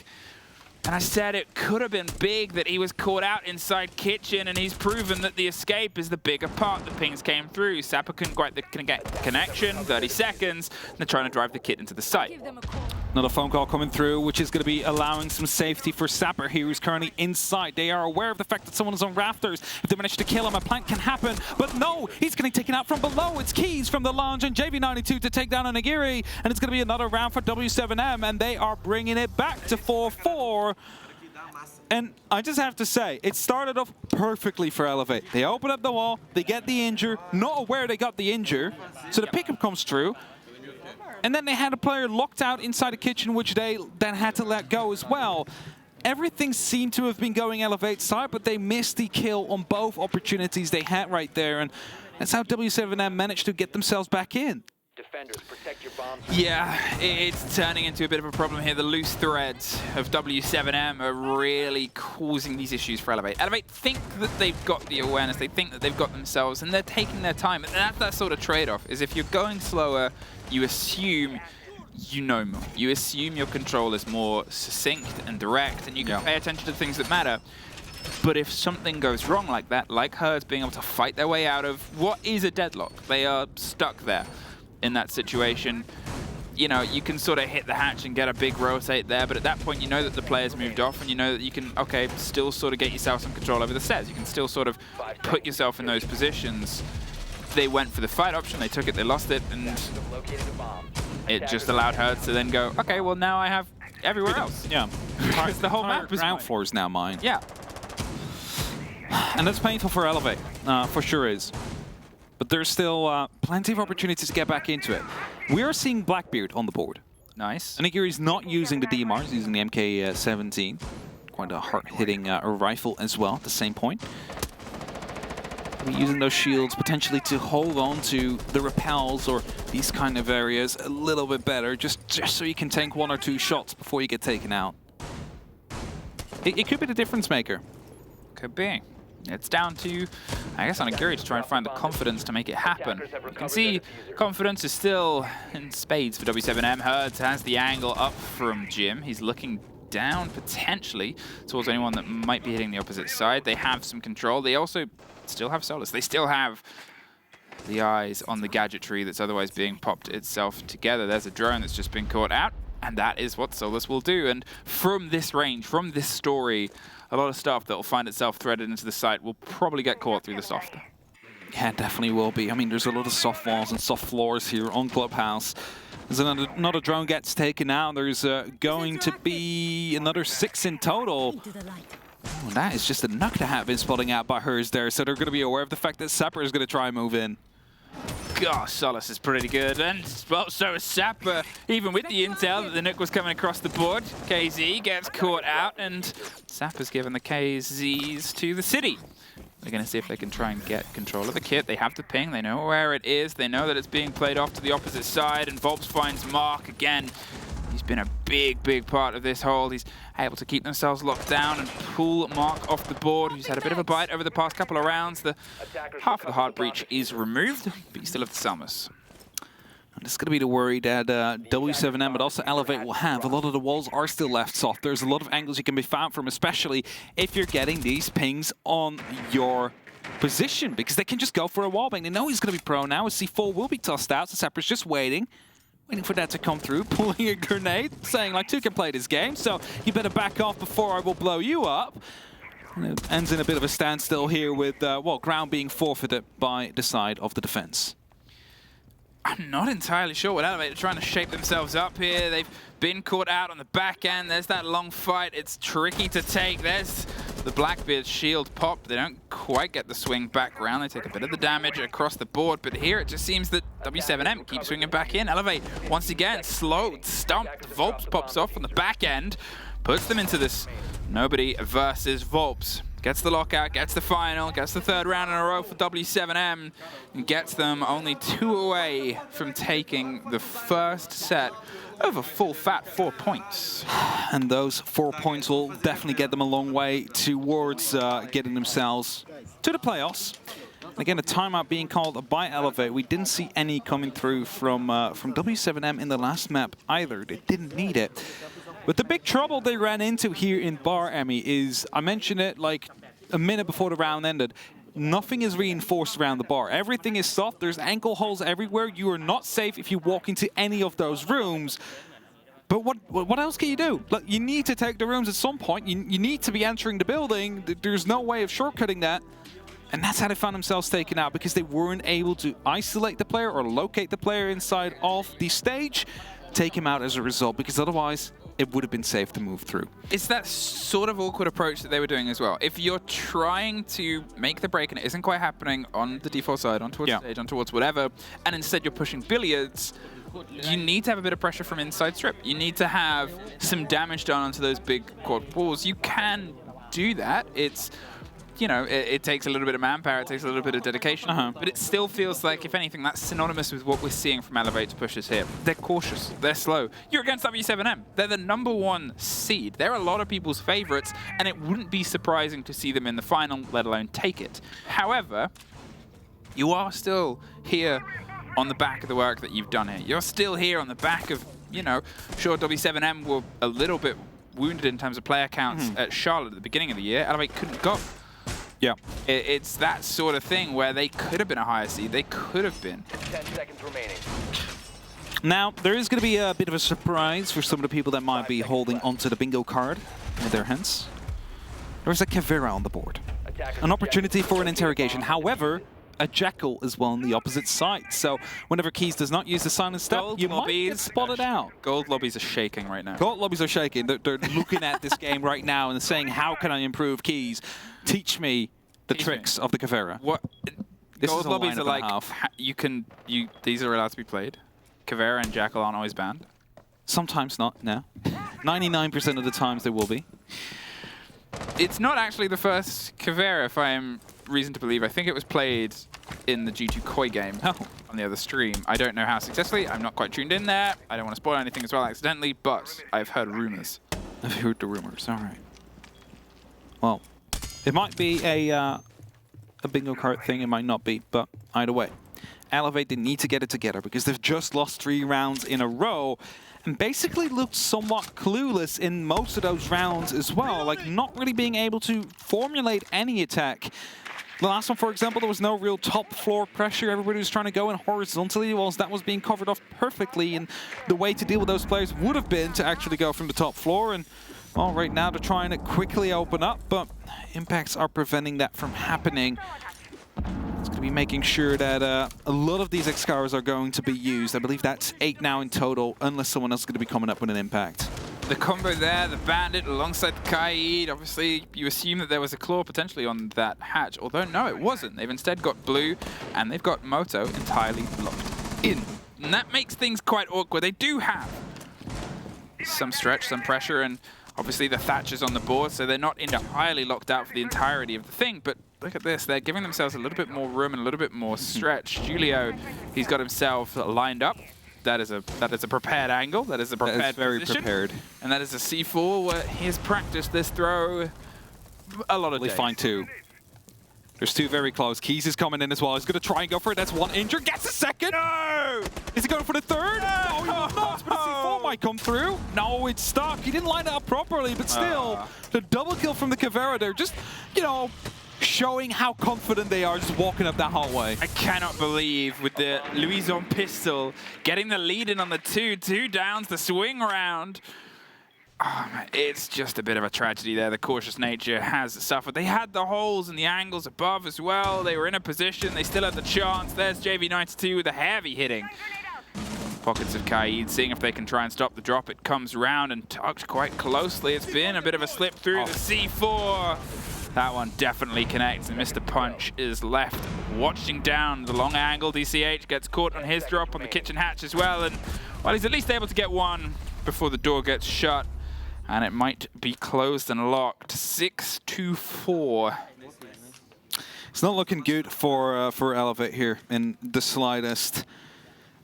And I said it could have been big that he was caught out inside kitchen, and he's proven that the escape is the bigger part. The pings came through. Sapper couldn't quite get the connection. 30 seconds. And they're trying to drive the kit into the site. Another phone call coming through, which is going to be allowing some safety for Sapper here, who's currently inside. They are aware of the fact that someone is on rafters. If they manage to kill him, a plant can happen. But no, he's getting taken out from below. It's Keys from the lounge and JV92 to take down Onigiri. And it's going to be another round for w7m, and they are bringing it back to 4-4. And I just have to say, it started off perfectly for Elevate. They open up the wall, they get the injure, not aware they got the injure, so the pickup comes through. And then they had a player locked out inside the kitchen, which they then had to let go as well. Everything seemed to have been going Elevate side, but they missed the kill on both opportunities they had right there. And that's how w7m managed to get themselves back in. Defenders, protect your bombs. Yeah, it's turning into a bit of a problem here. The loose threads of w7m are really causing these issues for Elevate. Elevate think that they've got the awareness, they think that they've got themselves, and they're taking their time. And that's that sort of trade-off, is if you're going slower, you assume you know more. You assume your control is more succinct and direct, and you can pay attention to things that matter. But if something goes wrong like that, like Hertz being able to fight their way out of what is a deadlock, they are stuck there. In that situation, you know, you can sort of hit the hatch and get a big rotate there, but at that point you know that the player's moved off, and you know that you can, okay, still sort of get yourself some control over the stairs. You can still sort of put yourself in those positions. They went for the fight option, they took it, they lost it, and it just allowed Hertz to then go, okay, well now I have everywhere else. Yeah. It's the whole map. Ground floor is now mine. Yeah. And that's painful for Elevate, for sure is. But there's still plenty of opportunities to get back into it. We are seeing Blackbeard on the board. Nice. Onigiri's not using the DMR, he's using the MK17. Quite a hard-hitting rifle as well at the same point. We're using those shields potentially to hold on to the repels or these kind of areas a little bit better, just so you can tank 1 or 2 shots before you get taken out. It could be the difference maker. Could be. It's down to, I guess, Onigiri to try and find the confidence to make it happen. You can see confidence is still in spades for w7m. Hertz has the angle up from Jim. He's looking down potentially towards anyone that might be hitting the opposite side. They have some control. They also still have Solus. They still have the eyes on the gadgetry that's otherwise being popped itself together. There's a drone that's just been caught out, and that is what Solus will do. And from this range, from this story, a lot of stuff that will find itself threaded into the site will probably get caught through the softer. Yeah, definitely will be. I mean, there's a lot of soft walls and soft floors here on Clubhouse. As another drone gets taken out, there's going to be another 6 in total. Oh, that is just a knock to have been spotting out by hers there, so they're going to be aware of the fact that Sapper is going to try and move in. Gosh, Solace is pretty good, and well, so is Sapper. Even with the intel that the nuke was coming across the board, KZ gets caught out, and Sapper's given the KZs to the city. They're going to see if they can try and get control of the kit. They have the ping, they know where it is, they know that it's being played off to the opposite side, and Volps finds Mark again. He's been a big part of this hold. He's able to keep themselves locked down and pull Mark off the board, who's had a bit of a bite over the past couple of rounds. The half of the hard breach is removed, but you still have the Summers. And it's going to be the worry that w7m, but also Elevate will have. A lot of the walls are still left soft. There's a lot of angles you can be found from, especially if you're getting these pings on your position, because they can just go for a wall bang. They know he's going to be prone now. C4 will be tossed out, so Sapper's just waiting for that to come through, pulling a grenade, saying like, 2 can play this game, so you better back off before I will blow you up. And it ends in a bit of a standstill here with, well, ground being forfeited by the side of the defense. I'm not entirely sure what Elevate are trying to shape themselves up here. They've been caught out on the back end. There's that long fight. It's tricky to take. There's the Blackbeard's shield pop. They don't quite get the swing back round. They take a bit of the damage across the board. But here it just seems that w7m keeps swinging back in. Elevate, once again, slowed, stumped. Volps pops off on the back end. Puts them into this nobody versus Volps. Gets the lockout, gets the final, gets the 3rd round in a row for w7m, and gets them only 2 away from taking the first set of a full fat 4 points. And those 4 points will definitely get them a long way towards getting themselves to the playoffs. Again, a timeout being called by Elevate. We didn't see any coming through from w7m in the last map either. They didn't need it. But the big trouble they ran into here in Bar, Emmy, is, I mentioned it like a minute before the round ended, nothing is reinforced around the bar. Everything is soft. There's ankle holes everywhere. You are not safe if you walk into any of those rooms. But what else can you do? Like, you need to take the rooms at some point. You need to be entering the building. There's no way of shortcutting that. And that's how they found themselves taken out, because they weren't able to isolate the player or locate the player inside of the stage, take him out as a result, because otherwise it would have been safe to move through. It's that sort of awkward approach that they were doing as well. If you're trying to make the break and it isn't quite happening on the default side, on towards the stage, on towards whatever, and instead you're pushing billiards, you need to have a bit of pressure from inside strip. You need to have some damage done onto those big quad walls. You can do that. It's, you know, it takes a little bit of manpower, it takes a little bit of dedication, but it still feels like, if anything, that's synonymous with what we're seeing from Elevate's pushes here. They're cautious, they're slow. You're against w7m. They're the #1 seed. They're a lot of people's favorites, and it wouldn't be surprising to see them in the final, let alone take it. However, you are still here on the back of the work that you've done here. You're still here on the back of, you know, sure, w7m were a little bit wounded in terms of player counts at Charlotte at the beginning of the year. Elevate couldn't go. Yeah. It's that sort of thing where they could have been a higher seed. They could have been. 10 seconds remaining. Now, there is going to be a bit of a surprise for some of the people that might be holding onto the bingo card with their hands. There's a Kavera on the board. An opportunity for an interrogation. However, a Jackal as well on the opposite side. So whenever Keys does not use the silent step, you might get spotted out. Gold lobbies are shaking right now. Gold lobbies are shaking. They're looking at this game right now and saying, how can I improve Keys? Teach me the tricks of the Kavera. What? This Gold is a lobbies are like, half. these are allowed to be played. Kavera and Jackal aren't always banned. Sometimes not, no. 99% of the times they will be. It's not actually the first Kavera, if I am reason to believe. I think it was played in the G2 Koi game on the other stream. I don't know how successfully. I'm not quite tuned in there. I don't want to spoil anything as well accidentally, but I've heard rumors. I've heard the rumors, all right. Well, it might be a bingo card thing, it might not be, but either way. Elevate, they need to get it together because they've just lost 3 rounds in a row and basically looked somewhat clueless in most of those rounds as well, like not really being able to formulate any attack. The last one, for example, there was no real top floor pressure. Everybody was trying to go in horizontally whilst that was being covered off perfectly, and the way to deal with those players would have been to actually go from the top floor. And well, right now they're trying to quickly open up, but impacts are preventing that from happening. It's going to be making sure that a lot of these Excaliburs are going to be used. I believe that's 8 now in total, unless someone else is going to be coming up with an impact. the combo there, the Bandit alongside the Kaid. Obviously, you assume that there was a claw potentially on that hatch, although no, it wasn't. They've instead got Blue, and they've got Moto entirely locked in. And that makes things quite awkward. They do have some stretch, some pressure, and obviously the Thatcher's on the board, so they're not entirely locked out for the entirety of the thing. But look at this, they're giving themselves a little bit more room and a little bit more stretch. Julio, he's got himself lined up. That is a prepared angle. That is a prepared very position. prepared. And that is a C4 where he has practiced this throw a lot of days. Fine too. There's two very close. Keys is coming in as well. He's going to try and go for it. That's one injured. Gets a second. No! Is he going for the third? No, he will not. But a C4 might come through. No, it's stuck. He didn't line it up properly, but still, the double kill from the Kavera there. Just, you know, showing how confident they are just walking up that hallway. I cannot believe with the Louison pistol getting the lead in on the two downs, the swing round. Oh, man, it's just a bit of a tragedy there. The cautious nature has suffered. They had the holes and the angles above as well. They were in a position. They still had the chance. There's JV92 with a heavy hitting. Pockets of Kaid, seeing if they can try and stop the drop. It comes round and tucked quite closely. It's been a bit of a slip through the C4. That one definitely connects, and Mr. Punch is left watching down the long angle. DCH gets caught on his drop on the kitchen hatch as well, and well, he's at least able to get one before the door gets shut, and it might be closed and locked. 6-4. It's not looking good for Elevate here in the slightest.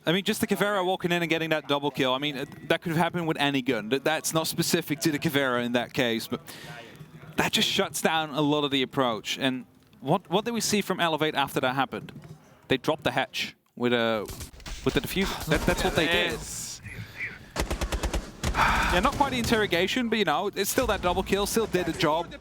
I mean, just the Kavera walking in and getting that double kill. I mean, that could have happened with any gun. That's not specific to the Kavera in that case, but that just shuts down a lot of the approach. And what did we see from Elevate after that happened? They dropped the hatch with the diffuser. That's what they did. Yeah, not quite the interrogation, but you know, it's still that double kill, still did the job.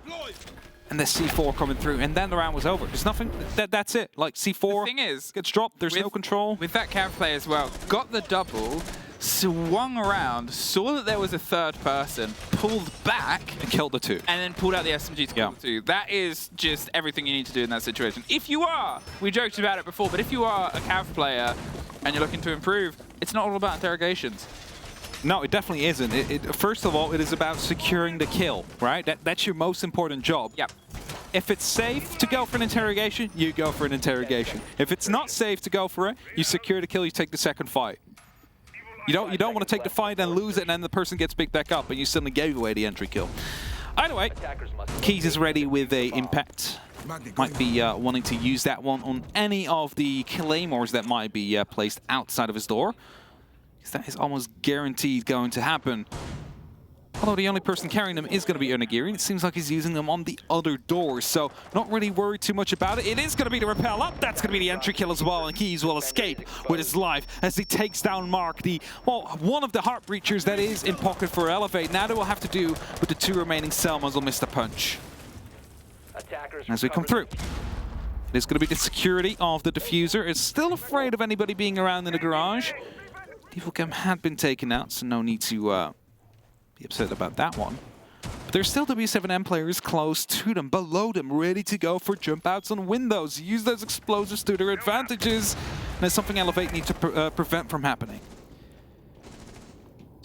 And the C4 coming through, and then the round was over. There's nothing, that's it. Like C4 the thing is, gets dropped, there's no control. With that Cav play as well, got the double, swung around, saw that there was a third person, pulled back. And killed the two. And then pulled out the SMG to kill the two. That is just everything you need to do in that situation. If you are, we joked about it before, but if you are a Cav player and you're looking to improve, it's not all about interrogations. No, it definitely isn't. First of all, it is about securing the kill, right? That's your most important job. Yep. If it's safe to go for an interrogation, you go for an interrogation. If it's not safe to go for it, you secure the kill, you take the second fight. You don't want to take the fight and lose it, and then the person gets picked back up, and you suddenly gave away the entry kill. Either way, Keys is ready with a impact. Might be wanting to use that one on any of the claymores that might be placed outside of his door. That is almost guaranteed going to happen. Although the only person carrying them is going to be Onigiri. It seems like he's using them on the other doors, so not really worried too much about it. It is going to be the rappel up. That's going to be the entry kill as well, and Keys will escape with his life as he takes down Mark, one of the heart breachers that is in pocket for Elevate. Now they will have to do with the two remaining Selmas on Mr. Punch. As we come through. It's going to be the security of the diffuser. It's still afraid of anybody being around in the garage. Devil Cam had been taken out, so no need to be upset about that one. But there's still w7m players close to them, below them, ready to go for jump outs on windows. Use those explosives to their advantages. And it's something Elevate need to prevent from happening.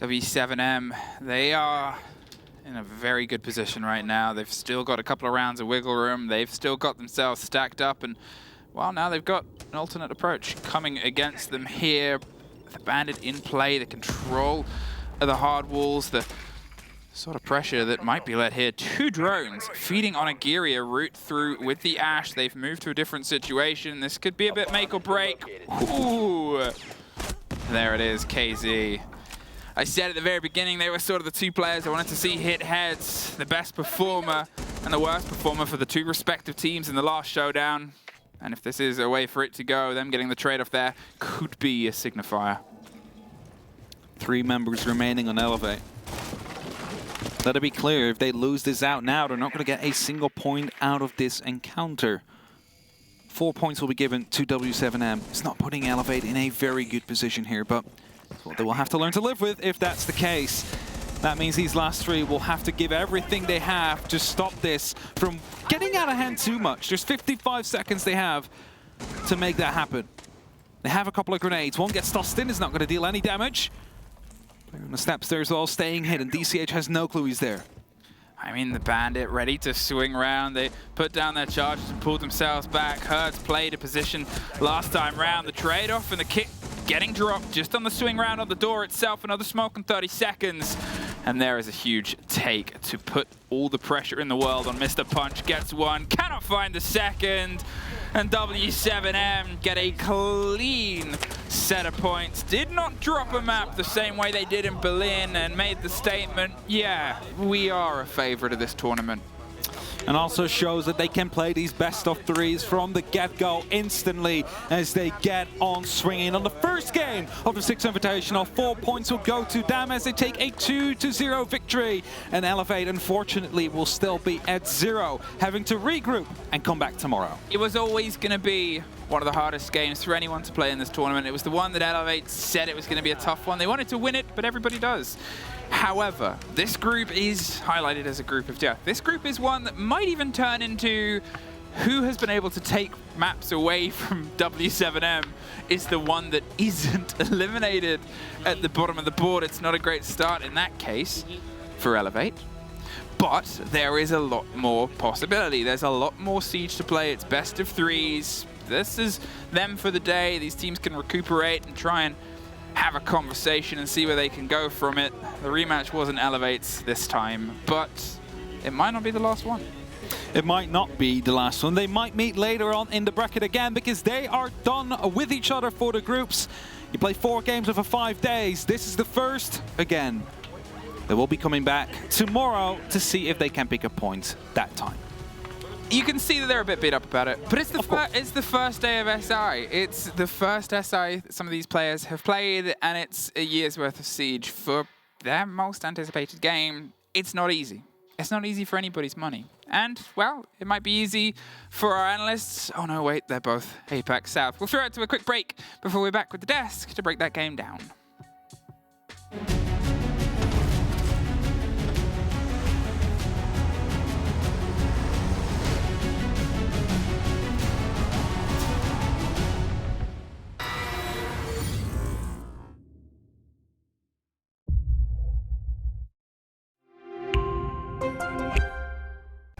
W7m, they are in a very good position right now. They've still got a couple of rounds of wiggle room. They've still got themselves stacked up, and well, now they've got an alternate approach coming against them here. The Bandit in play, the control of the hard walls, the sort of pressure that might be let here. Two drones feeding on Onigiri, a route through with the Ash. They've moved to a different situation. This could be a bit make or break. Ooh. There it is, KZ. I said at the very beginning they were sort of the two players I wanted to see hit heads, the best performer and the worst performer for the two respective teams in the last showdown. And if this is a way for it to go, them getting the trade-off there could be a signifier. 3 members remaining on Elevate. Let it be clear, if they lose this out now, they're not going to get a single point out of this encounter. 4 points will be given to w7m. It's not putting Elevate in a very good position here, but it's what they will have to learn to live with if that's the case. That means these last 3 will have to give everything they have to stop this from getting out of hand too much. There's 55 seconds they have to make that happen. They have a couple of grenades. One gets tossed in, is not going to deal any damage. On the steps there as well, staying hidden. DCH has no clue he's there. I mean, the Bandit ready to swing around. They put down their charges and pulled themselves back. Hertz played a position last time round. The trade-off and the kick getting dropped just on the swing round on the door itself. Another smoke in 30 seconds. And there is a huge take to put all the pressure in the world on Mr. Punch. Gets one, cannot find the second. And w7m get a clean set of points. Did not drop a map the same way they did in Berlin and made the statement, yeah, we are a favorite of this tournament. And also shows that they can play these best of threes from the get-go instantly as they get on swinging. On the first game of the Six Invitational, 4 points will go to them as they take a 2-0 victory. And Elevate, unfortunately, will still be at 0, having to regroup and come back tomorrow. It was always going to be one of the hardest games for anyone to play in this tournament. It was the one that Elevate said it was going to be a tough one. They wanted to win it, but everybody does. However, this group is highlighted as a group of death. This group is one that might even turn into who has been able to take maps away from w7m is the one that isn't eliminated at the bottom of the board. It's not a great start in that case for Elevate. But there is a lot more possibility. There's a lot more Siege to play. It's best of threes. This is them for the day. These teams can recuperate and try and have a conversation and see where they can go from it. The rematch wasn't Elevate's this time, but it might not be the last one. It might not be the last one. They might meet later on in the bracket again because they are done with each other for the groups. You play 4 games over 5 days. This is the first again. They will be coming back tomorrow to see if they can pick a point that time. You can see that they're a bit beat up about it, but it's the first day of SI. It's the first SI some of these players have played, and it's a year's worth of Siege for their most anticipated game. It's not easy. It's not easy for anybody's money. And, well, it might be easy for our analysts. Oh no, wait, they're both Apex South. We'll throw it to a quick break before we're back with the desk to break that game down.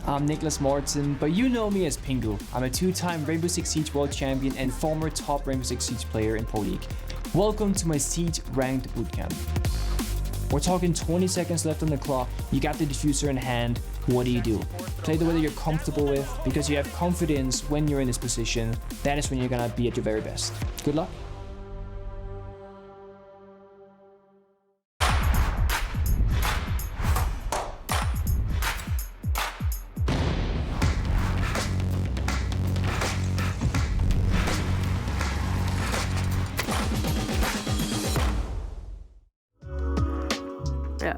I'm Nicholas Mortson, but you know me as Pingu. I'm a 2-time Rainbow Six Siege World Champion and former top Rainbow Six Siege player in Pro League. Welcome to my Siege Ranked Bootcamp. We're talking 20 seconds left on the clock, you got the diffuser in hand, what do? Play the way that you're comfortable with, because you have confidence when you're in this position, that is when you're gonna be at your very best. Good luck. Yeah.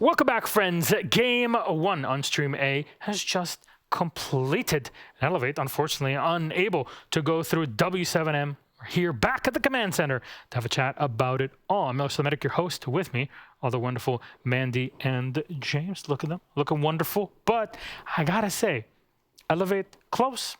Welcome back, friends. Game 1 on Stream A has just completed. Elevate, unfortunately, unable to go through W7M. We're here back at the command center to have a chat about it all. I'm Melissa Medic, your host. With me, all the wonderful Mandy and James. Look at them, looking wonderful. But I gotta say, Elevate close,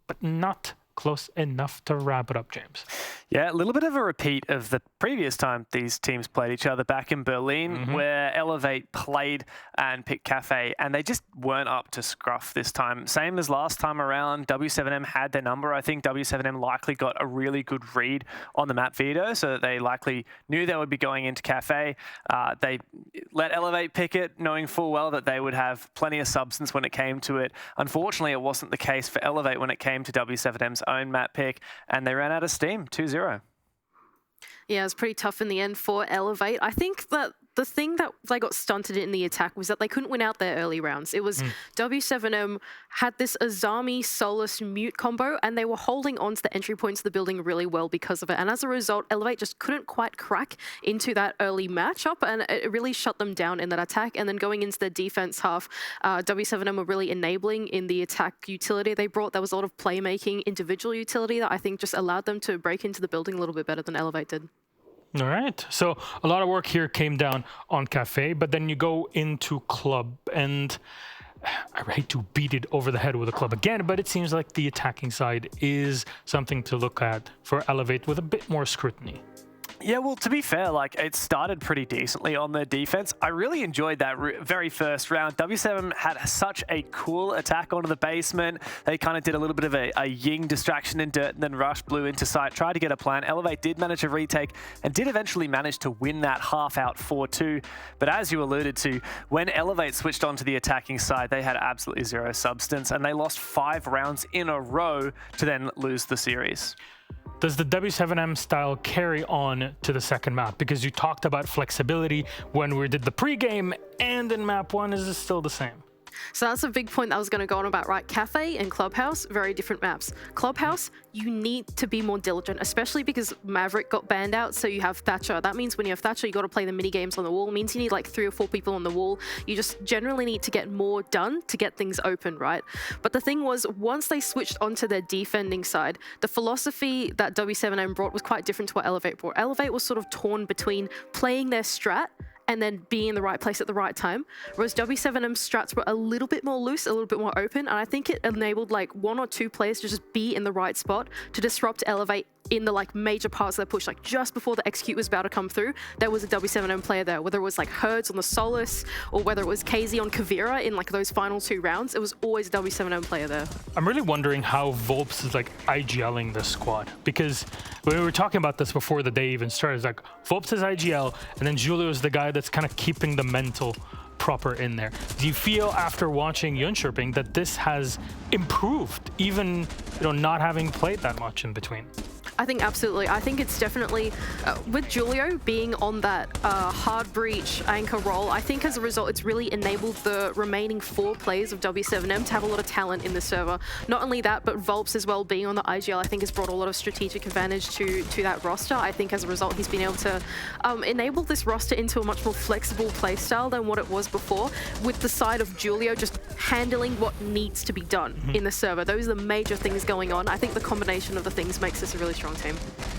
but not close enough to wrap it up, James. Yeah, a little bit of a repeat of the previous time these teams played each other back in Berlin, where Elevate played and picked Kafe, and they just weren't up to scruff this time. Same as last time around, W7M had their number. I think W7M likely got a really good read on the map veto, so that they likely knew they would be going into Kafe. They let Elevate pick it, knowing full well that they would have plenty of substance when it came to it. Unfortunately, it wasn't the case for Elevate when it came to W7M's own map pick, and they ran out of steam, 2-0. Yeah, it was pretty tough in the end for Elevate. I think that the thing that they got stunted in the attack was that they couldn't win out their early rounds. It was W7M had this Azami Solus Mute combo, and they were holding on to the entry points of the building really well because of it. And as a result, Elevate just couldn't quite crack into that early matchup, and it really shut them down in that attack. And then going into the defense half, W7M were really enabling in the attack utility they brought. There was a lot of playmaking, individual utility that I think just allowed them to break into the building a little bit better than Elevate did. All right. So a lot of work here came down on Kafe, but then you go into Club, and I hate to beat it over the head with a Club again, but it seems like the attacking side is something to look at for Elevate with a bit more scrutiny. Yeah, well, to be fair, like, it started pretty decently on their defense. I really enjoyed that very first round. W7 had such a cool attack onto the basement. They kind of did a little bit of a Ying distraction in dirt and then Rush blew into sight, tried to get a plan. Elevate did manage a retake and did eventually manage to win that half out 4-2. But as you alluded to, when Elevate switched onto the attacking side, they had absolutely zero substance, and they lost 5 rounds in a row to then lose the series. Does the W7M style carry on to the second map? Because you talked about flexibility when we did the pregame, and in map 1, is it still the same? So that's a big point that I was going to go on about, right? Kafe and Clubhouse, very different maps. Clubhouse, you need to be more diligent, especially because Maverick got banned out, so you have Thatcher. That means when you have Thatcher, you got to play the mini games on the wall. It means you need like 3 or 4 people on the wall. You just generally need to get more done to get things open, right? But the thing was, once they switched onto their defending side, the philosophy that W7M brought was quite different to what Elevate brought. Elevate was sort of torn between playing their strat and then be in the right place at the right time. Whereas W7M's strats were a little bit more loose, a little bit more open, and I think it enabled like 1 or 2 players to just be in the right spot to disrupt Elevate in the like major parts of their push. Like just before the execute was about to come through, there was a W7M player there, whether it was like Herds on the Solus or whether it was KZ on Kavira in like those final 2 rounds, it was always a W7M player there. I'm really wondering how Volps is like IGLing this squad, because when we were talking about this before the day even started, it's like Volps is IGL and then Julio is the guy that's kind of keeping the mental proper in there. Do you feel after watching Jönköping that this has improved, even not having played that much in between? I think absolutely. I think it's definitely, with Julio being on that hard breach anchor role, I think as a result it's really enabled the remaining 4 players of W7M to have a lot of talent in the server. Not only that, but Volps as well being on the IGL I think has brought a lot of strategic advantage to that roster. I think as a result he's been able to enable this roster into a much more flexible playstyle than what it was before, with the side of Julio just handling what needs to be done in the server. Those are the major things going on. I think the combination of the things makes this a really strong team.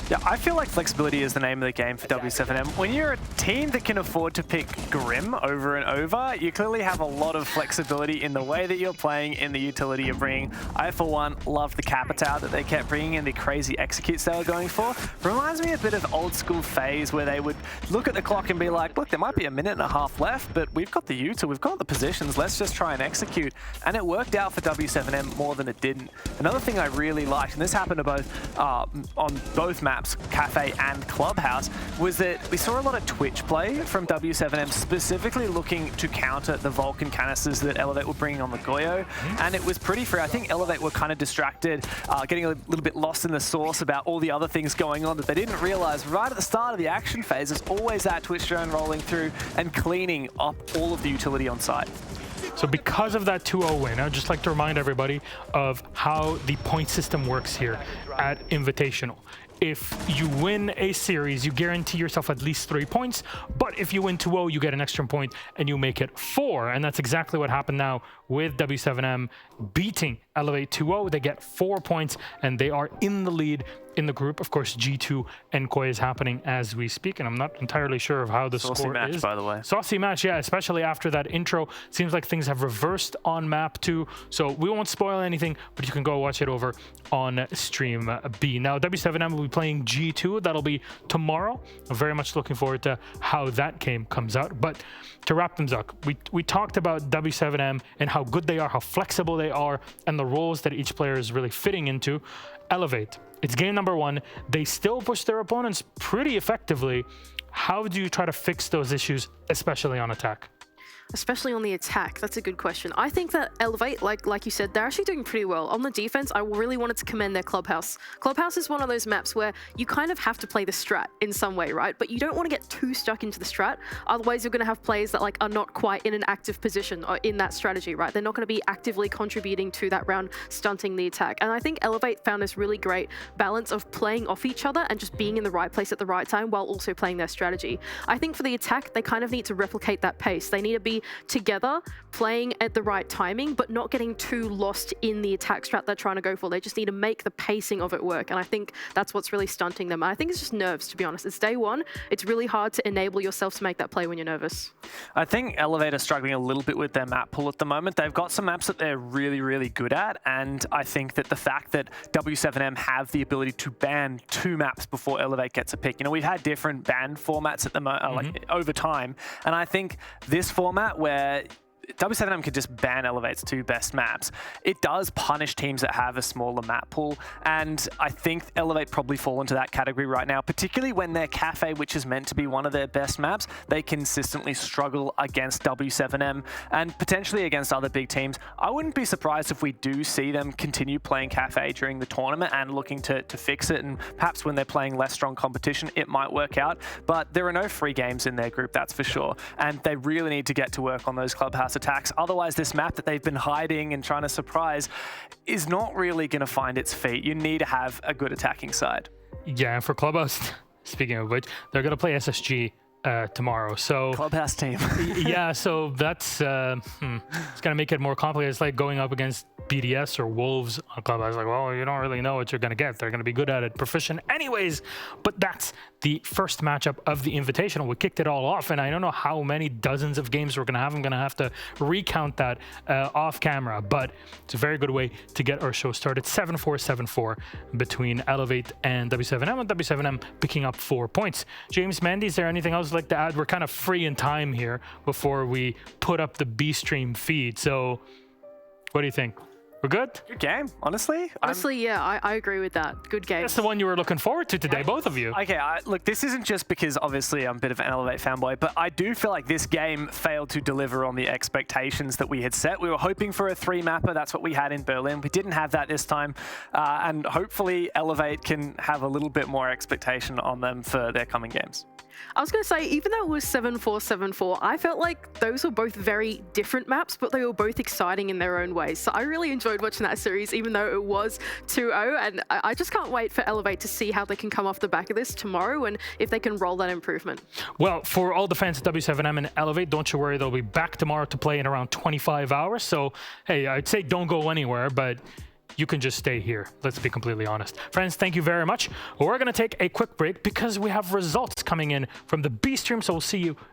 Yeah, I feel like flexibility is the name of the game for W7M. When you're a team that can afford to pick Grim over and over, you clearly have a lot of flexibility in the way that you're playing, in the utility you're bringing. I, for one, love the Capitao that they kept bringing and the crazy executes they were going for. Reminds me a bit of old school phase where they would look at the clock and be like, look, there might be a minute and a half left, but we've got the util, we've got the positions, let's just try and execute. And it worked out for W7M more than it didn't. Another thing I really liked, and this happened to both on both maps, Kafe and Clubhouse, was that we saw a lot of Twitch play from W7M, specifically looking to counter the Vulcan canisters that Elevate were bringing on the Goyo, and it was pretty fair. I think Elevate were kind of distracted, getting a little bit lost in the sauce about all the other things going on that they didn't realize right at the start of the action phase. There's always that Twitch drone rolling through and cleaning up all of the utility on site. So because of that 2-0 win, I'd just like to remind everybody of how the point system works here at Invitational. if you win a series, you guarantee yourself at least 3 points. But if you win 2-0, you get an extra point and you make it 4. And that's exactly what happened now with W7M beating Elevate 2-0. They get 4 points and they are in the lead in the group. Of course, G2 and Koi is happening as we speak, and I'm not entirely sure of how the score match, is. by the way. Saucy match, yeah, especially after that intro. Seems like things have reversed on map 2, so we won't spoil anything, but you can go watch it over on Stream B. Now, W7M will be playing G2. That'll be tomorrow. I'm very much looking forward to how that game comes out. But to wrap things up, we talked about W7M and how good they are, how flexible they are, and the roles that each player is really fitting into. Elevate. It's game number 1. They still push their opponents pretty effectively. How do you try to fix those issues, especially on attack? Especially on the attack, that's a good question. I think that Elevate, like you said, they're actually doing pretty well. On the defense, I really wanted to commend their Clubhouse. Clubhouse is one of those maps where you kind of have to play the strat in some way, right? But you don't want to get too stuck into the strat. Otherwise, you're going to have players that are not quite in an active position or in that strategy, right? They're not going to be actively contributing to that round, stunting the attack. And I think Elevate found this really great balance of playing off each other and just being in the right place at the right time while also playing their strategy. I think for the attack, they kind of need to replicate that pace. They need to be together, playing at the right timing, but not getting too lost in the attack strat they're trying to go for. They just need to make the pacing of it work, and I think that's what's really stunting them. I think it's just nerves, to be honest. It's day 1. It's really hard to enable yourself to make that play when you're nervous. I think Elevate are struggling a little bit with their map pool at the moment. They've got some maps that they're really, really good at, and I think that the fact that W7M have the ability to ban 2 maps before Elevate gets a pick. You know, we've had different ban formats at the over time, and I think this format where W7M could just ban Elevate's 2 best maps. It does punish teams that have a smaller map pool, and I think Elevate probably fall into that category right now, particularly when their Kafe, which is meant to be one of their best maps, they consistently struggle against W7M and potentially against other big teams. I wouldn't be surprised if we do see them continue playing Kafe during the tournament and looking to fix it, and perhaps when they're playing less strong competition, it might work out. But there are no free games in their group, that's for sure, and they really need to get to work on those Clubhouse attacks. Otherwise, this map that they've been hiding and trying to surprise is not really going to find its feet. You need to have a good attacking side. Yeah, and for Clubhouse, speaking of which, they're going to play SSG tomorrow. So Clubhouse team. Yeah, so that's it's going to make it more complicated. It's like going up against BDS or Wolves on Clubhouse. Like, well, you don't really know what you're going to get. They're going to be good at it, proficient anyways. But that's the first matchup of the Invitational. We kicked it all off, and I don't know how many dozens of games we're going to have. I'm going to have to recount that off camera, but it's a very good way to get our show started. 7-4, 7-4 between Elevate and W7M, and W7M picking up 4 points. James, Mandy, is there anything else you'd like to add? We're kind of free in time here before we put up the B-Stream feed, so what do you think? We're good? Good game, honestly. Yeah, I agree with that. Good game. That's the one you were looking forward to today, both of you. Okay, look, this isn't just because obviously I'm a bit of an Elevate fanboy, but I do feel like this game failed to deliver on the expectations that we had set. We were hoping for a 3-mapper. That's what we had in Berlin. We didn't have that this time, and hopefully Elevate can have a little bit more expectation on them for their coming games. I was going to say, even though it was 7-4, 7-4, I felt like those were both very different maps, but they were both exciting in their own ways. So I really enjoyed watching that series, even though it was 2-0. And I just can't wait for Elevate to see how they can come off the back of this tomorrow and if they can roll that improvement. Well, for all the fans of W7M and Elevate, don't you worry, they'll be back tomorrow to play in around 25 hours. So, hey, I'd say don't go anywhere, but you can just stay here. Let's be completely honest. Friends, thank you very much. We're going to take a quick break because we have results coming in from the B-Stream, so we'll see you